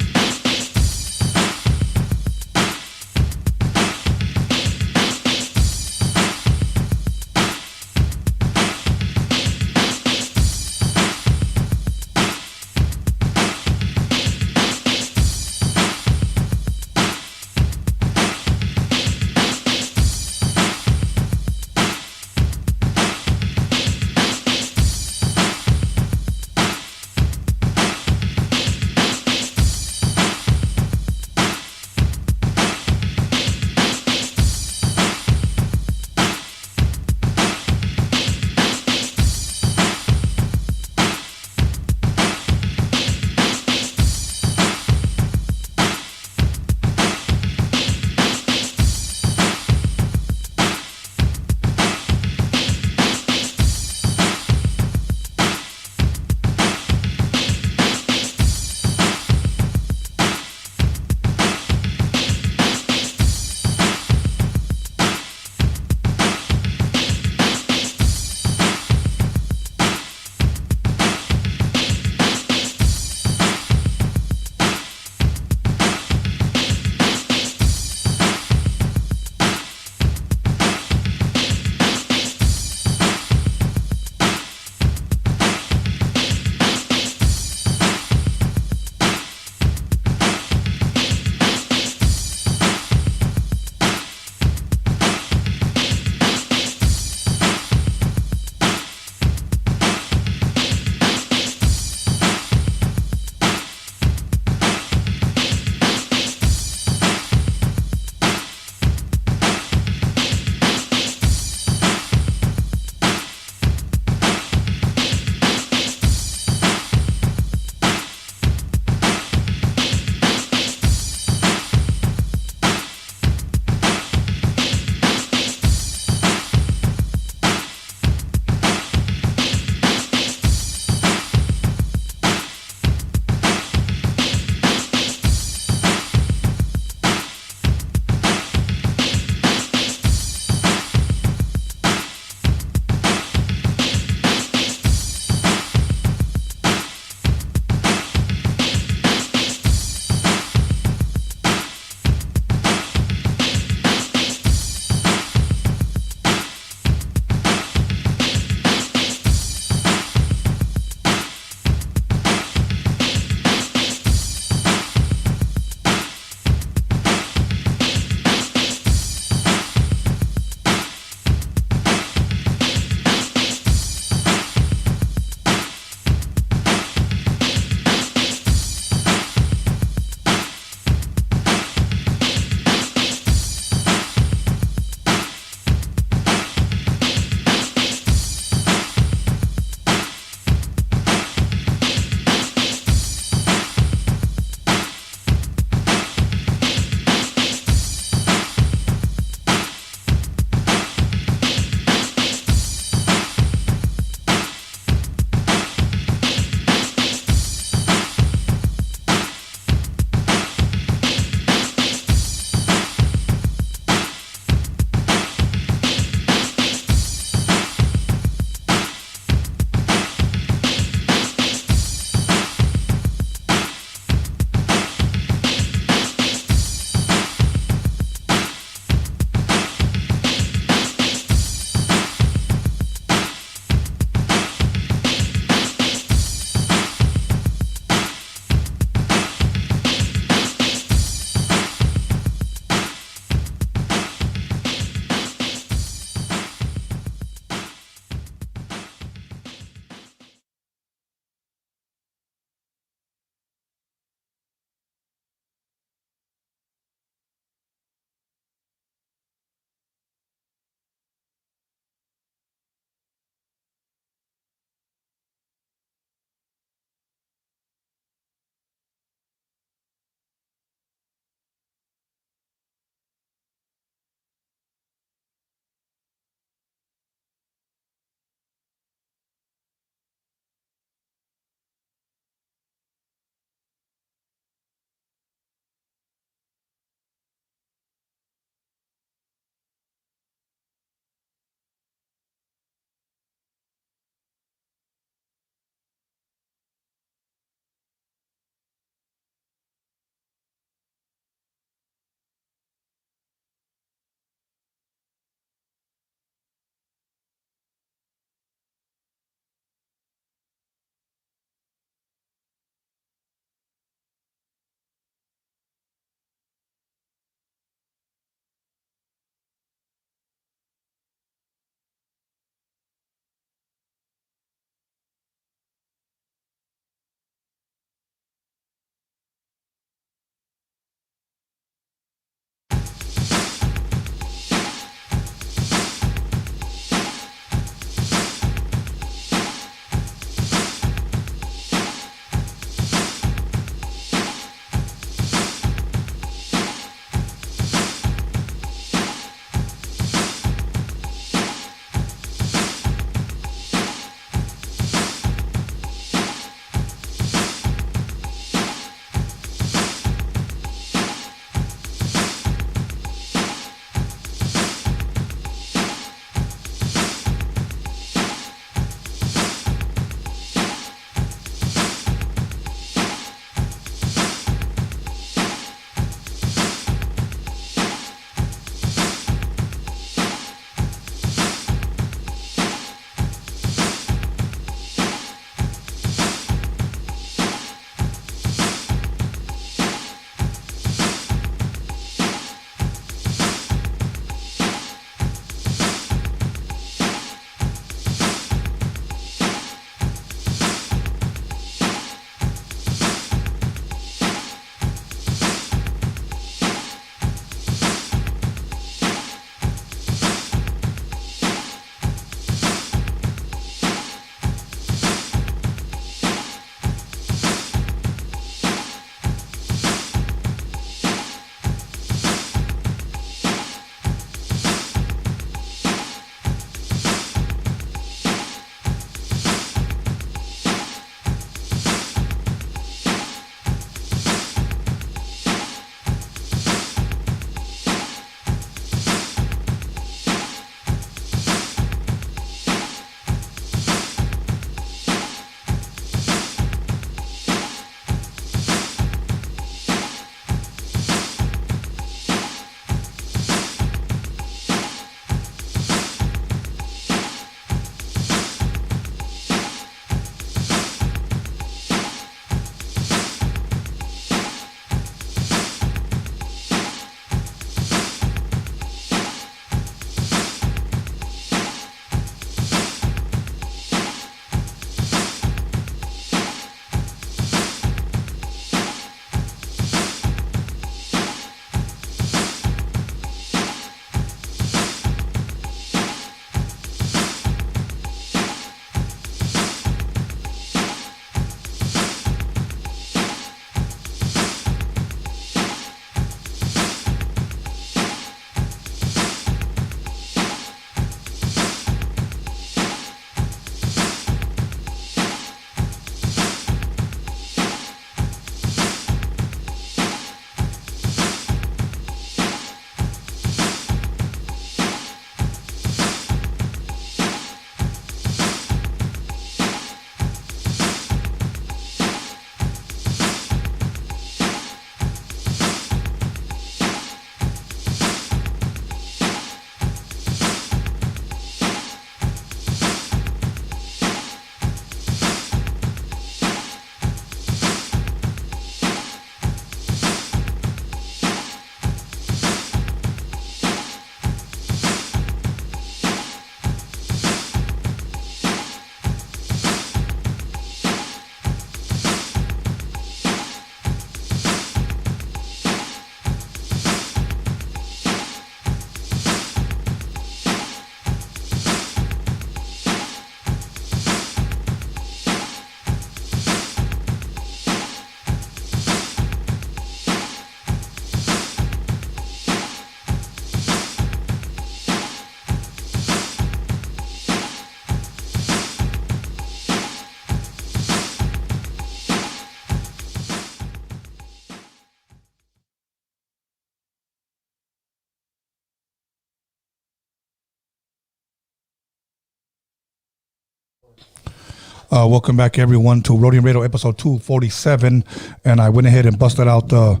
S4: Welcome back, everyone, to Roadium Radio episode 247. And I went ahead and busted out the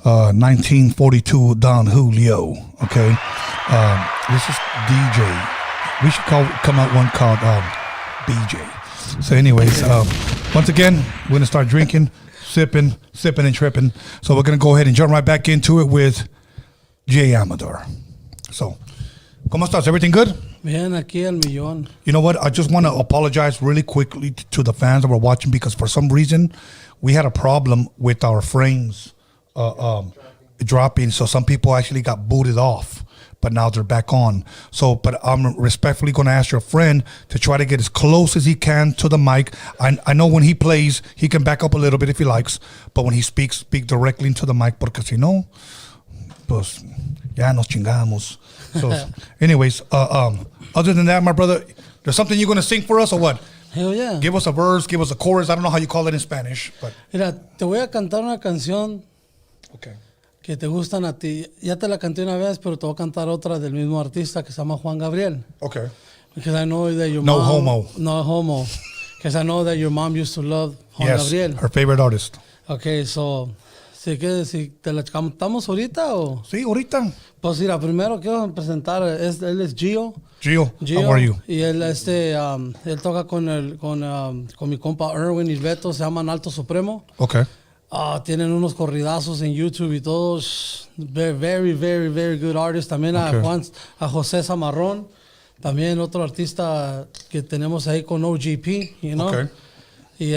S4: 1942 Don Julio. Okay, this is DJ. We should come out one called BJ. So, anyways, once again, we're gonna start drinking, sipping, and tripping. So we're gonna go ahead and jump right back into it with J. Amador. So, ¿cómo estás? Everything good?
S7: Bien, aquí al millón.
S4: You know what? I just want to apologize really quickly to the fans that were watching because for some reason we had a problem with our frames dropping. So some people actually got booted off, but now they're back on. So, but I'm respectfully going to ask your friend to try to get as close as he can to the mic. I know when he plays, he can back up a little bit if he likes, but when he speaks, speak directly into the mic porque si no, pues ya nos chingamos. So, anyways, other than that, my brother, there's something you're going to sing for us or what?
S7: Hell yeah.
S4: Give us a verse, give us a chorus. I don't know how you call it in Spanish, but
S7: Mira, te voy a cantar una canción
S4: okay.
S7: que te gustan a ti. Ya te la canté una vez, pero te voy a cantar otra del mismo artista que se llama Juan Gabriel.
S4: Okay.
S7: Because I know that your
S4: No
S7: mom...
S4: homo.
S7: No homo. Because I know that your mom used to love Juan
S4: Yes,
S7: Gabriel.
S4: her favorite artist.
S7: Okay, so... Si te la cantamos ahorita o...
S4: Sí, ahorita.
S7: Pues mira, primero quiero presentar, él es Gio.
S4: Gio, how are you?
S7: Y él, él toca con mi compa Erwin y Beto, se llaman Alto Supremo.
S4: Okay.
S7: Tienen unos corridazos en YouTube y todos. Very, very, very good artists. También
S4: Okay.
S7: a José Zamarrón, también otro artista que tenemos ahí con OGP, you know.
S4: Okay.
S7: Y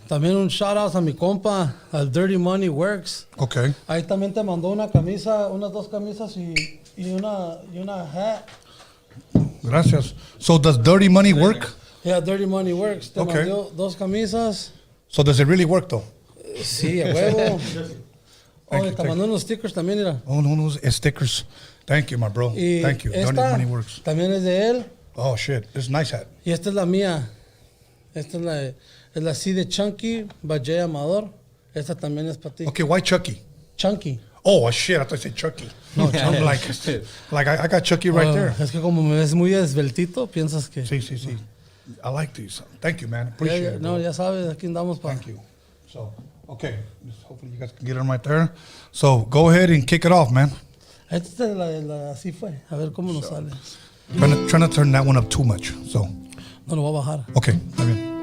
S7: también un shout out a mi compa, al Dirty Money Works.
S4: Okay.
S7: Ahí también te mandó una camisa, unas dos camisas y una hat.
S4: Gracias. So does Dirty Money work?
S7: Yeah, Dirty Money Works. Te
S4: Okay.
S7: mandó dos camisas.
S4: So does it really work though?
S7: Sí, a huevo.
S4: Thank
S7: Oye,
S4: you,
S7: te mandó unos stickers también, mira.
S4: Oh, no, stickers. Thank you, my bro.
S7: Y
S4: Thank you. Dirty
S7: esta
S4: Money works.
S7: también es de él.
S4: Oh, shit. This is a nice hat.
S7: Y esta es la mía. Esta es la C de Chunky, by J. Amador. Esta también es para ti.
S4: Okay, why Chucky?
S7: Chunky.
S4: Oh, shit. I thought you said Chucky. No, I'm like I got Chucky right there.
S7: Es que como me ves muy esbeltito, piensas que...
S4: Sí. I like these. Thank you, man. Appreciate it.
S7: No,
S4: bro.
S7: ya sabes, aquí andamos para...
S4: Thank you. So, okay. Hopefully you guys can get them right there. So, go ahead and kick it off, man.
S7: Esta es así fue. A ver cómo nos sale.
S4: Trying to turn that one up too much. So,
S7: No lo voy a bajar.
S4: okay. Está bien.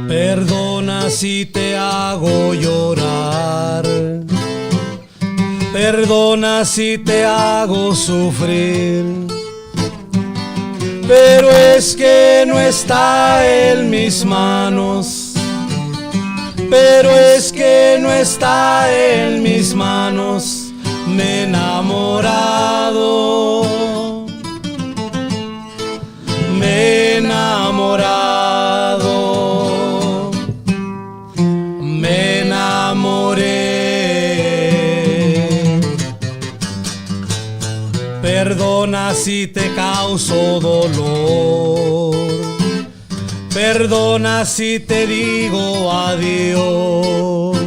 S7: Perdona si te hago llorar. Perdona si te hago sufrir. Pero es que no está en mis manos. Pero es que no está en mis manos. Me he enamorado. Me he enamorado. Me enamoré. Perdona si te causo dolor. Perdona si te digo adiós.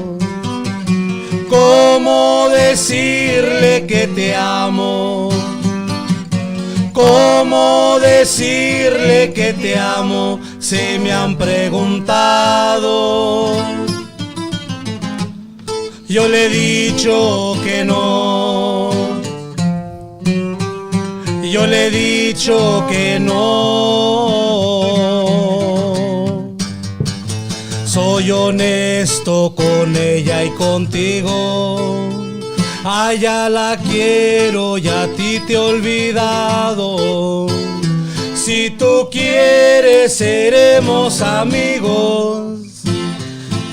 S7: ¿Cómo decirle que te amo? ¿Cómo decirle que te amo? Si me han preguntado. Yo le he dicho que no. Yo le he dicho que no. Soy honesto con ella y contigo. A ella la quiero y a ti te he olvidado. Si tú quieres seremos amigos.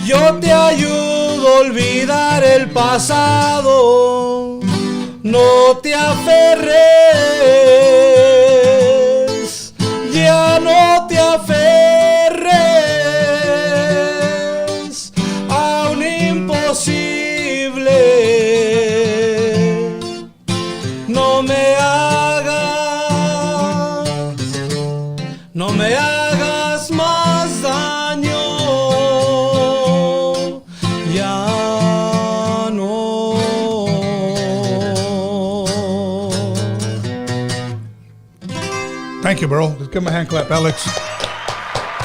S7: Yo te ayudo a olvidar el pasado. No te aferres, ya no te aferres a un imposible. No me hagas más daño. Ya no.
S4: Thank you, bro. Let's give him a hand clap, Alex.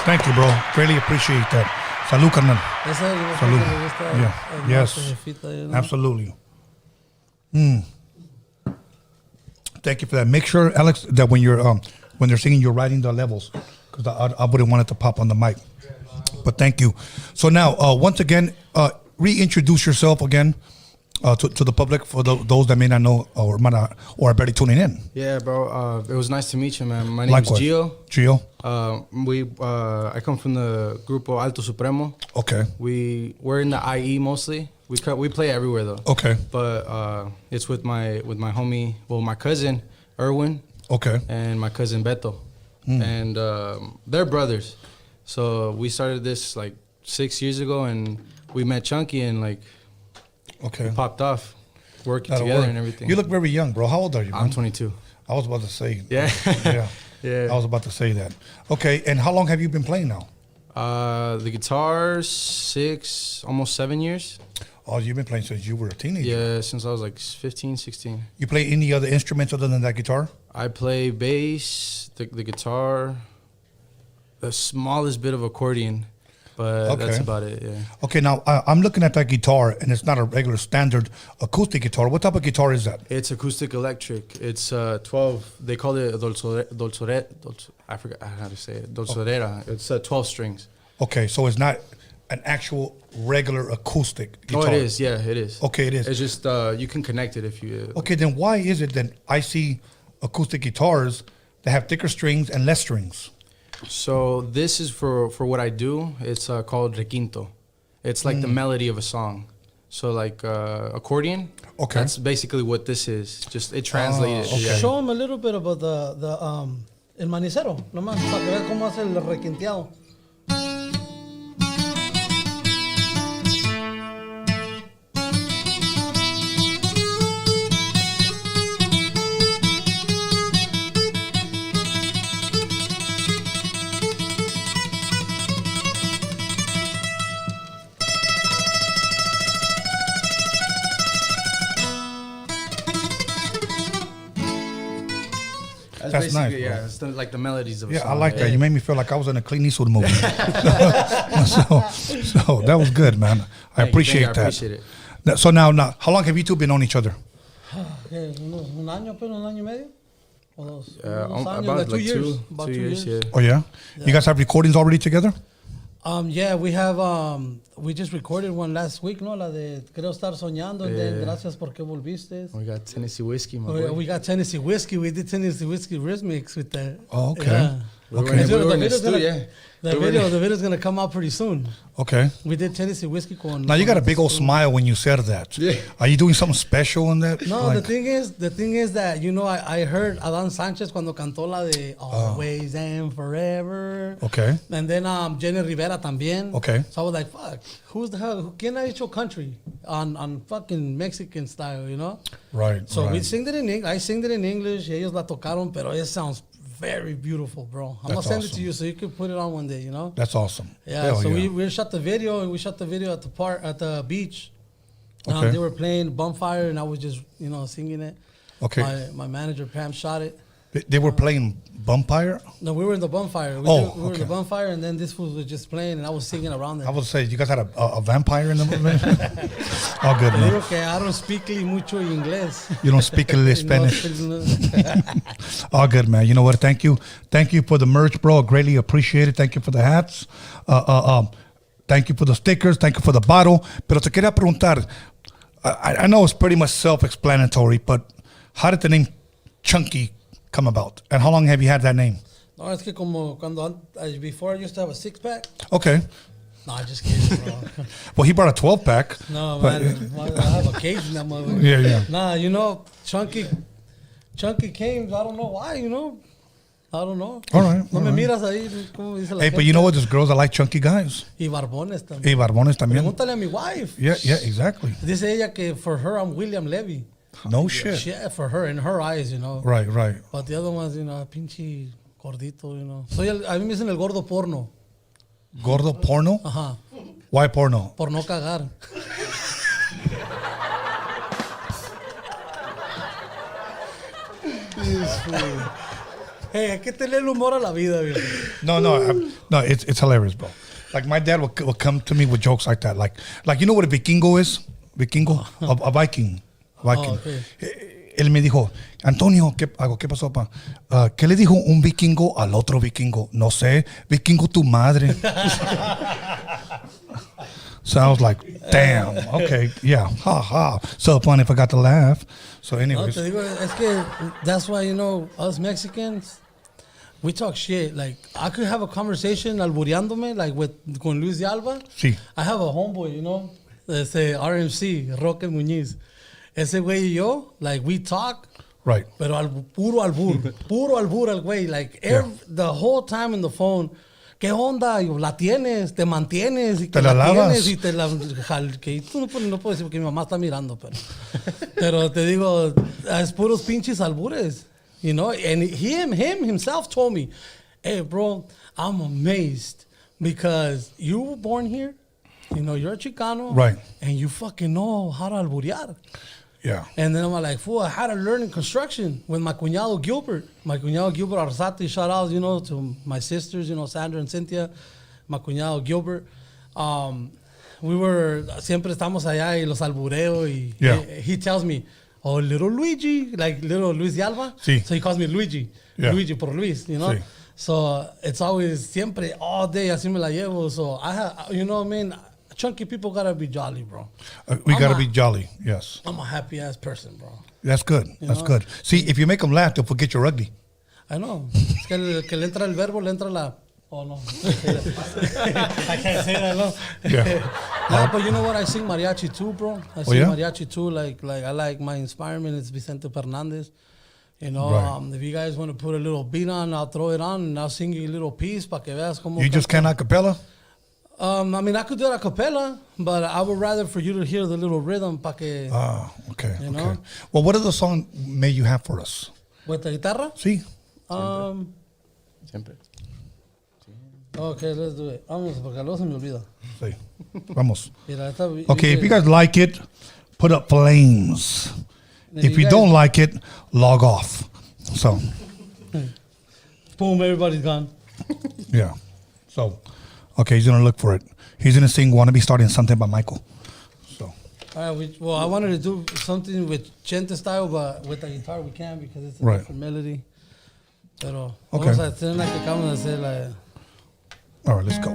S4: Thank you, bro. Greatly appreciate that. Salud, carnal. Salud. Yeah. Yes. Absolutely. Thank you for that. Make sure, Alex, that when you're when they're singing, you're writing the levels, because I wouldn't want it to pop on the mic. But thank you. So now, once again, reintroduce yourself again to the public for those that may not know or are barely tuning in.
S8: Yeah, bro. It was nice to meet you, man. My name is Gio.
S4: Gio.
S8: I come from the Grupo Alto Supremo.
S4: Okay.
S8: We're in the IE mostly. We play everywhere though.
S4: Okay.
S8: But it's with my homie, my cousin Erwin.
S4: Okay.
S8: And my cousin Beto, and they're brothers. So we started this like 6 years ago, and we met Chunky and like, popped off, working together and everything.
S4: You look very young, bro. How old are you, man?
S8: I'm 22.
S4: I was about to say.
S8: Yeah.
S4: Yeah. I was about to say that. Okay, and how long have you been playing now?
S8: The guitar, almost 7 years.
S4: Oh, you've been playing since you were a teenager?
S8: Yeah, since I was like 15, 16.
S4: You play any other instruments other than that guitar?
S8: I play bass, the guitar, the smallest bit of accordion, but that's about it, yeah.
S4: Okay, now I'm looking at that guitar, and it's not a regular standard acoustic guitar. What type of guitar is that?
S8: It's acoustic electric. It's 12, they call it I forgot how to say it, dolzorera. It's 12 strings.
S4: Okay, so it's not an actual regular acoustic guitar.
S8: Oh, it is. Yeah, it is.
S4: Okay, it is.
S8: It's just you can connect it if you.
S4: Okay, then why is it that I see acoustic guitars that have thicker strings and less strings?
S8: So this is for what I do. It's called requinto. It's like the melody of a song. So like accordion.
S4: Okay.
S8: That's basically what this is. Just it translated.
S4: Okay.
S8: Yeah.
S7: Show him a little bit about the el manicero, nomás para que veas cómo hace el requinteado.
S4: That's nice, bro.
S8: Yeah, it's like the melodies of a song.
S4: I like that. You made me feel like I was in a Clint Eastwood movie. so that was good, man. I appreciate that.
S8: I appreciate it.
S4: So now, how long have you two been on each other?
S7: Un año y medio.
S8: About like 2 years. About 2 years, yeah.
S4: Oh yeah? You guys have recordings already together?
S7: Yeah, we have. We just recorded one last week, no? La de Creo Estar Soñando, and then Gracias Porque Volviste.
S8: We got Tennessee Whiskey, my boy.
S7: We got Tennessee Whiskey. We did Tennessee Whiskey remix with that.
S4: Oh, okay.
S7: Yeah.
S4: Okay.
S7: The video's gonna come out pretty soon.
S4: Okay.
S7: We did Tennessee Whiskey con.
S4: Now you got a big old smile when you said that.
S8: Yeah.
S4: Are you doing something special in that?
S7: No,
S4: like,
S7: the thing is that, you know, I heard Adán Sánchez cuando cantó la de Always and Forever.
S4: Okay.
S7: And then Jenny Rivera también.
S4: Okay.
S7: So I was like, fuck, who's the hell? ¿Quién ha hecho country on fucking Mexican style, you know?
S4: Right.
S7: So
S4: right.
S7: we sing it in English. I sing it in English. Ellos la tocaron, pero it sounds very beautiful, bro. I'm gonna send it to you so you can put it on one day, you know?
S4: That's awesome.
S7: Yeah,
S4: Hell
S7: so
S4: yeah.
S7: we shot the video, and we shot the video at the beach.
S4: Okay.
S7: They were playing Bonfire, and I was just, you know, singing it.
S4: Okay.
S7: My manager, Pam, shot it.
S4: They were playing Bumpire?
S7: No, we were in the Bonfire. We were in the Bonfire, and then this fool was just playing, and I was singing around there.
S4: I would say, you guys had a vampire in the movie? All good, man.
S7: Okay, I don't speak mucho inglés.
S4: You don't speak a little Spanish? All good, man. You know what? Thank you. Thank you for the merch, bro. I greatly appreciate it. Thank you for the hats. Thank you for the stickers. Thank you for the bottle. Pero te quería preguntar, I know it's pretty much self-explanatory, but how did the name Chunky come about? And how long have you had that name?
S7: No, es que como cuando before I used to have a 6-pack.
S4: Okay.
S7: No, I just kidding, bro.
S4: Well, he brought a 12-pack.
S7: No, man, I have a cage in that motherfucker.
S4: Yeah.
S7: Nah, you know, Chunky came. I don't know why, you know. I don't know.
S4: All right.
S7: No me miras ahí. Como dice la
S4: Hey,
S7: gente.
S4: but you know what? There's girls that like chunky guys.
S7: Y barbones también.
S4: Y barbones también.
S7: Pregúntale a mi wife.
S4: Yeah, exactly.
S7: Dice ella que for her, I'm William Levy.
S4: No shit.
S7: Yeah, for her, in her eyes, you know.
S4: Right.
S7: But the other ones, you know, pinche gordito, you know. A mí me dicen el gordo porno.
S4: Gordo porno?
S7: Ajá.
S4: Why porno?
S7: Por no cagar. Hey, hay que tener humor a la vida, viejo.
S4: No, it's hilarious, bro. Like my dad will come to me with jokes like that. Like you know what a vikingo is? Vikingo? A Viking.
S7: Okay.
S4: Él me dijo, Antonio, ¿qué pasó, pa? ¿Qué le dijo un vikingo al otro vikingo? No sé, vikingo tu madre. So I was like, damn, okay, yeah, ha ha. So funny, I forgot to laugh. So anyways.
S7: No, te digo, es que that's why, you know, us Mexicans, we talk shit. Like, I could have a conversation albureándome, like con Luis de Alba.
S4: Sí.
S7: I have a homeboy, you know, ese RMC, Roque Muñiz. Ese güey y yo, like, we talk.
S4: Right.
S7: Pero puro albur al güey. Like, the whole time in the phone, ¿qué onda? Y la tienes, te mantienes. Y
S4: te la lavas.
S7: Tienes y te la... Que tú no puedes decir porque mi mamá está mirando, pero te digo, es puros pinches albures. You know? And him himself told me, hey, bro, I'm amazed because you were born here. You know, you're a Chicano.
S4: Right.
S7: And you fucking know how to alburear.
S4: Yeah.
S7: And then I'm like, fool, I had to learn in construction with my cuñado Gilbert. My cuñado Gilbert Arzate, shout out, you know, to my sisters, you know, Sandra and Cynthia. My cuñado Gilbert. Siempre estamos allá y los albureo y he tells me, oh, little Luigi, like little Luis de Alba.
S4: Sí.
S7: So he calls me Luigi.
S4: Yeah.
S7: Luigi por Luis, you know.
S4: Sí.
S7: So it's always siempre, all day, así me la llevo. So I have, you know what I mean? Chunky people gotta be jolly, bro.
S4: We gotta be jolly, yes.
S7: I'm a happy ass person, bro.
S4: That's good. That's good. See, if you make them laugh, they'll forget you're ugly.
S7: I know. Es que le entra el verbo, le entra la... Oh, no. I can't say that, no.
S4: Yeah.
S7: No, but you know what? I sing mariachi too, bro. I sing
S4: yeah?
S7: mariachi too. Like I like my inspiration is Vicente Fernandez. You know,
S4: Right.
S7: If you guys want to put a little beat on, I'll throw it on and I'll sing you a little piece para que veas como...
S4: You just can't acapella?
S7: I mean, I could do it a cappella, but I would rather for you to hear the little rhythm para que...
S4: Ah, okay,
S7: You
S4: okay.
S7: know?
S4: Well, what other song may you have for us?
S7: With the guitarra?
S4: Sí.
S8: Siempre.
S7: Okay, let's do it. Vamos, porque luego se me olvida.
S4: Sí. Vamos.
S7: Mira, esta,
S4: Okay, if you guys like it, put up flames. If you don't like it, log off. So,
S7: Boom, everybody's gone.
S4: yeah. So, okay, he's going to look for it. He's going to sing Wanna Be Starting Something by Michael. So,
S7: All right, well, I wanted to do something with Chente style, but with the guitar we can because it's a
S4: Right.
S7: different melody. Pero
S4: Okay.
S7: vamos a hacer la que acabamos de hacer. La...
S4: all right, let's go.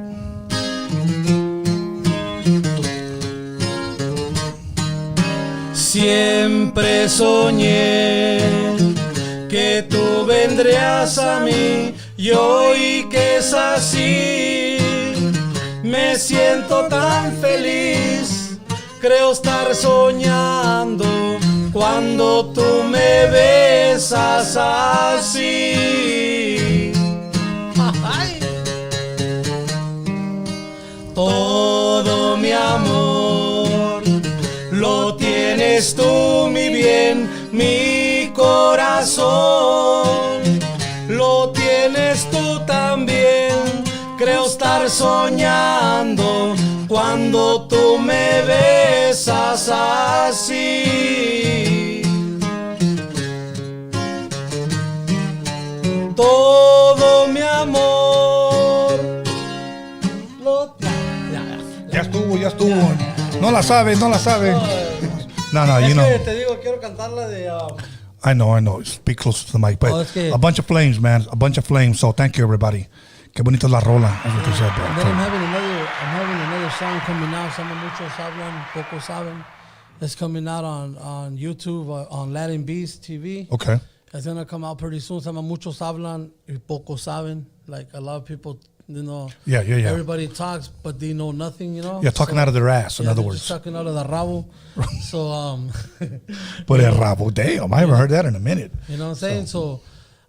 S7: Siempre soñé que tú vendrías a mí y hoy que es así me siento tan feliz. Creo estar soñando cuando tú me besas así. Ay. Todo mi amor lo tienes tú, mi bien, mi corazón. Lo tienes tú también. Creo estar soñando cuando tú me besas así. Todo mi amor.
S4: Ya estuvo. No la sabe. No, you know.
S7: Te digo, quiero cantar la de...
S4: I know. Speak closer to the mic. But
S7: es que-
S4: a bunch of flames, man. A bunch of flames. So thank you, everybody. Qué bonita la rola. That's what they said, bro.
S7: And then I'm having another song coming out. Some muchos hablan, pocos saben. It's coming out on YouTube, on Latin Beast TV.
S4: Okay.
S7: It's gonna come out pretty soon. Some muchos hablan y pocos saben. Like a lot of people, you know.
S4: Yeah.
S7: Everybody talks, but they know nothing, you know.
S4: Yeah, talking out of their ass, in other
S7: they're
S4: words.
S7: just talking out of the rabo. So
S4: But el rabo, damn, I haven't heard that in a minute.
S7: you know what I'm saying? So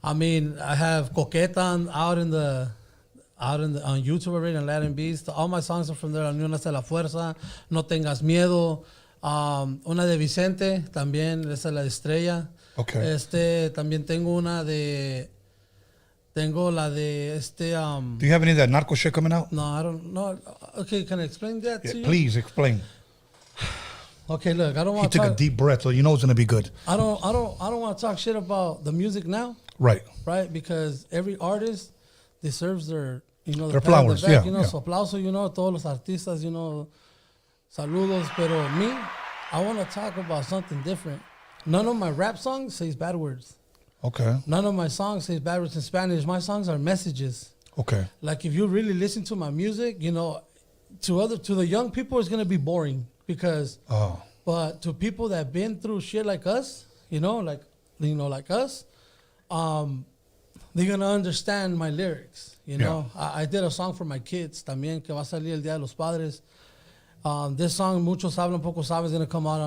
S7: I mean, I have Coqueta out on YouTube already on Latin Beast. All my songs are from there. La Unión hace la fuerza, No tengas miedo. Una de Vicente también, esa es la de Estrella.
S4: Okay.
S7: También tengo la de
S4: Do you have any of that narco shit coming out?
S7: No, I don't know. Okay, can I explain that to you?
S4: Please explain.
S7: Okay, look, I don't
S4: He
S7: want to
S4: took
S7: talk.
S4: a deep breath, so you know it's gonna be good.
S7: I don't want to talk shit about the music now,
S4: Right.
S7: right? Because every artist deserves their, you know,
S4: Their
S7: pat on the
S4: flowers,
S7: back,
S4: yeah,
S7: you know,
S4: yeah.
S7: su aplauso, you know, todos los artistas, you know, saludos. Pero me, I want to talk about something different. None of my rap songs says bad words.
S4: Okay.
S7: None of my songs says bad words in Spanish. My songs are messages.
S4: Okay.
S7: Like if you really listen to my music, you know, to the young people, it's gonna be boring because.
S4: Oh.
S7: But to people that been through shit like us, like us, they're gonna understand my lyrics. You know, I did a song for my kids también que va a salir el Día de los Padres. This song, muchos hablan, pocos saben, is gonna come out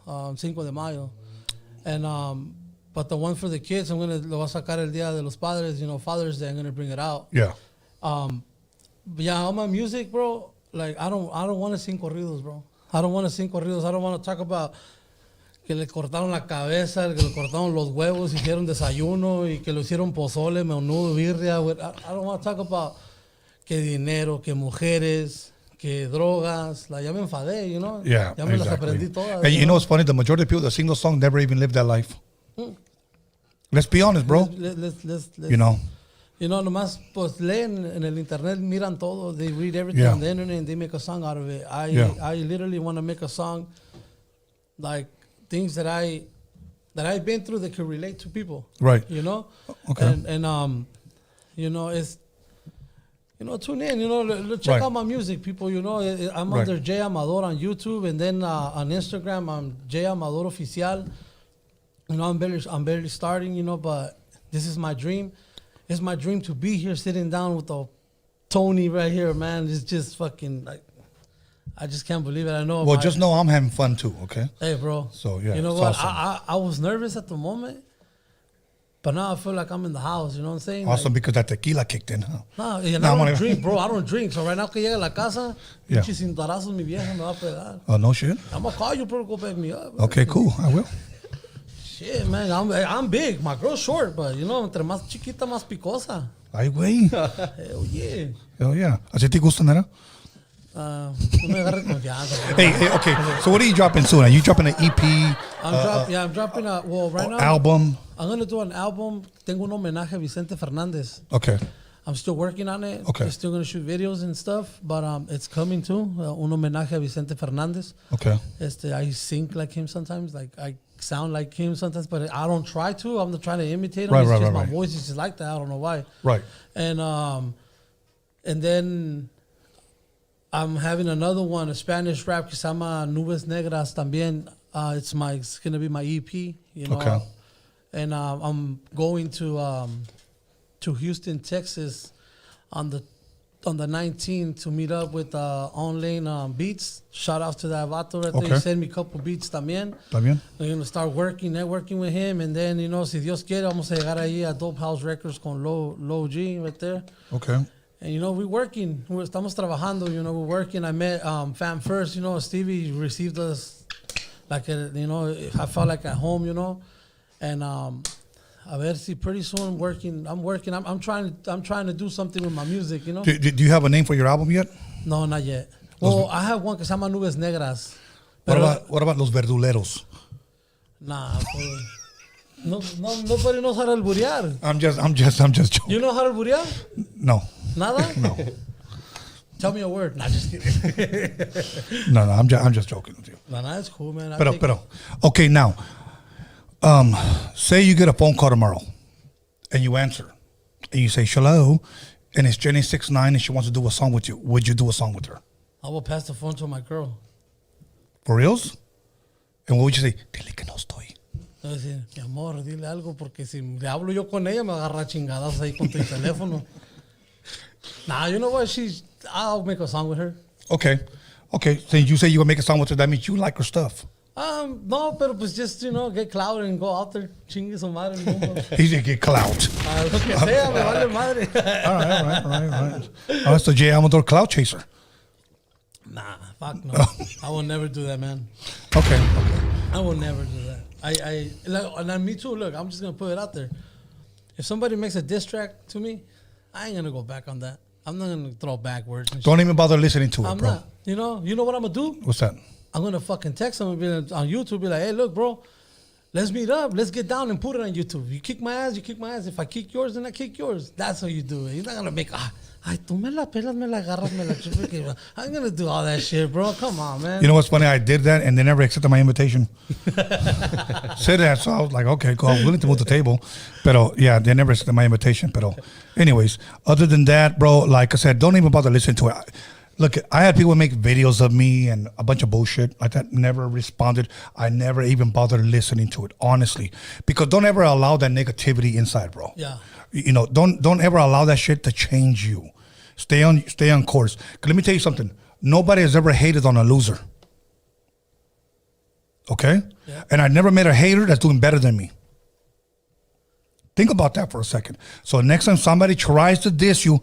S7: on 5 de Mayo, and but the one for the kids, lo voy a sacar el Día de los Padres. You know, Father's Day, I'm gonna bring it out.
S4: Yeah.
S7: But yeah, all my music, bro. Like I don't want to sing corridos, bro. I don't want to sing corridos. I don't want to talk about que le cortaron la cabeza, que le cortaron los huevos, hicieron desayuno y que le hicieron pozole, menudo, birria. I don't want to talk about que dinero, que mujeres, que drogas. Like, ya me enfadé, you know?
S4: Yeah,
S7: ya me las
S4: exactly.
S7: aprendí todas.
S4: And you know what's funny? The majority of people that sing those songs never even lived that life. Let's be honest, bro.
S7: Let's,
S4: you know?
S7: You know, nomás pues leen en el internet, miran todo. They read everything on the internet and they make a song out of it. I literally want to make a song like things that I've been through that could relate to people.
S4: Right.
S7: You know?
S4: Okay.
S7: And you know, it's, you know, tune in, you know, check out my music, people, you know. I'm under J Amador on YouTube, and then on Instagram, I'm J Amador Oficial. You know, I'm barely starting, you know, but this is my dream. It's my dream to be here sitting down with the Tony right here, man. It's just fucking like, I just can't believe it. I know.
S4: Well, just know I'm having fun too, okay?
S7: Hey, bro.
S4: So, yeah.
S7: You know what?
S4: Awesome.
S7: I was nervous at the moment, but now I feel like I'm in the house, you know what I'm saying?
S4: Awesome,
S7: like,
S4: because that tequila kicked in, huh?
S7: No, and I don't drink, bro. I don't drink. So right now que llegue a la casa, pinche cintarazos mi vieja me va a pegar.
S4: Oh, no shit?
S7: I'm going to call you, bro, go pick me up.
S4: Okay, cool. I will.
S7: Shit, man. I'm big. My girl's short, but, you know, entre más chiquita, más picosa.
S4: Ay, güey.
S7: Hell yeah.
S4: Hell yeah. ¿Así te gusta, nena?
S7: No me agarre confianza.
S4: Hey, okay. So what are you dropping soon? Are you dropping an EP?
S7: I'm dropping right now.
S4: Album?
S7: I'm going to do an album. Tengo un homenaje a Vicente Fernández.
S4: Okay.
S7: I'm still working on it.
S4: Okay.
S7: I'm still going to shoot videos and stuff, but it's coming too. Un homenaje a Vicente Fernández.
S4: Okay.
S7: I sing like him sometimes. Like I sound like him sometimes, but I don't try to. I'm not trying to imitate him. Right, my voice is just like that. I don't know why. Right. And then I'm having another one, a Spanish rap que se llama Nubes Negras también. It's gonna be my EP, you know.
S4: Okay.
S7: And I'm going to Houston, Texas, on the 19th to meet up with Online Beats. Shout out to that vato right there. He sent me a couple beats también.
S4: También.
S7: I'm gonna start networking with him, and then, you know, si Dios quiere, vamos a llegar ahí a Dope House Records con Low G right there. Okay. And, you know, we're working. Estamos trabajando, you know, we're working. I met Fam First, you know, Stevie received us like, you know, I felt like at home, you know. And a ver si pretty soon I'm working. I'm trying to do something with my music, you know.
S4: Do you have a name for your album yet?
S7: No, not yet. Well, I have one que se llama Nubes Negras.
S4: What about Los Verduleros?
S7: Nah, nobody knows how to alburear.
S4: I'm just joking.
S7: You know how to alburear?
S4: No.
S7: Nada?
S4: No.
S7: Tell me a word. Nah, just kidding.
S4: No, I'm just joking with you.
S7: Nah, that's cool, man.
S4: Pero, okay, now, say you get a phone call tomorrow, and you answer, and you say, hello, and it's Jenny 6'9", and she wants to do a song with you. Would you do a song with her?
S7: I will pass the phone to my girl.
S4: For reals? And what would you say? Dile que no estoy.
S7: Voy a decir, mi amor, dile algo, porque si le hablo yo con ella, me agarra chingadas ahí con tu teléfono. Nah, you know what? I'll make a song with her.
S4: Okay. So you say you will make a song with her. That means you like her stuff.
S7: No, pero pues just, you know, get clout and go out there. Chingue su madre.
S4: He did get clout.
S7: Lo que sea, me vale madre.
S4: All right. So J Amador clout chaser.
S7: Nah, fuck no. I will never do that, man.
S4: Okay.
S7: I will never do that. And me too. Look, I'm just gonna put it out there. If somebody makes a diss track to me, I ain't gonna go back on that. I'm not gonna throw back words.
S4: Don't even bother listening to it, bro.
S7: I'm not. You know what I'm gonna do?
S4: What's that?
S7: I'm gonna fucking text him and be like, on YouTube, be like, hey, look, bro, let's meet up, let's get down and put it on YouTube. You kick my ass, you kick my ass. If I kick yours, then I kick yours. That's how you do it. You're not gonna make ay, tú me la pelas, me la agarras, me la chupas. I'm gonna do all that shit, bro. Come on, man.
S4: You know what's funny? I did that and they never accepted my invitation. Said that, so I was like, okay, cool. I'm willing to move the table. But yeah, they never accepted my invitation. But anyways, other than that, bro, like I said, don't even bother listening to it. Look, I had people make videos of me and a bunch of bullshit like that. Never responded. I never even bothered listening to it, honestly, because don't ever allow that negativity inside, bro.
S7: Yeah.
S4: You know, don't ever allow that shit to change you. Stay on course. 'Cause let me tell you something. Nobody has ever hated on a loser. Okay?
S7: Yeah.
S4: And I never met a hater that's doing better than me. Think about that for a second. So next time somebody tries to diss you,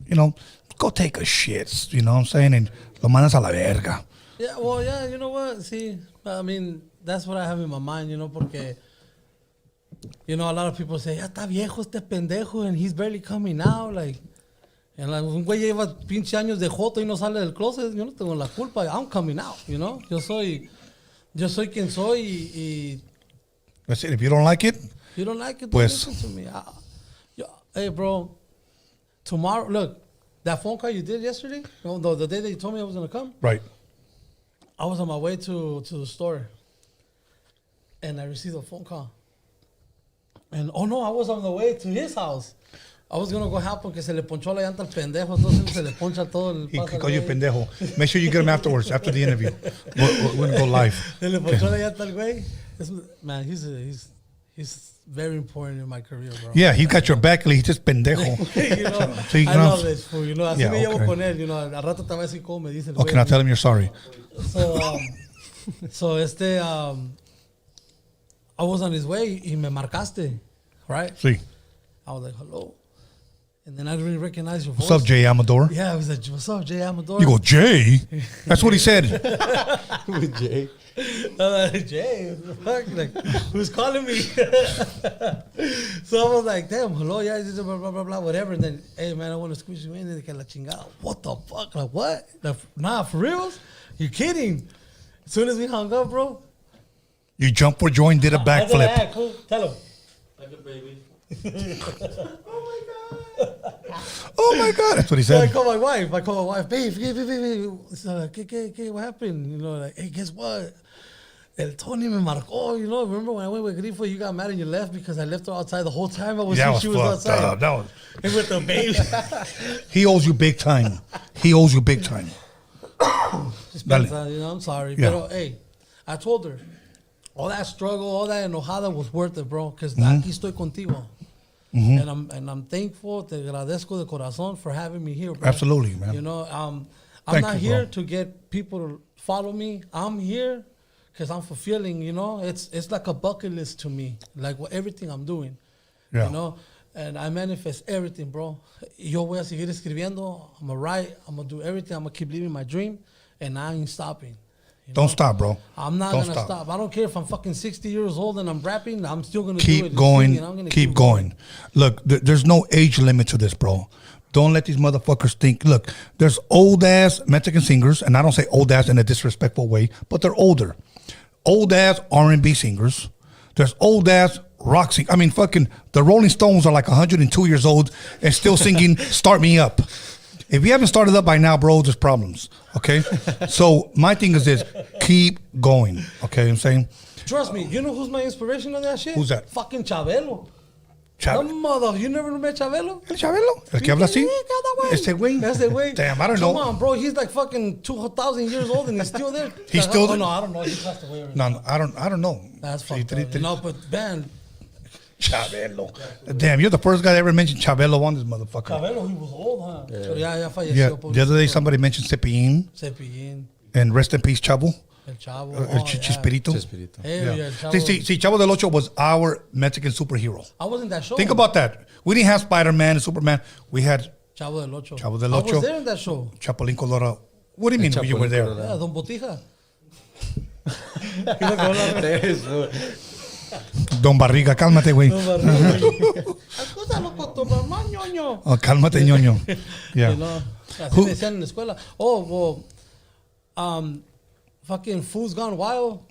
S4: you know, go take a shit. You know what I'm saying? And lo mandas a la verga.
S7: Yeah, well, yeah, you know what? See, I mean, that's what I have in my mind, you know, porque, you know, a lot of people say, ya está viejo este pendejo and he's barely coming out, like, and like, un güey lleva pinche años de joto y no sale del closet, yo no tengo la culpa, I'm coming out, you know, yo soy quien soy y
S4: That's it. If you don't like it,
S7: you don't like it, don't
S4: pues,
S7: listen to me. Hey, bro, tomorrow, look, that phone call you did yesterday, the day that you told me I was going to come,
S4: right.
S7: I was on my way to the store and I received a phone call. And oh no, I was on the way to his house. I was gonna go help porque se le ponchó la llanta al pendejo, entonces se le poncha todo el
S4: He called you pendejo. Make sure you get him afterwards, after the interview. We're gonna go live.
S7: Se le ponchó la llanta al güey. Man, he's very important in my career, bro.
S4: Yeah, he got your back, he's just pendejo.
S7: You know,
S4: So you
S7: I
S4: know,
S7: love this fool, you know, así
S4: yeah,
S7: me llevo
S4: okay.
S7: con él, you know, al rato te voy a decir cómo me dice el
S4: Okay,
S7: güey.
S4: now tell him you're sorry.
S7: So I was on his way y me marcaste, right?
S4: Sí.
S7: I was like, hello. And then I didn't really recognize your voice.
S4: What's up, Jay Amador?
S7: Yeah, I was like, what's up, Jay Amador?
S4: You go, Jay? That's what he said.
S8: With Jay.
S7: Jay, what the fuck? Like, who's calling me? So I was like, damn, hello, yeah, blah, blah, blah, blah, whatever. And then, hey, man, I want to squeeze you in. And they la chingada. What the fuck? Like, what? Like, nah, for reals? You're kidding. As soon as we hung up, bro.
S4: You jumped for joy and did a backflip.
S7: Yeah, cool. Tell him.
S8: Like a baby.
S4: Oh my God, that's what he
S7: So I
S4: said.
S7: call my wife, babe. So like, ¿Qué, what happened? You know, like, hey, guess what? El Tony me marcó, you know. Remember when I went with Grifo, you got mad and you left because I left her outside the whole time. I was
S4: That
S7: sure
S4: was
S7: she was
S4: fucked
S7: outside.
S4: up. That was,
S7: And with the baby.
S4: he owes you big time. He owes you big time.
S7: Dale. You know, I'm sorry.
S4: Yeah.
S7: But hey, I told her, all that struggle, all that enojada was worth it, bro. Because aquí estoy contigo. And I'm thankful, te agradezco de corazón for having me here, bro.
S4: Absolutely, man.
S7: You know, I'm
S4: Thank
S7: not
S4: you,
S7: here
S4: bro.
S7: to get people to follow me. I'm here because I'm fulfilling, you know. It's like a bucket list to me, like everything I'm doing,
S4: Yeah.
S7: you know. And I manifest everything, bro. Yo voy a seguir escribiendo. I'm going to write. I'm going to do everything. I'm going to keep living my dream. And I ain't stopping. You
S4: Don't
S7: know?
S4: stop, bro.
S7: I'm not
S4: Don't
S7: going to stop. I don't care if I'm fucking 60 years old and I'm rapping. I'm still going to do it.
S4: Keep going.
S7: I'm gonna
S4: Keep going. Look, there's no age limit to this, bro. Don't let these motherfuckers think. Look, there's old-ass Mexican singers, and I don't say old-ass in a disrespectful way, but they're older. Old-ass R&B singers. There's old-ass rock singers. I mean, fucking, the Rolling Stones are like 102 years old and still singing Start Me Up. If you haven't started up by now, bro, there's problems, okay? So my thing is this, keep going, okay? I'm saying?
S7: Trust me, you know who's my inspiration on that shit?
S4: Who's that?
S7: Fucking Chabelo.
S4: Chabelo.
S7: No, mother, you never met Chabelo?
S4: ¿El Chabelo? ¿El que habla así? Ese güey.
S7: That's the way.
S4: Damn, I don't
S7: Come
S4: know.
S7: on, bro. He's like fucking 2,000 years old and he's still there.
S4: He's still there?
S7: Oh, no, I don't know. He passed away already.
S4: No, I don't know.
S7: That's fucked up. No, but man,
S4: Chabelo. Damn, you're the first guy that ever mentioned Chabelo on this motherfucker.
S7: Chabelo, he was old, huh? Pero ya falleció.
S4: Yeah, the other day somebody mentioned Cepillín,
S7: Cepillín,
S4: and rest in peace, Chavo.
S7: El Chavo.
S4: El Chispirito.
S7: Hey, yeah, El Chavo.
S4: See, Chavo del Ocho was our Mexican superhero.
S7: I was in that show.
S4: Think about that. We didn't have Spider-Man and Superman. We had
S7: Chavo del Ocho.
S4: Chavo del
S7: I
S4: Ocho.
S7: was there in that show.
S4: Chapulín Colorado. What do you mean you were there?
S7: Yeah, Don Botija.
S4: Don Barriga, cálmate, güey.
S7: Escúchalo con tu mamá, ñoño.
S4: Oh, cálmate, ñoño. Yeah.
S7: You know, así me decían en la escuela. Oh, well, fucking Food's Gone Wild,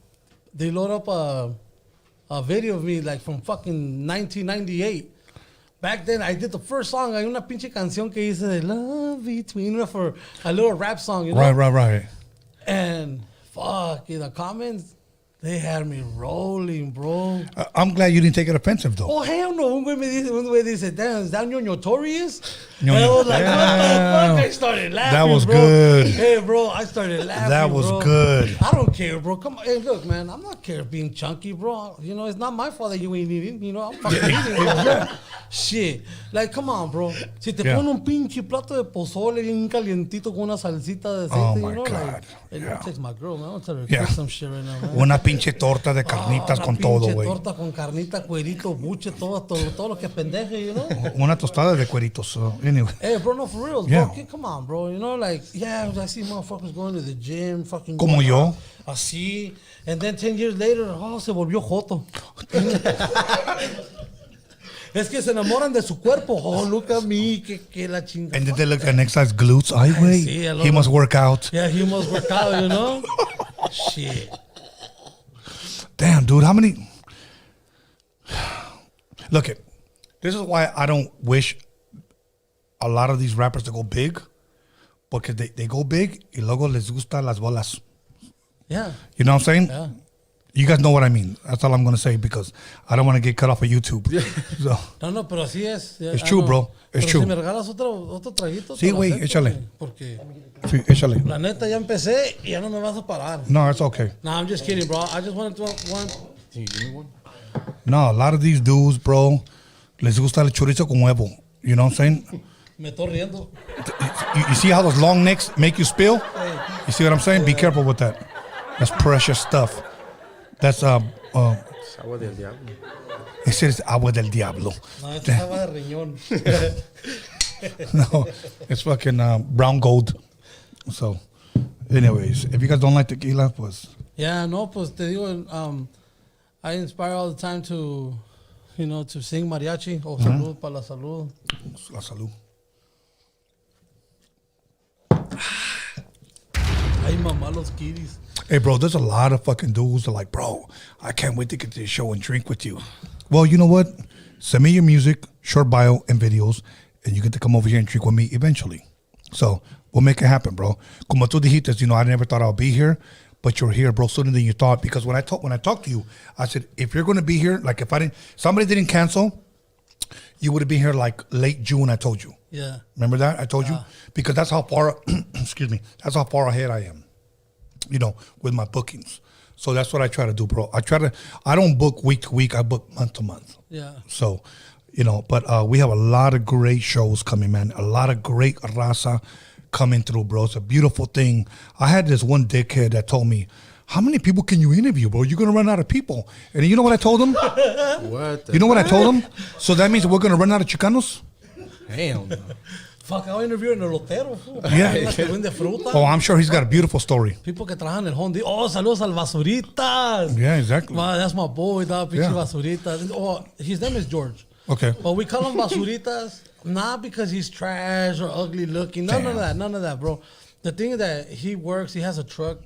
S7: they load up a video of me like from fucking 1998. Back then, I did the first song. Hay una pinche canción que hice de Love Between, for a little rap song, you know?
S4: Right.
S7: And fuck, the comments, they had me rolling, bro.
S4: I'm glad you didn't take it offensive, though.
S7: Oh, hell no. Un güey dice, damn, is that notorious? And I was like, what the fuck? I started laughing,
S4: That was
S7: bro.
S4: good.
S7: Hey, bro, I started laughing,
S4: That was
S7: bro.
S4: good.
S7: I don't care, bro. Come on. Hey, look, man, I'm not care being chunky, bro. You know, it's not my fault that you ain't eating. You know, I'm fucking eating, bro. Shit. Like, come on, bro. Si te ponen un pinche plato de pozole bien calientito con una salsita de aceite, you know,
S4: God.
S7: like, it takes my girl, man. I'm trying to cook some shit right now, man.
S4: Una pinche torta de carnitas con todo, güey.
S7: Torta con carnita, cuerito, buche, todo lo que pendeje, you know?
S4: Una tostada de cueritos. So, anyway.
S7: Hey, bro, no, for real,
S4: Yeah.
S7: bro. Come on, bro. You know, like, yeah, I see motherfuckers going to the gym, fucking.
S4: Como
S7: going
S4: yo.
S7: out, así. And then 10 years later, se volvió joto. Es que se enamoran de su cuerpo. Oh, look at me, que la chingada.
S4: And then they look at next size glutes. Ay, güey.
S7: Sí,
S4: He must work out.
S7: Yeah, he must work out, you know? Shit.
S4: Damn, dude, how many? Look, this is why I don't wish a lot of these rappers to go big, because they go big y luego les gusta las bolas.
S7: Yeah.
S4: You know what I'm saying?
S7: Yeah.
S4: You guys know what I mean. That's all I'm going to say, because I don't want to get cut off of YouTube. So,
S7: No, pero así es.
S4: It's true, bro. It's
S7: pero
S4: true.
S7: Si me regalas otro traguito.
S4: Sí,
S7: te lo
S4: güey,
S7: acepto,
S4: échale.
S7: güey, Porque
S4: sí, échale.
S7: la neta ya empecé y ya no me vas a parar.
S4: No, it's okay.
S7: Nah, I'm just kidding, bro. I just wanted to one.
S8: Can you give me one?
S4: No, a lot of these dudes, bro, les gusta el chorizo con huevo. You know what I'm saying?
S7: Me estoy riendo.
S4: You see how those long necks make you spill? You see what I'm saying? Be careful with that. That's precious stuff. That's
S8: It's agua del diablo.
S4: Ese es agua del diablo.
S7: No, esto es agua de riñón.
S4: No, it's fucking brown gold. So, anyways, if you guys don't like tequila, pues.
S7: Yeah, no, pues te digo, I inspire all the time to, you know, to sing mariachi. O salud para la salud.
S4: La salud.
S7: Ay, mamá, los kiddies.
S4: Hey, bro, there's a lot of fucking dudes that are like, bro, I can't wait to get to the show and drink with you. Well, you know what? Send me your music, short bio, and videos, and you get to come over here and drink with me eventually. So we'll make it happen, bro. Como tú dijiste, you know, I never thought I'll be here, but you're here, bro, sooner than you thought. Because when I talked to you, I said, if you're going to be here, like if somebody didn't cancel, you would have been here like late June, I told you.
S7: Yeah.
S4: Remember that? I told you? Because that's how far, excuse me, that's how far ahead I am, you know, with my bookings. So that's what I try to do, bro. I don't book week to week. I book month to month.
S7: Yeah.
S4: So, you know, but we have a lot of great shows coming, man. A lot of great raza coming through, bro. It's a beautiful thing. I had this one dickhead that told me, how many people can you interview, bro? You're going to run out of people. And you know what I told him?
S8: What?
S4: You know what I told him? So that means we're going to run out of Chicanos?
S8: Hell no.
S7: Fuck, I interviewed en el lotero.
S4: Yeah.
S7: La que vende fruta.
S4: Oh, I'm sure he's got a beautiful story.
S7: People que trabajan en el Home Depot. Oh, saludos al Basuritas.
S4: Yeah, exactly.
S7: Man, that's my boy, dog. Pinche
S4: Yeah.
S7: Basuritas. Oh, his name is George.
S4: Okay.
S7: But we call him Basuritas not because he's trash or ugly looking. None of that. None of that, bro. The thing is that he works. He has a truck.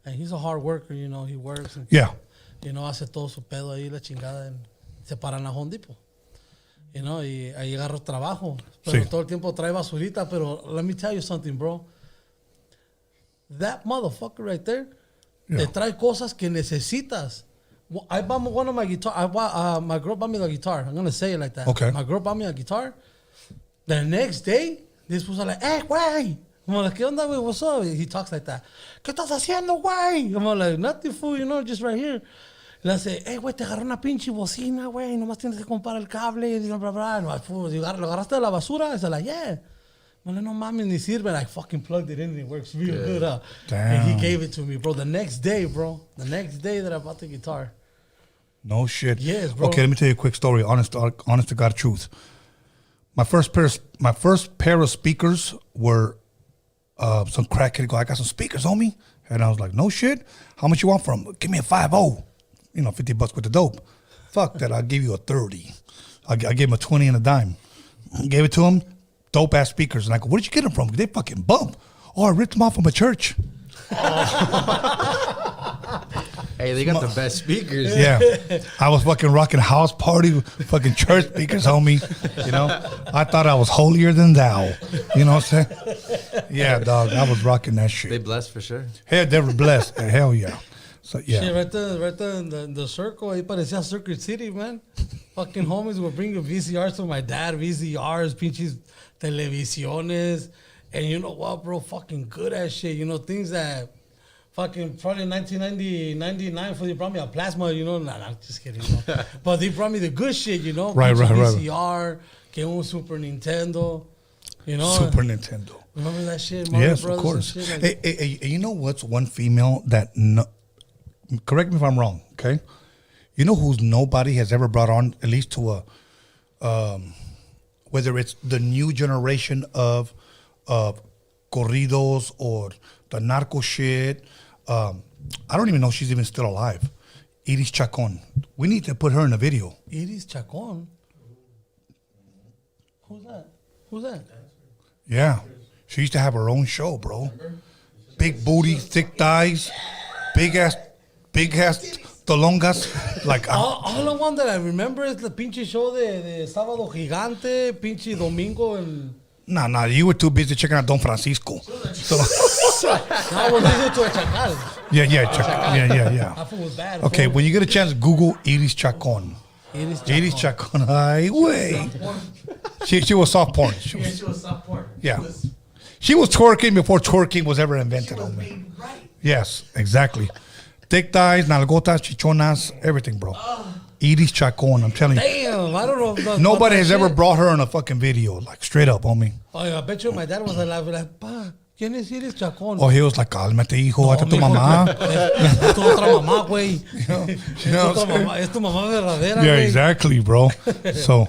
S7: And he's a hard worker, you know. He works. And,
S4: Yeah.
S7: you know, hace todo su pedo ahí, la chingada. And se para en la Home Depot. You know, y ahí agarro trabajo. Pero
S4: Sí.
S7: todo el tiempo trae basurita. Pero let me tell you something, bro. That motherfucker right there te trae cosas que necesitas. I bought one of my guitar. My girl bought me the guitar. I'm going to say it like that.
S4: Okay.
S7: My girl bought me a guitar. The next day, this was like, hey, güey. I'm like, ¿qué onda, güey? What's up? He talks like that. ¿Qué estás haciendo, güey? I'm like, nothing, fool, you know, just right here. Le hace, hey, güey, te agarré una pinche bocina, güey. Nomás tienes que comprar el cable. Y bla, bla, bla. No, fool, ¿lo agarraste de la basura? I said, like, yeah. I'm like, no mames, ni sirve. I fucking plugged it in and it works real good. And he gave it to me, bro. The next day, bro. The next day that I bought the guitar.
S4: No shit.
S7: Yes, bro.
S4: Okay, let me tell you a quick story. Honest to God truth. My first pair of speakers were some crackhead go, I got some speakers, homie. And I was like, no shit. How much you want from? Give me a 5-0. You know, $50 with the dope. Fuck that. I'll give you a 30. I gave him a 20 and a dime. Gave it to him. Dope ass speakers. And I go, where'd you get them from? They fucking bump. Oh, I ripped them off from a church.
S8: Hey, they got the best speakers.
S4: Yeah. I was fucking rocking house party, fucking church speakers, homie. You know, I thought I was holier than thou. You know what I'm saying? Yeah, dog. I was rocking that shit.
S8: They blessed for sure.
S4: Hey, they were blessed. Hell yeah. So, yeah.
S7: Shit, right there in the circle, ahí parecía Circuit City, man. Fucking homies were bringing VCRs to my dad, VCRs, pinches televisiones. And you know what, bro? Fucking good ass shit. You know, things that fucking probably in 1990, 99, they brought me a plasma, you know. Nah, I'm just kidding. No. But they brought me the good shit, you know.
S4: Right.
S7: VCR, que un Super Nintendo, you know.
S4: Super Nintendo.
S7: Remember that shit? Mario
S4: Yes,
S7: Brothers
S4: of course.
S7: and shit, like,
S4: Hey, you know what's one female that, correct me if I'm wrong, okay? You know who's nobody has ever brought on, at least to a, whether it's the new generation of corridos or the narco shit. I don't even know if she's even still alive. Iris Chacon. We need to put her in a video.
S7: Iris Chacon? Who's that?
S4: Yeah. She used to have her own show, bro. Big booty, thick thighs, big ass tolongas. Like,
S7: all the one that I remember is the pinche show de Sábado Gigante, pinche Domingo. And
S4: nah, you were too busy checking out Don Francisco. So,
S7: I was listening to a Chacal.
S4: yeah.
S7: That fool was bad.
S4: Okay,
S7: fool.
S4: when you get a chance, Google Iris Chacon.
S7: Iris Chacon.
S4: Iris Chacon, ay, way. She was soft porn. She
S9: was soft porn.
S4: Yeah. She was twerking before twerking was ever invented.
S9: Right.
S4: Yes, exactly. Thick thighs, nalgotas, chichonas, everything, bro. Iris Chacon, I'm telling you.
S7: Damn, I don't know.
S4: Nobody has ever brought her in a fucking video, like straight up, homie.
S7: Oh, I bet you my dad was alive. Like, pa, ¿quién es Iris Chacon?
S4: Oh, he was like, cálmate, hijo, hasta tu
S7: mijo,
S4: mamá.
S7: Es tu otra mamá, güey.
S4: You know what I'm saying?
S7: Es tu mamá verdadera,
S4: Yeah,
S7: güey.
S4: exactly, bro. So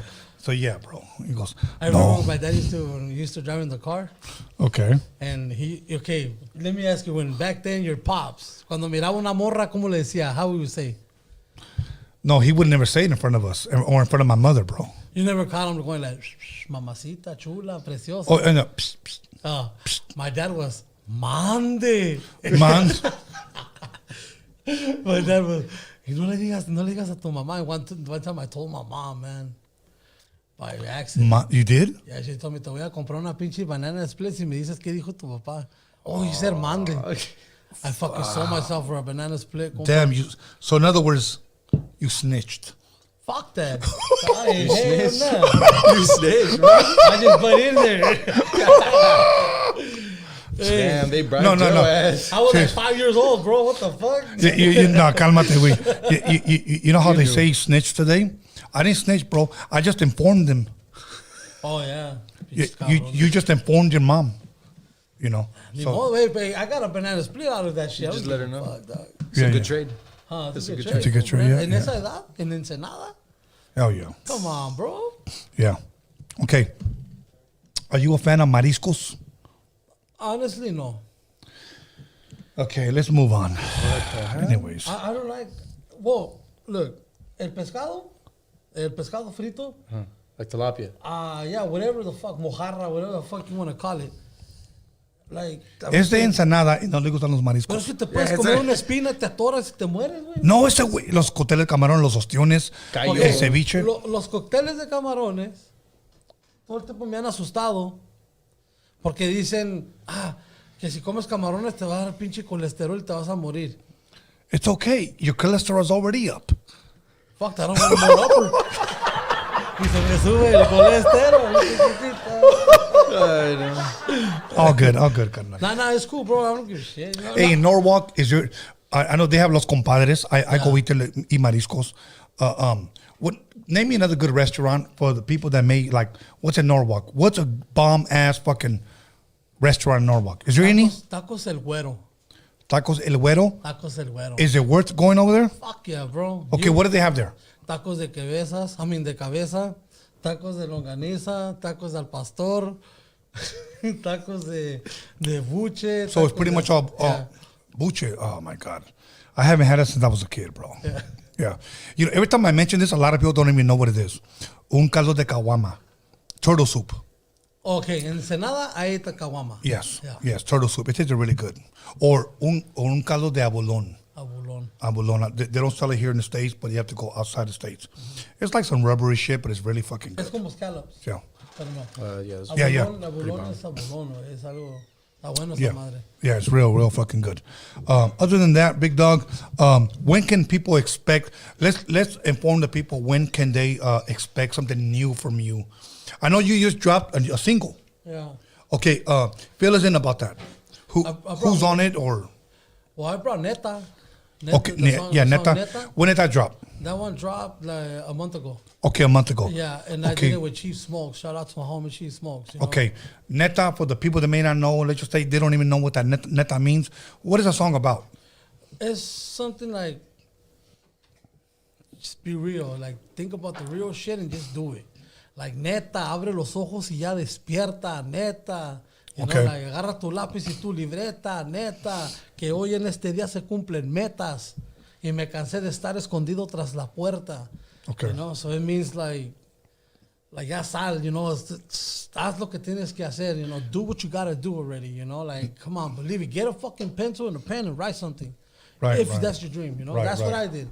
S4: yeah, bro. He goes,
S7: I remember
S4: no.
S7: when my dad used to drive in the car.
S4: Okay.
S7: And let me ask you, when back then your pops, cuando miraba una morra, ¿cómo le decía? How would you say?
S4: No, he would never say it in front of us or in front of my mother, bro.
S7: You never caught him going like, mamacita, chula, preciosa.
S4: Oh, and psst, psst.
S7: My dad was, mande.
S4: Man.
S7: My dad was, no le digas a tu mamá. One time I told my mom, man, by accident.
S4: You did?
S7: Yeah, she told me, te voy a comprar una pinche banana split si me dices qué dijo tu papá. Oh, you said mande. I fucking sold myself for a banana split.
S4: Damn, so in other words, you snitched.
S7: Fuck that. You snitched.
S8: You snitched, bro.
S7: I just put in there.
S8: Damn, they bribed
S4: No.
S8: your ass.
S7: I was like 5 years old, bro. What the fuck?
S4: No, cálmate, güey. You know how they say snitch today? I didn't snitch, bro. I just informed them.
S7: Oh, yeah.
S4: You just informed your mom. You know.
S7: So, wait, I got a banana split out of that shit.
S8: Just let her know.
S7: Fuck, dog.
S8: It's a good trade.
S7: Huh,
S8: That's a good
S4: It's a good trade, yeah.
S7: En esa edad, en Ensenada?
S4: Hell yeah.
S7: Come on, bro.
S4: Yeah. Okay. Are you a fan of mariscos?
S7: Honestly, no.
S4: Okay, let's move on. Anyways.
S7: I don't like... Well, look, el pescado frito,
S8: Like tilapia.
S7: yeah, whatever the fuck, mojarra, whatever the fuck you want to call it. Like...
S4: Es de Ensenada y no le gustan los
S7: Pero
S4: mariscos.
S7: es que te puedes comer una espina, te atoras y te mueres, güey.
S4: No, ese güey, los cócteles de camarón, los ostiones,
S8: Callo.
S4: el ceviche.
S7: Los cócteles de camarones, todo el tiempo me han asustado porque dicen, que si comes camarones te va a dar pinche colesterol y te vas a morir.
S4: It's okay. Your cholesterol's already up.
S7: Fuck, I don't want to more upper. Y se me sube el colesterol.
S4: All good, carnal.
S7: Nah, it's cool, bro. I don't give a shit. You know?
S4: Hey, in Norwalk, I know they have Los Compadres. I go eat mariscos. Name me another good restaurant for the people that may, like, what's in Norwalk? What's a bomb-ass fucking restaurant in Norwalk? Is there any?
S7: Tacos El Güero.
S4: Tacos El Güero?
S7: Tacos El Güero.
S4: Is it worth going over there?
S7: Fuck yeah, bro.
S4: Okay, what do they have there?
S7: Tacos de cabeza, tacos de longaniza, tacos al pastor, tacos de buche.
S4: So it's pretty much all buche. Oh, my God. I haven't had it since I was a kid, bro. Yeah. You know, every time I mention this, a lot of people don't even know what it is. Un caldo de caguama. Turtle soup.
S7: Okay, in Ensenada, I ate the caguama.
S4: Yes,
S7: Yeah.
S4: yes, turtle soup. It tastes really good. Or un caldo de abolón.
S7: Abulon.
S4: Abolón. They don't sell it here in the States, but you have to go outside the States. It's like some rubbery shit, but it's really fucking
S7: Es
S4: good.
S7: como scallops.
S4: Yeah.
S7: Pero no.
S8: Yeah. it's-
S4: Yeah, yeah.
S7: Abulón es abulón. Es algo... Está bueno esa
S4: Yeah,
S7: madre.
S4: yeah, it's real fucking good. Other than that, Big Dog, when can people expect? Let's inform the people. When can they expect something new from you? I know you just dropped a single.
S7: Yeah.
S4: Okay, fill us in about that. Who's on it or?
S7: Well, I brought Neta.
S4: Okay,
S7: the song
S4: Neta. When did that drop?
S7: That one dropped like a month ago.
S4: Okay, a month ago.
S7: Yeah, and I did it with Chief Smokes. Shout out to my homie Chief Smokes. You know?
S4: Okay, Neta, for the people that may not know, let's just say they don't even know what that Neta means. What is the song about?
S7: It's something like, just be real. Like, think about the real shit and just do it. Like, neta, abre los ojos y ya despierta, neta. You know, like, agarra tu lápiz y tu libreta, neta. Que hoy en este día se cumplen metas. Y me cansé de estar escondido tras la puerta.
S4: Okay.
S7: You know, so it means like ya sal, you know, haz lo que tienes que hacer, you know, do what you gotta do already, you know, like, come on, believe it. Get a fucking pencil and a pen and write something.
S4: Right,
S7: if
S4: right.
S7: that's your dream, you know,
S4: Right,
S7: that's what
S4: right.
S7: I did.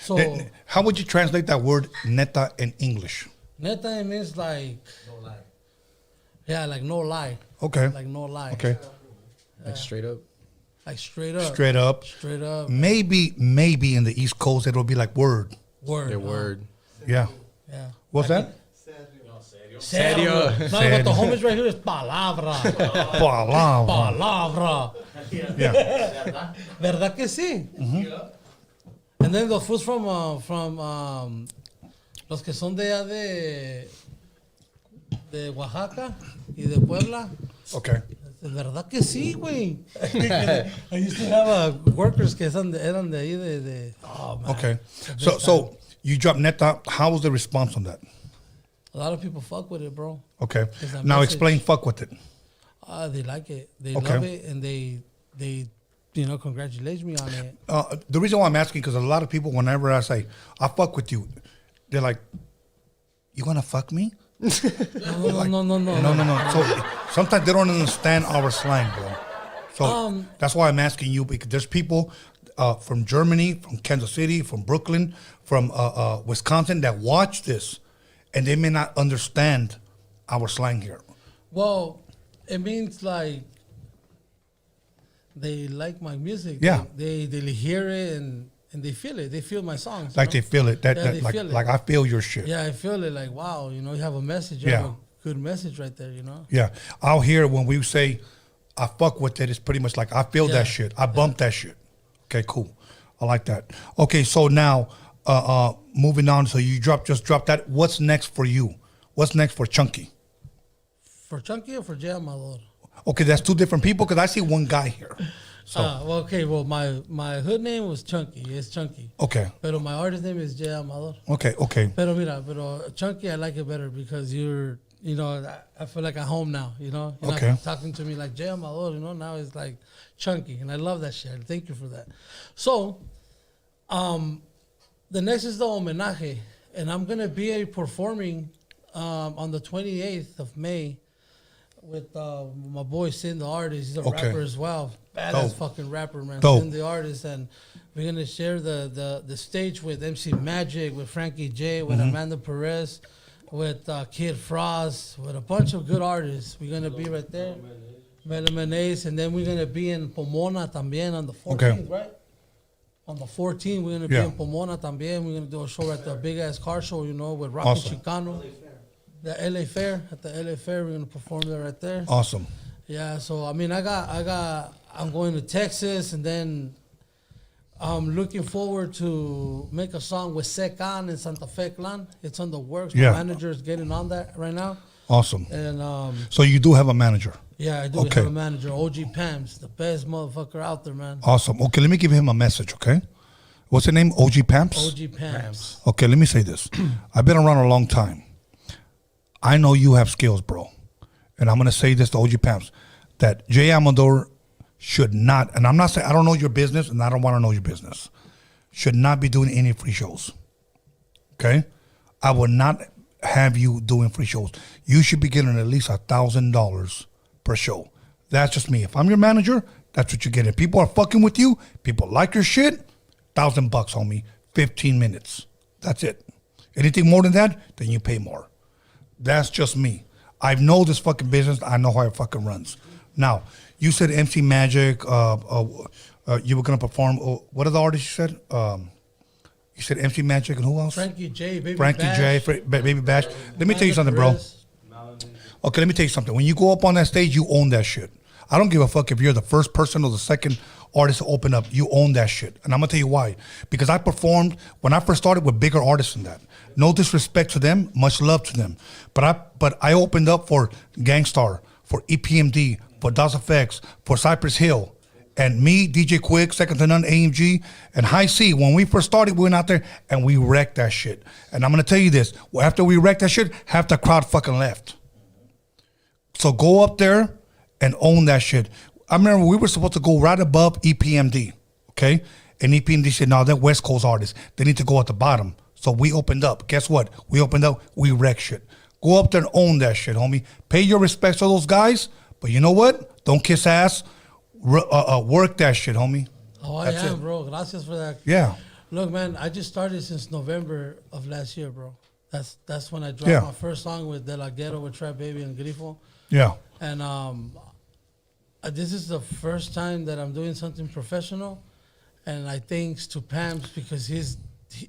S7: So,
S4: How would you translate that word neta in English?
S7: neta, it means like, no lie. Yeah, like no lie.
S4: Okay.
S7: Like no lie.
S4: Okay.
S8: Like straight up.
S7: Like straight up.
S4: Straight up.
S7: Straight up.
S4: Maybe in the East Coast it'll be like word.
S7: Word.
S8: Their word.
S4: Yeah.
S7: Yeah.
S4: What's that?
S7: Serio. No, but the homies right here is palabra.
S4: Palabra.
S7: Palabra.
S4: Yeah.
S7: ¿Verdad que sí? And then the foods from los que son de allá de Oaxaca y de Puebla.
S4: Okay.
S7: ¿Verdad que sí, güey? I used to have workers que eran de ahí de oh, man.
S4: Okay. So you dropped neta. How was the response on that?
S7: A lot of people fuck with it, bro.
S4: Okay.
S7: that
S4: Now
S7: message.
S4: explain fuck with it.
S7: They like it. They
S4: Okay.
S7: love it, and they you know, congratulate me on it.
S4: The reason why I'm asking, because a lot of people, whenever I say, I fuck with you, they're like, you gonna fuck me?
S7: No.
S4: No. So sometimes they don't understand our slang, bro. So that's why I'm asking you, because there's people from Germany, from Kansas City, from Brooklyn, from Wisconsin that watch this, and they may not understand our slang here.
S7: Well, it means like they like my music.
S4: Yeah.
S7: They hear it and they feel it. They feel my songs.
S4: Like
S7: you
S4: they feel it.
S7: Yeah, they
S4: like
S7: feel it.
S4: like I feel your shit.
S7: know? Yeah, I feel it. Like, wow, you know, you have a message. You
S4: Yeah.
S7: have a good message right there, you know?
S4: Yeah. Out here, when we say I fuck with it, it's pretty much like I feel
S7: Yeah.
S4: that shit. I bump that shit. Okay, cool. I like that. Okay, so now moving on. So you just dropped that. What's next for you? What's next for Chunky?
S7: For Chunky or for J. Amador?
S4: Okay, that's two different people because I see one guy here. So
S7: Well, okay. Well, my hood name was Chunky. It's Chunky.
S4: okay,
S7: Pero my artist name is J. Amador.
S4: okay.
S7: Pero Chunky, I like it better because you know, I feel like I'm home now, you know? You're
S4: Okay.
S7: not talking to me like J. Amador, you know? Now it's like Chunky, and I love that shit. Thank you for that. So, the next is the homenaje, and I'm going to be performing on the 28th of May with my boy Sin the artist. He's a
S4: Okay.
S7: rapper as well. Badass
S4: Dope.
S7: fucking rapper, man.
S4: Dope.
S7: Sin the artist, and we're gonna share the stage with MC Magic, with Frankie J, with Amanda Perez, with Kid Frost, with a bunch of good artists. We're gonna be right there. Melamanese, and then we're gonna be in Pomona también on the 14th, right? On the 14th, we're gonna be
S4: Yeah.
S7: in Pomona también. We're gonna do a show at the big ass car show, you know, with Rocky
S4: Awesome.
S7: Chicano. The LA Fair, at the LA Fair, we're gonna perform there right there.
S4: Awesome.
S7: Yeah, so I mean, I'm going to Texas, and then I'm looking forward to make a song with Secan in Santa Fe Clan. It's on the works.
S4: Yeah.
S7: My manager is getting on that right now,
S4: Awesome.
S7: and
S4: So you do have a manager.
S7: yeah, I do
S4: Okay.
S7: have a manager, OG Pams, the best motherfucker out there, man.
S4: Awesome. Okay, let me give him a message, okay? What's the name? OG Pamps?
S7: OG Pams.
S4: Okay, let me say this. I've been around a long time. I know you have skills, bro. And I'm going to say this to OG Pamps, that J. Amador should not, and I'm not saying, I don't know your business, and I don't want to know your business, should not be doing any free shows. Okay? I would not have you doing free shows. You should be getting at least $1,000 per show. That's just me. If I'm your manager, that's what you get. If people are fucking with you, people like your shit, $1,000, homie. 15 minutes. That's it. Anything more than that, then you pay more. That's just me. I know this fucking business. I know how it fucking runs. Now, you said MC Magic. You were gonna perform. What are the artists you said? You said MC Magic and who else?
S7: Frankie J, Baby
S4: Frankie
S7: Bash.
S4: J, Baby Bash. Let me tell you something, bro. Okay, let me tell you something. When you go up on that stage, you own that shit. I don't give a fuck if you're the first person or the second artist to open up. You own that shit. And I'm going to tell you why. Because I performed, when I first started, with bigger artists than that. No disrespect to them, much love to them. But I opened up for Gangstar, for EPMD, for DOS Effects, for Cypress Hill. And me, DJ Quick, Second to None, AMG, and High C. When we first started, we went out there and we wrecked that shit. And I'm going to tell you this. After we wrecked that shit, half the crowd fucking left. So go up there and own that shit. I remember we were supposed to go right above EPMD, okay? And EPMD said, no, they're West Coast artists. They need to go at the bottom. So we opened up. Guess what? We opened up, we wrecked shit. Go up there and own that shit, homie. Pay your respects to those guys, but you know what? Don't kiss ass. Work that shit, homie.
S7: Oh, I am, bro. Gracias for that.
S4: Yeah.
S7: Look, man, I just started since November of last year, bro. That's when I dropped my first song with De La Ghetto with Trap Baby and Grifo.
S4: Yeah.
S7: And this is the first time that I'm doing something professional, and I thanks to Pam's because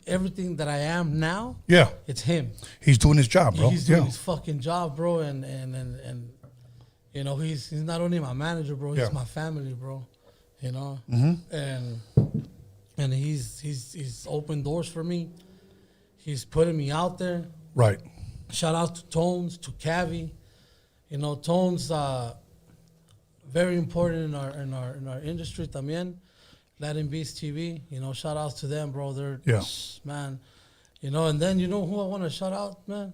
S7: everything that I am now.
S4: Yeah.
S7: It's him.
S4: He's doing his job, bro.
S7: He's doing his fucking job, bro, and you know he's not only my manager, bro. He's my family, bro. You know, and he's opened doors for me. He's putting me out there.
S4: Right.
S7: Shout out to Tones, to Cavi. You know, Tones very important in our industry también. Latin Beast TV. You know, shout outs to them, bro. They're man. You know, and then you know who I want to shout out, man?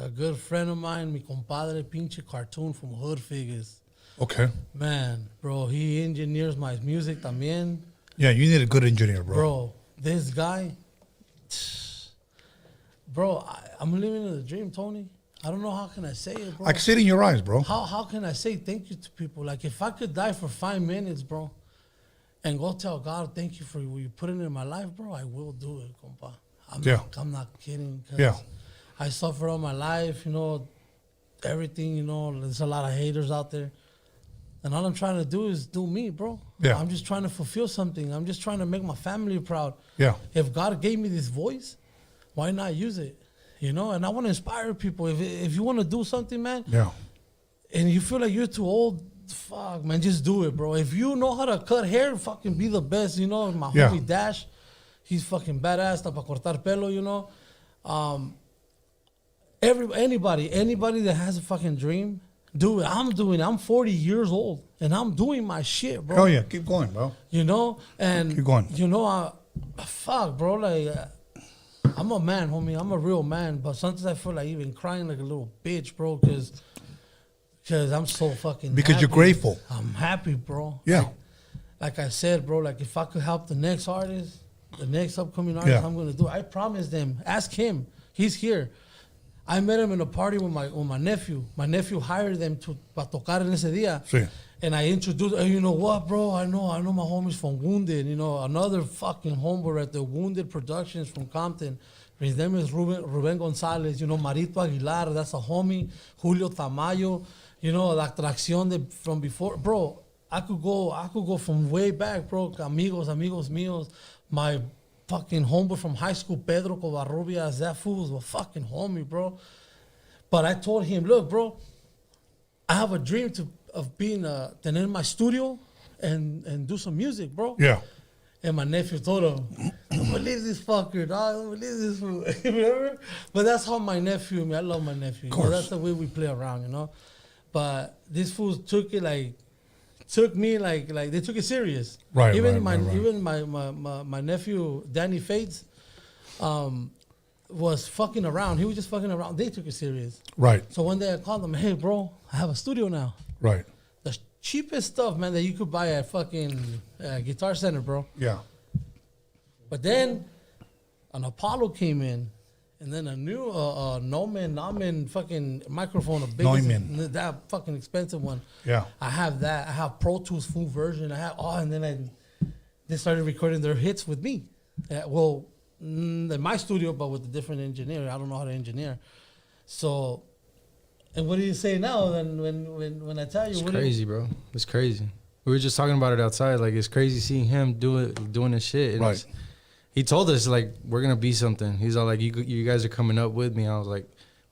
S7: A good friend of mine, mi compadre, pinche cartoon from Hood Figures.
S4: Okay.
S7: Man, bro, he engineers my music también.
S4: Yeah, you need a good engineer, bro.
S7: Bro, this guy, bro, I'm living in a dream, Tony. I don't know how can I say it, bro.
S4: I can see it in your eyes, bro.
S7: How can I say thank you to people? Like, if I could die for 5 minutes, bro, and go tell God thank you for what you put in my life, bro, I will do it, compa. I'm not kidding. Yeah. I suffered all my life, you know, everything, you know, there's a lot of haters out there. And all I'm trying to do is do me, bro. Yeah. I'm just trying to fulfill something. I'm just trying to make my family proud. Yeah. If God gave me this voice, why not use it? You know, and I want to inspire people. If you want to do something, man, and you feel like you're too old, fuck, man, just do it, bro. If you know how to cut hair, fucking be the best, you know. My homie Dash, he's fucking badass, pa cortar pelo, you know. Anybody that has a fucking dream, do it. I'm doing it. I'm 40 years old, and I'm doing my shit, bro.
S4: Oh, yeah. Keep going, bro.
S7: You know? And,
S4: keep going.
S7: You know, fuck, bro, like... I'm a man, homie. I'm a real man. But sometimes I feel like even crying like a little bitch, bro, because I'm so fucking
S4: because
S7: happy.
S4: You're grateful.
S7: I'm happy, bro.
S4: Yeah.
S7: Like I said, bro, like if I could help the next artist, the next upcoming artist, I'm going to do it. I promise them. Ask him. He's here. I met him in a party with my nephew. My nephew hired them to tocar en ese día. Sí. And I introduced, you know what, bro? I know my homies from Wounded. You know, another fucking homeboy at the Wounded Productions from Compton. His name is Ruben Gonzalez. You know, Marito Aguilar, that's a homie. Julio Tamayo. You know, La Atracción from before. Bro, I could go from way back, bro. Amigos míos. My fucking homeboy from high school, Pedro Covarrubias. That fool was a fucking homie, bro. But I told him, look, bro, I have a dream of being tener my studio and do some music, bro. Yeah. And my nephew told him, don't believe this fucker, dog. Don't believe this fool. Remember? But that's how my nephew, I love my nephew. Of course. That's the way we play around, you know. But these fools took me like they took it serious. Right. Even my nephew Danny Fates was fucking around. He was just fucking around. They took it serious. Right. So one day I called them, hey bro, I have a studio now. Right. The cheapest stuff, man, that you could buy at fucking Guitar Center, bro. Yeah. But then an Apollo came in And then a new Neumann fucking microphone, a big
S4: Neumann.
S7: that fucking expensive one.
S4: Yeah.
S7: I have that. I have Pro Tools full version. And then they started recording their hits with me. In my studio, but with a different engineer. I don't know how to engineer. So, and what do you say now? Then when I tell you,
S8: it's crazy, bro. It's crazy. We were just talking about it outside. Like, it's crazy seeing him doing this shit. And
S4: right.
S8: He told us, like, we're going to be something. He's all like, you guys are coming up with me. I was like,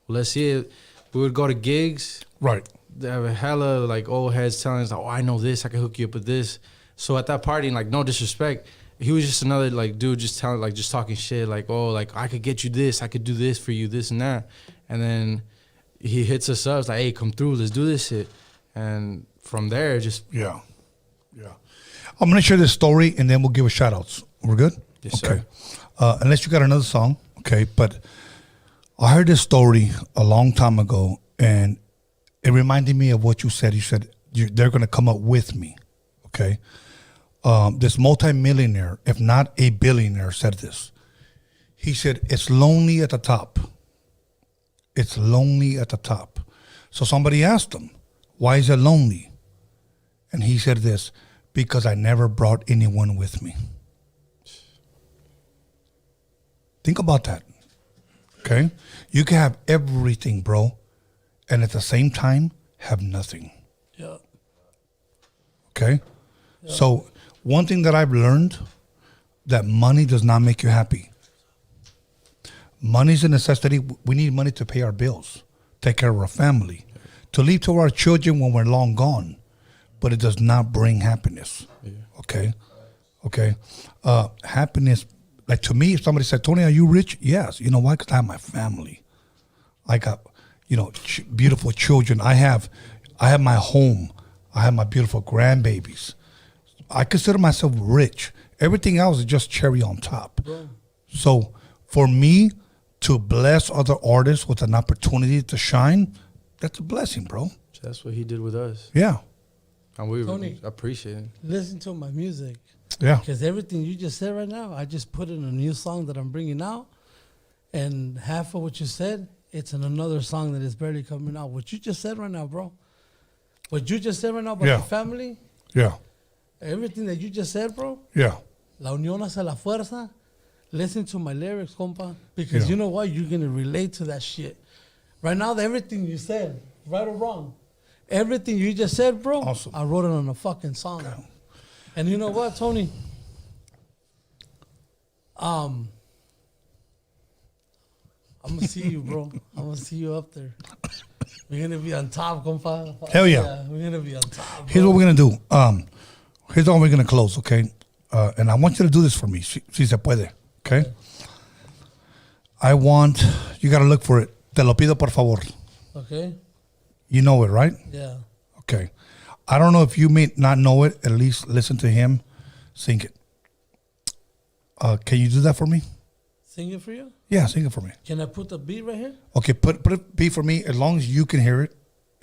S8: well, let's see it. We would go to gigs.
S4: Right.
S8: They have a hella, like, old heads telling us, I know this. I can hook you up with this. So at that party, like, no disrespect, he was just another, like, dude just talking shit. Like, I could get you this. I could do this for you, this and that. And then he hits us up. It's like, hey, come through. Let's do this shit. And from there, just...
S4: Yeah. I'm going to share this story, and then we'll give a shout-outs. We're good?
S8: Yes,
S4: okay.
S8: Sir.
S4: Unless you got another song, okay? But I heard this story a long time ago, and it reminded me of what you said. You said they're going to come up with me, okay? This multimillionaire, if not a billionaire, said this. He said, it's lonely at the top. It's lonely at the top. So somebody asked him, why is it lonely? And he said this, because I never brought anyone with me. Think about that, okay? You can have everything, bro, and at the same time, have nothing.
S7: Yeah.
S4: Okay? Yeah. So one thing that I've learned, that money does not make you happy. Money's a necessity. We need money to pay our bills, take care of our family, to leave to our children when we're long gone, but it does not bring happiness, okay? Okay? Happiness... Like, to me, if somebody said, Tony, are you rich? Yes. You know why? Because I have my family. I got, beautiful children. I have my home. I have my beautiful grandbabies. I consider myself rich. Everything else is just cherry on top. Bro. So for me to bless other artists with an opportunity to shine, that's a blessing, bro.
S8: That's what he did with us.
S4: Yeah.
S8: And we
S7: Tony,
S8: appreciate it.
S7: Listen to my music.
S4: Yeah.
S7: Because everything you just said right now, I just put in a new song that I'm bringing out. And half of what you said, it's in another song that is barely coming out. What you just said right now, bro. What you just said right now about your family.
S4: Yeah.
S7: Everything that you just said, bro.
S4: Yeah.
S7: La unión hace la fuerza. Listen to my lyrics, compa. Because you know what? You're going to relate to that shit. Right now, everything you said, right or wrong, everything you just said, bro,
S4: awesome.
S7: I wrote it on a fucking song. Okay. And you know what, Tony? I'm going to see you, bro. I'm going to see you up there. We're going to be on top, compa.
S4: Hell yeah.
S7: We're going to be on top, bro.
S4: Here's what we're going to do. Here's how we're going to close, okay? And I want you to do this for me, si se puede, okay? I want, you got to look for it. Te lo pido, por favor.
S7: Okay.
S4: You know it, right?
S7: Yeah.
S4: Okay. I don't know if you may not know it. At least listen to him sing it. Can you do that for me?
S7: Sing it for you?
S4: Yeah, sing it for me.
S7: Can I put the beat right here?
S4: Okay, put a beat for me as long as you can hear it.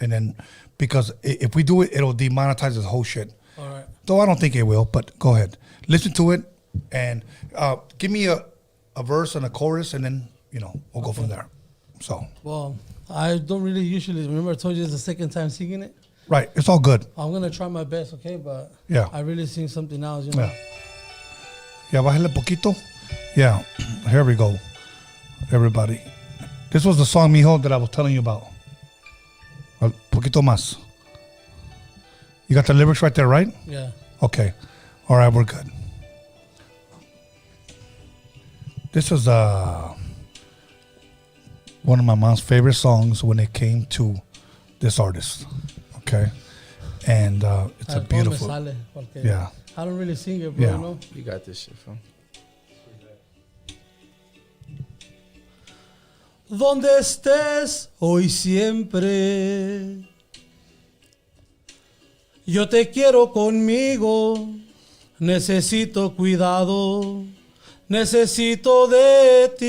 S4: And then, because if we do it, it'll demonetize this whole shit.
S7: All right.
S4: Though I don't think it will, but go ahead. Listen to it and give me a verse and a chorus, and then, we'll go from there. So.
S7: Well, I don't really usually, remember I told you it's the second time singing it?
S4: Right, it's all good.
S7: I'm going to try my best, okay? But I really sing something else,
S4: Yeah. Yeah, bájale poquito. Yeah, here we go, everybody. This was the song, mijo, that I was telling you about. A poquito más. You got the lyrics right there, right?
S7: Yeah.
S4: Okay. All right, we're good. This is one of my mom's favorite songs when it came to this artist. Okay. And it's a beautiful. Yeah.
S7: I don't really sing it, bro.
S4: Yeah.
S7: You know?
S8: You got this shit, fam.
S7: Donde estés hoy siempre, yo te quiero conmigo, necesito cuidado, necesito de ti.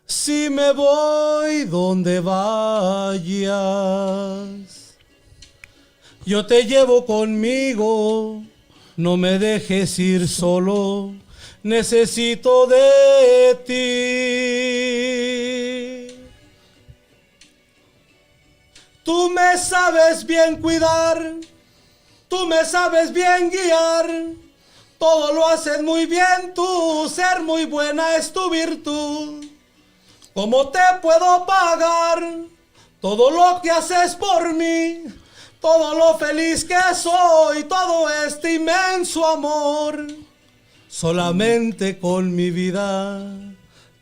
S7: Si me voy donde vayas, yo te llevo conmigo, no me dejes ir solo, necesito de ti. Tú me sabes bien cuidar, tú me sabes bien guiar, todo lo haces muy bien tú, ser muy buena es tu virtud. ¿Cómo te puedo pagar todo lo que haces por mí? Todo lo feliz que soy, todo este inmenso amor. Solamente con mi vida,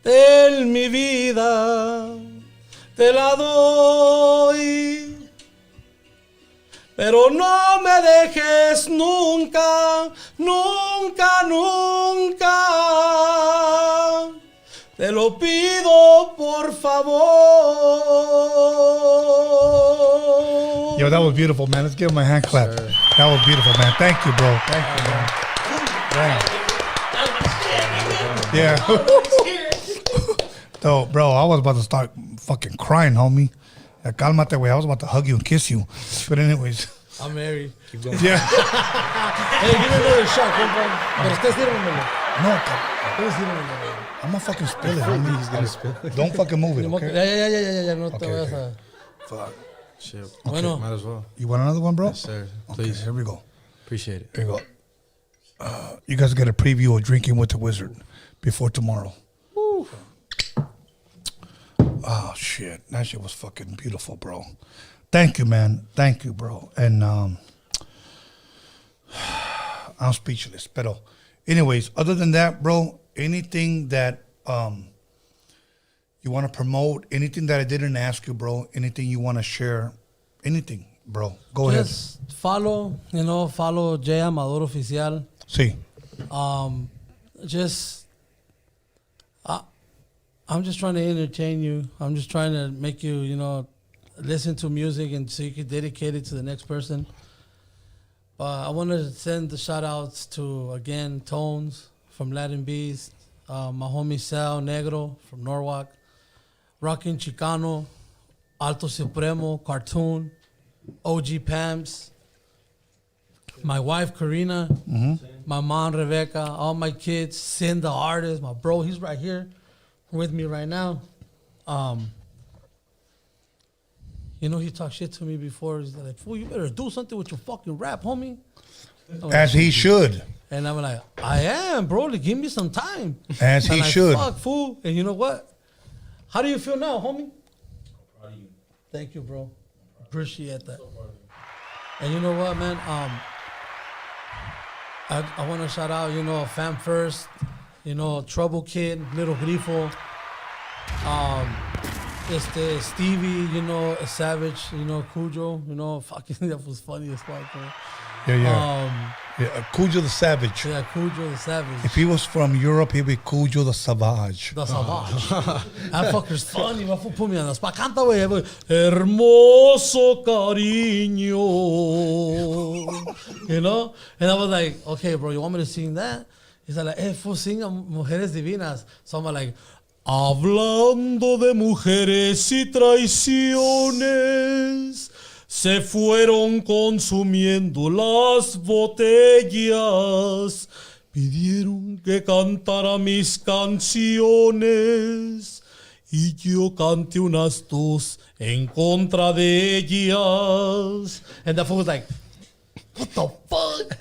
S7: mi vida, te la doy. Pero no me dejes nunca, nunca, nunca. Te lo pido por favor.
S4: Yo, that was beautiful, man. Let's give him a hand clap.
S8: Sure.
S4: That was beautiful, man. Thank you, bro. Thank you, man. Damn. Yeah. So, bro, I was about to start fucking crying, homie. Yeah, cálmate, güey. I was about to hug you and kiss you. But anyways.
S7: I'm married.
S8: Keep going.
S4: Yeah.
S7: Hey, give me another shot, compa. Pero ustedes sírvanmelo.
S4: No,
S7: Ustedes sírvanmelo.
S4: I'm gonna fucking spill it, homie.
S8: He's gonna spill it.
S4: Don't fucking move it, okay?
S7: Ya, no te
S4: Okay,
S7: vayas
S4: okay.
S7: a...
S4: Fuck.
S8: Shit.
S7: Bueno.
S8: Might as well.
S4: You want another one, bro?
S8: Yes, sir.
S4: Okay,
S8: Please.
S4: here we go.
S8: Appreciate it.
S4: Here you go. You guys get a preview of Drinking with the Wizard before tomorrow. Woo. Oh, shit. That shit was fucking beautiful, bro. Thank you, man. Thank you, bro. And I'm speechless. Pero anyways, other than that, bro, anything that you want to promote, anything that I didn't ask you, bro, anything you want to share, anything, bro, go ahead.
S7: Just follow J. Amador Oficial.
S4: Sí.
S7: I'm just trying to entertain you. I'm just trying to make you, listen to music and so you can dedicate it to the next person. I want to send the shout outs to, again, Tones from Latin Beast, my homie Sal Negro from Norwalk, Rockin' Chicano, Alto Supremo, Cartoon, OG Pamps, my wife Karina, my mom Rebecca, all my kids, Sin the artist, my bro, he's right here with me right now. He talked shit to me before. He's like, fool, you better do something with your fucking rap, homie.
S4: As he should.
S7: And I'm like, I am, bro. Like, give me some time.
S4: As he should.
S7: Fuck, fool. And you know what? How do you feel now, homie? I'm proud of you. Thank you, bro. Appreciate that. And you know what, man? I want to shout out, Fam First, Trouble Kid, Little Grifo, Stevie, Savage, Cujo, fucking that was funny as fuck, bro.
S4: Yeah. Cujo the Savage.
S7: Yeah, Cujo the Savage.
S4: If he was from Europe, he'd be Cujo the Savage.
S7: The Savage. That fucker's funny. My fool put me on the spot. Canta, güey. Hermoso cariño. And I was like, okay, bro, you want me to sing that? He's like, fool, sing Mujeres Divinas. So I'm like, hablando de mujeres y traiciones, se fueron consumiendo las botellas, pidieron que cantara mis canciones y yo canté unas dos en contra de ellas. And the fool was like, what the fuck?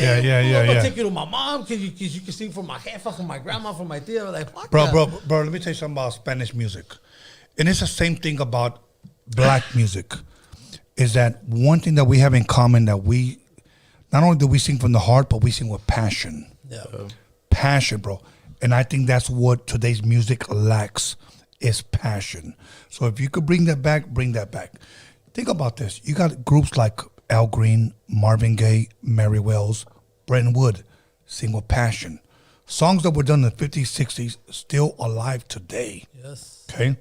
S7: I'm gonna take you to my mom. You can sing for my jefa, for my grandma, for my tia. Like, fuck
S4: Bro,
S7: that.
S4: let me tell you something about Spanish music. And it's the same thing about black music. Is that one thing that we have in common, that we, not only do we sing from the heart, but we sing with passion.
S7: Yeah.
S4: Passion, bro. And I think that's what today's music lacks, is passion. So if you could bring that back, bring that back. Think about this. You got groups like Al Green, Marvin Gaye, Mary Wells, Brent Wood, sing with passion. Songs that were done in the 50s, 60s, still alive today.
S7: Yes.
S4: Okay?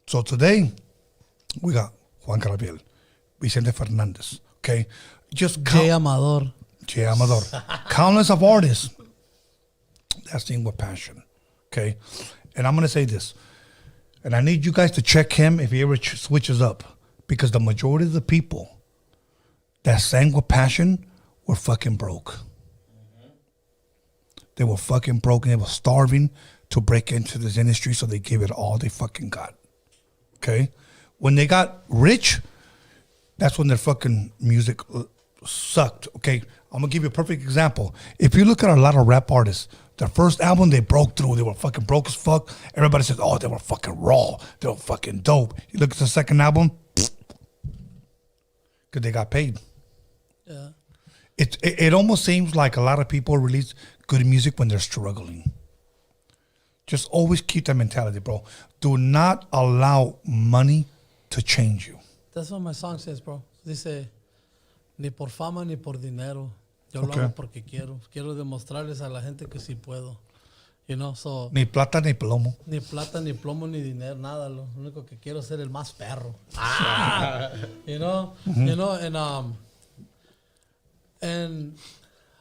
S4: So today, we got Juan Carabiel, Vicente Fernandez, okay? Just
S7: J. Amador.
S4: J. Amador. Countless of artists that sing with passion, okay? And I'm going to say this, and I need you guys to check him if he ever switches up, because the majority of the people that sang with passion were fucking broke. They were fucking broke and they were starving to break into this industry, so they gave it all they fucking got. Okay? When they got rich, that's when their fucking music sucked. Okay? I'm gonna give you a perfect example. If you look at a lot of rap artists, their first album, they broke through. They were fucking broke as fuck. Everybody says, oh, they were fucking raw. They were fucking dope. You look at the second album, because they got paid.
S7: Yeah.
S4: It almost seems like a lot of people release good music when they're struggling. Just always keep that mentality, bro. Do not allow money to change you.
S7: That's what my song says, bro. Dice, ni por fama ni por dinero. Yo lo hago porque quiero. Quiero demostrarles a la gente que sí puedo. You know, so...
S4: Ni plata ni plomo.
S7: Ni plata, ni plomo, ni dinero, nada. Lo único que quiero es ser el más perro. You know? You know, and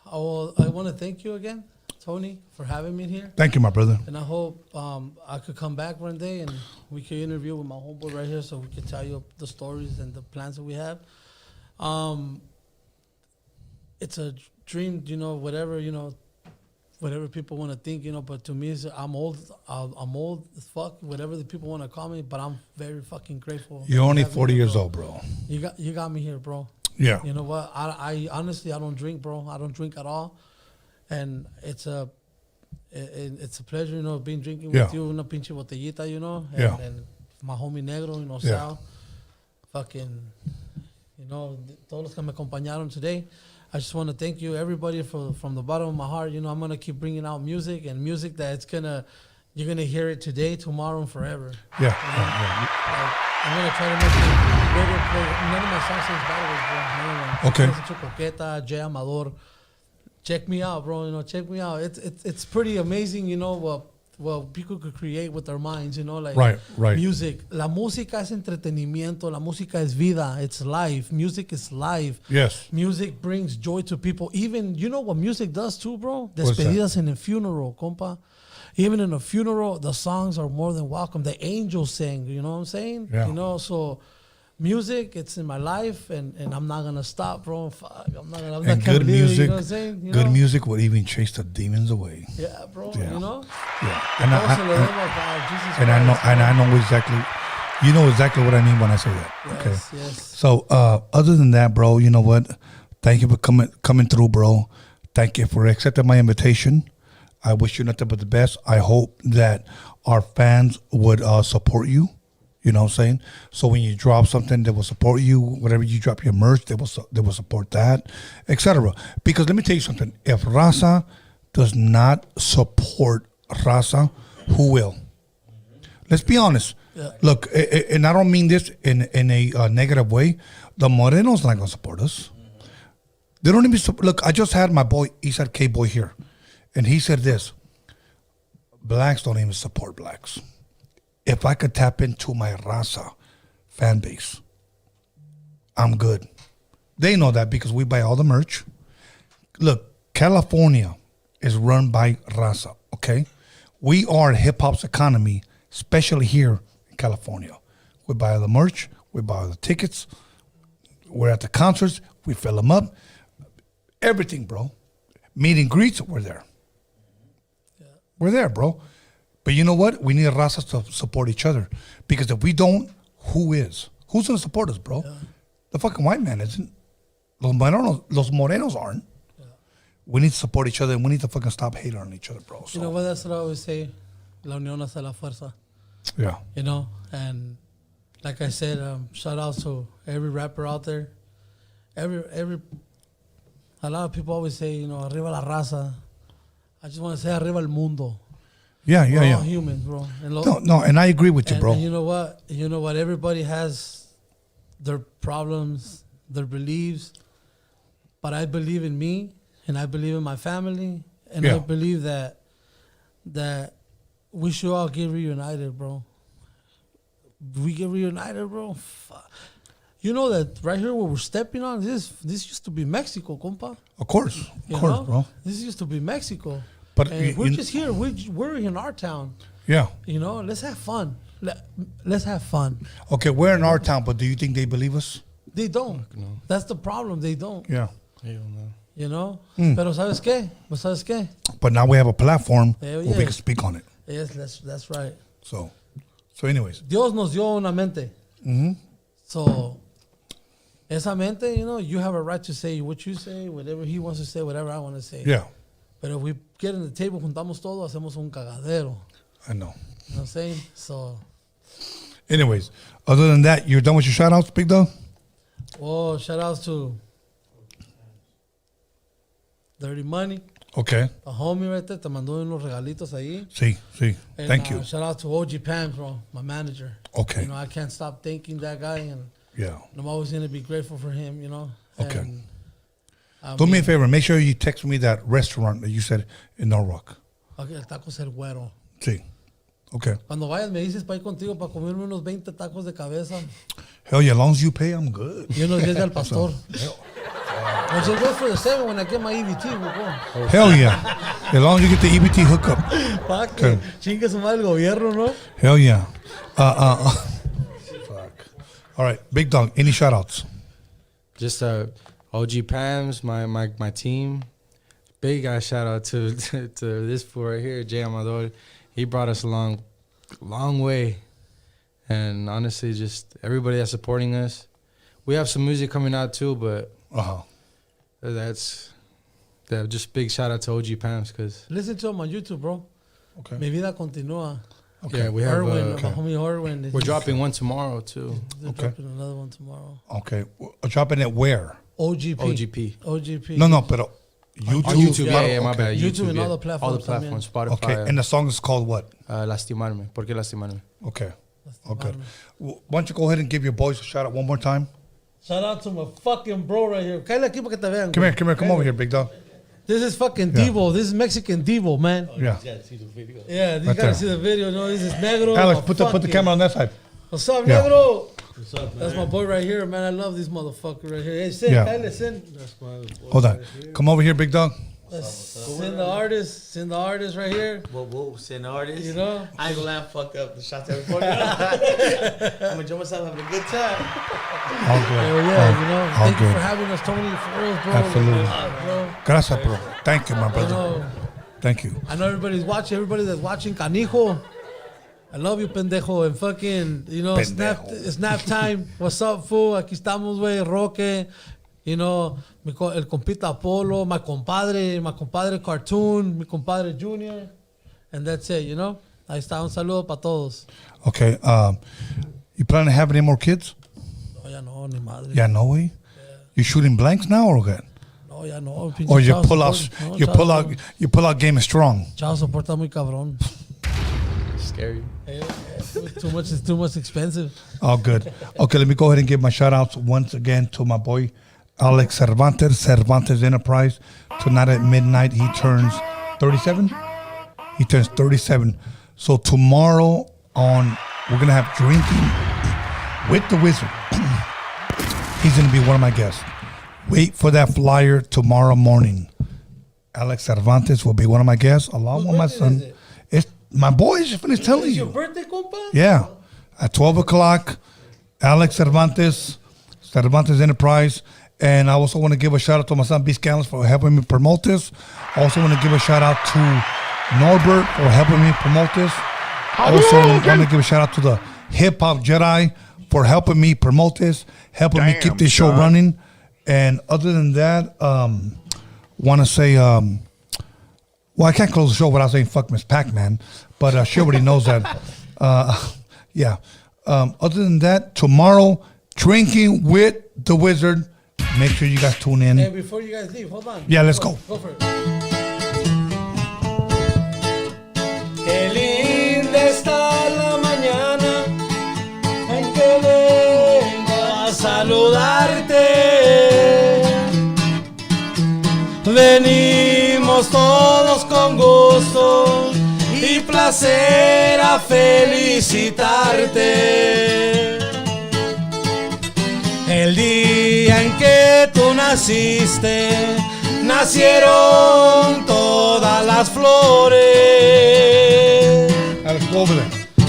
S7: I want to thank you again, Tony, for having me here.
S4: Thank you, my brother.
S7: And I hope I could come back one day and we could interview with my homeboy right here so we could tell you the stories and the plans that we have. It's a dream, you know, whatever people want to think, you know, but to me, I'm old as fuck, whatever the people want to call me, but I'm very fucking grateful.
S4: You're only 40 years old, bro.
S7: You got me here, bro.
S4: Yeah.
S7: You know what? I honestly, I don't drink, bro. I don't drink at all. And it's a pleasure, you know, being drinking with you, una pinche botellita, you know, and my homie Negro, you know, Sal, fucking, you know, todos los que me acompañaron today. I just want to thank you, everybody, from the bottom of my heart. You know, I'm gonna keep bringing out music that you're gonna hear it today, tomorrow, and forever.
S4: Yeah.
S7: Like, I'm gonna try to make it better. None of my songs is bad, bro.
S4: Okay.
S7: Coqueta, J. Amador. Check me out, bro. You know, check me out. It's pretty amazing, you know, what people could create with their minds, you know, like
S4: right.
S7: Music. La música es entretenimiento. La música es vida. It's life. Music is life.
S4: Yes.
S7: Music brings joy to people. Even, you know what music does too, bro? Despedidas in a funeral, compa. Even in a funeral, the songs are more than welcome. The angels sing, you know what I'm saying?
S4: Yeah.
S7: You know, so music, it's in my life, and I'm not gonna stop, bro. Fuck, I'm not
S4: and good music,
S7: you know what I'm saying?
S4: Good music will even chase the demons away.
S7: Yeah, bro.
S4: Yeah.
S7: You know.
S4: Yeah,
S7: and
S4: I know exactly. You know exactly what I mean when I say that.
S7: Yes,
S4: Okay.
S7: yes.
S4: So other than that, bro, you know what? Thank you for coming through, bro. Thank you for accepting my invitation. I wish you nothing but the best. I hope that our fans would support you. You know what I'm saying? So when you drop something, they will support you. Whatever you drop your merch, they will support that, etc. Because let me tell you something. If Raza does not support Raza, who will? Let's be honest.
S7: Yeah.
S4: Look, and I don't mean this in a negative way. The Morenos not gonna support us. They don't even look. I just had my boy Eastside K boy here, and he said this: blacks don't even support blacks. If I could tap into my Raza fan base, I'm good. They know that because we buy all the merch. Look, California is run by Raza, okay? We are hip hop's economy, especially here in California. We buy all the merch, we buy all the tickets, we're at the concerts, we fill them up. Everything, bro. Meet and greets, we're there. Yeah. We're there, bro. But you know what? We need Razas to support each other. Because if we don't, who is? Who's going to support us, bro? Yeah. The fucking white man isn't. Los morenos aren't. Yeah. We need to support each other, and we need to fucking stop hating on each other, bro. So.
S7: You know what? That's what I always say. La unión hace la fuerza.
S4: Yeah.
S7: You know? And like I said, shout out to every rapper out there. A lot of people always say, you know, arriba la raza. I just want to say arriba el mundo.
S4: Yeah.
S7: We're all humans, bro.
S4: No, and I agree with you, bro.
S7: And you know what? Everybody has their problems, their beliefs, but I believe in me, and I believe in my family, and I believe that we should all get reunited, bro. We get reunited, bro. Fuck. You know that right here where we're stepping on, this used to be Mexico, compa.
S4: Of course, bro.
S7: This used to be Mexico.
S4: But
S7: we're just here. We're in our town.
S4: Yeah.
S7: You know, let's have fun. Let's have fun.
S4: Okay, we're in our town, but do you think they believe us?
S7: They don't.
S8: No.
S7: That's the problem. They don't.
S4: Yeah.
S8: I don't know.
S7: You know? Pero ¿sabes qué?
S4: But now we have a platform
S7: Hell
S4: where we
S7: yes.
S4: can speak on it.
S7: Yes, that's right.
S4: So anyways.
S7: Dios nos dio una mente. So, esa mente, you know, you have a right to say what you say, whatever he wants to say, whatever I want to say.
S4: Yeah.
S7: But if we get in the table, juntamos todo, hacemos un cagadero.
S4: I know.
S7: You know what I'm saying? So,
S4: anyways, other than that, you're done with your shout outs, Big Dog?
S7: oh, shout outs to Dirty Money.
S4: Okay.
S7: A homie right there, te mandó unos regalitos ahí.
S4: Sí.
S7: And,
S4: Thank you.
S7: Shout out to OG Pam, bro, my manager.
S4: Okay.
S7: You know, I can't stop thanking that guy, and
S4: Yeah.
S7: I'm always going to be grateful for him, you know.
S4: Okay.
S7: And,
S4: Do me a favor. Make sure you text me that restaurant that you said in Norwalk.
S7: Okay, el taco es el güero.
S4: Sí. Okay.
S7: Cuando vayas me dices para ir contigo para comerme unos 20 tacos de cabeza
S4: Hell yeah. As long as you pay, I'm good.
S7: y unos 10 del pastor. Well, just go for the 7 when I get my EBT, we'll go.
S4: Hell yeah. As long as you get the EBT hookup.
S7: Pa' que chingue su madre el gobierno, ¿no?
S4: Hell yeah. Fuck. All right. Big Dog, any shout outs?
S8: Just OG Pams, my team. Big guy shout out to this fool right here, J Amador. He brought us a long way. And honestly, just everybody that's supporting us. We have some music coming out too, but that's just big shout out to OG Pams, because
S7: Listen to him on YouTube, bro.
S4: Okay.
S7: Mi vida continúa.
S8: yeah, we have
S7: Erwin, my homie Erwin.
S8: we're dropping one tomorrow too.
S7: They're dropping another one tomorrow.
S4: Okay. Dropping it where?
S7: OGP.
S4: No, pero YouTube.
S8: On YouTube,
S7: Yeah,
S8: yeah, my bad.
S7: YouTube and
S8: yeah.
S7: all the platforms.
S8: All the platforms, Spotify.
S4: Okay. And the song is called what?
S8: Lastimarme. ¿Por qué lastimarme?
S4: Okay. Okay. Why don't you go ahead and give your boys a shout out one more time?
S7: Shout out to my fucking bro right here. Cállate aquí para que te vean.
S4: Come here. Come over here, Big Dog.
S7: This is fucking Devo. This is Mexican Devo, man.
S4: Yeah.
S7: Yeah, you
S4: Right
S7: gotta
S4: there.
S7: see the video. No, this is Negro.
S4: Alex, put the camera on that side.
S7: What's up,
S4: Yeah.
S7: Negro? What's up, man? That's my boy right here, man. I love this motherfucker right here. Hey, Sin,
S4: Yeah.
S7: Sin.
S4: Hold on. Come over here, Big Dog.
S7: Send the artist right here.
S9: Whoa, send the artist.
S7: You know?
S9: I ain't gonna laugh, fuck up the shots every morning. I'm enjoying myself, having a good time.
S4: All good.
S7: Hell yeah, you know.
S4: All
S7: Thank you
S4: good.
S7: for having us, Tony, for real, bro.
S4: Absolutely.
S7: Bro.
S4: Gracias, bro. Thank you, my
S7: You
S4: brother.
S7: know,
S4: Thank you.
S7: I know everybody that's watching, Canijo. I love you, pendejo. And fucking, you know, snap time. What's up, fool? Aquí estamos, güey. Roque. You know, el compita Apolo, my compadre Cartoon, mi compadre Junior. And that's it, you know? Ahí está, un saludo para todos.
S4: Okay. You plan to have any more kids?
S7: No, ya no, ni madre.
S4: Yeah, no way. You shooting blanks now or what?
S7: No, ya no.
S4: Or you pull out game is strong.
S7: Chao soporta muy cabrón.
S8: Scary.
S7: It's too much expensive.
S4: All good. Okay, let me go ahead and give my shout outs once again to my boy Alex Cervantes Enterprise. Tonight at midnight he turns 37. He turns 37. So tomorrow we're gonna have drinking with the wizard. He's gonna be one of my guests. Wait for that flyer tomorrow morning. Alex Cervantes will be one of my guests along with my son. It's my boy. Just finished telling you.
S7: Your birthday, compa?
S4: Yeah, at 12 o'clock, Alex Cervantes Enterprise. And I also want to give a shout out to my son, B. Scalens, for helping me promote this. I also want to give a shout out to Norbert for helping me promote this. Also, I want to give a shout out to the Hip Hop Jedi for helping me promote this, helping me keep this show running. And other than that, want to say, well, I can't close the show without saying fuck Miss Pac-Man, but she already knows that. Yeah. Other than that, tomorrow, drinking with the wizard. Make sure you guys tune in.
S7: Hey, before you guys leave, hold on.
S4: Yeah, let's go.
S7: Go for it.
S10: Qué linda está la mañana en que vengo a saludarte. Venimos todos con gusto y placer a felicitarte. El día en que tú naciste, nacieron todas las flores.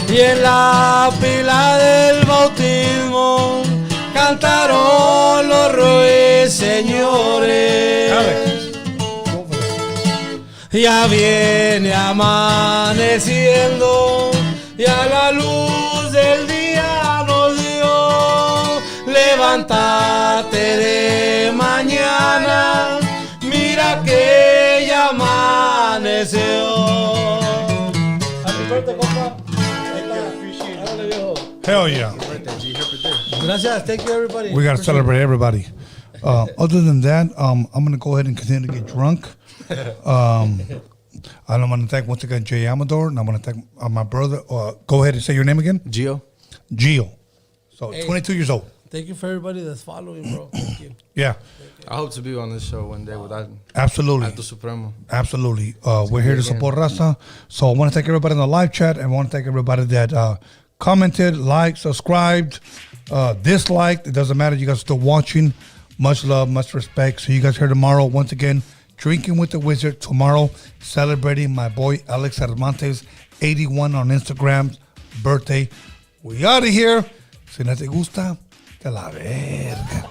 S10: Y en la pila del bautismo cantaron los ruiseñores. ya viene amaneciendo y a la luz del día nos dio. Levántate de mañana, mira que ya amaneció.
S4: Hell yeah.
S7: Gracias. Thank you, everybody.
S4: We got to celebrate everybody. Other than that, I'm going to go ahead and continue to get drunk. I'm going to thank once again Jay Amador, and I'm going to thank my brother. Go ahead and say your name again.
S8: Gio.
S4: So 22 years old.
S7: Thank you for everybody that's following, bro. Thank you.
S4: Yeah.
S8: I hope to be on this show one day with that.
S4: Absolutely.
S8: Alto Supremo.
S4: Absolutely. We're here to support Raza. So I want to thank everybody in the live chat, and I want to thank everybody that commented, liked, subscribed, disliked. It doesn't matter. You guys are still watching. Much love, much respect. So you guys here tomorrow, once again, Drinking with the Wizard. Tomorrow, celebrating my boy Alex Cervantes, 81 on Instagram's birthday. We out of here. Si no te gusta, te la verga.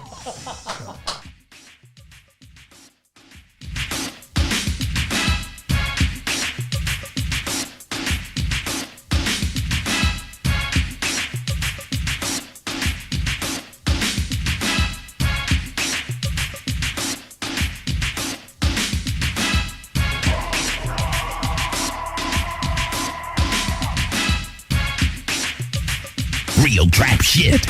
S11: Real trap shit.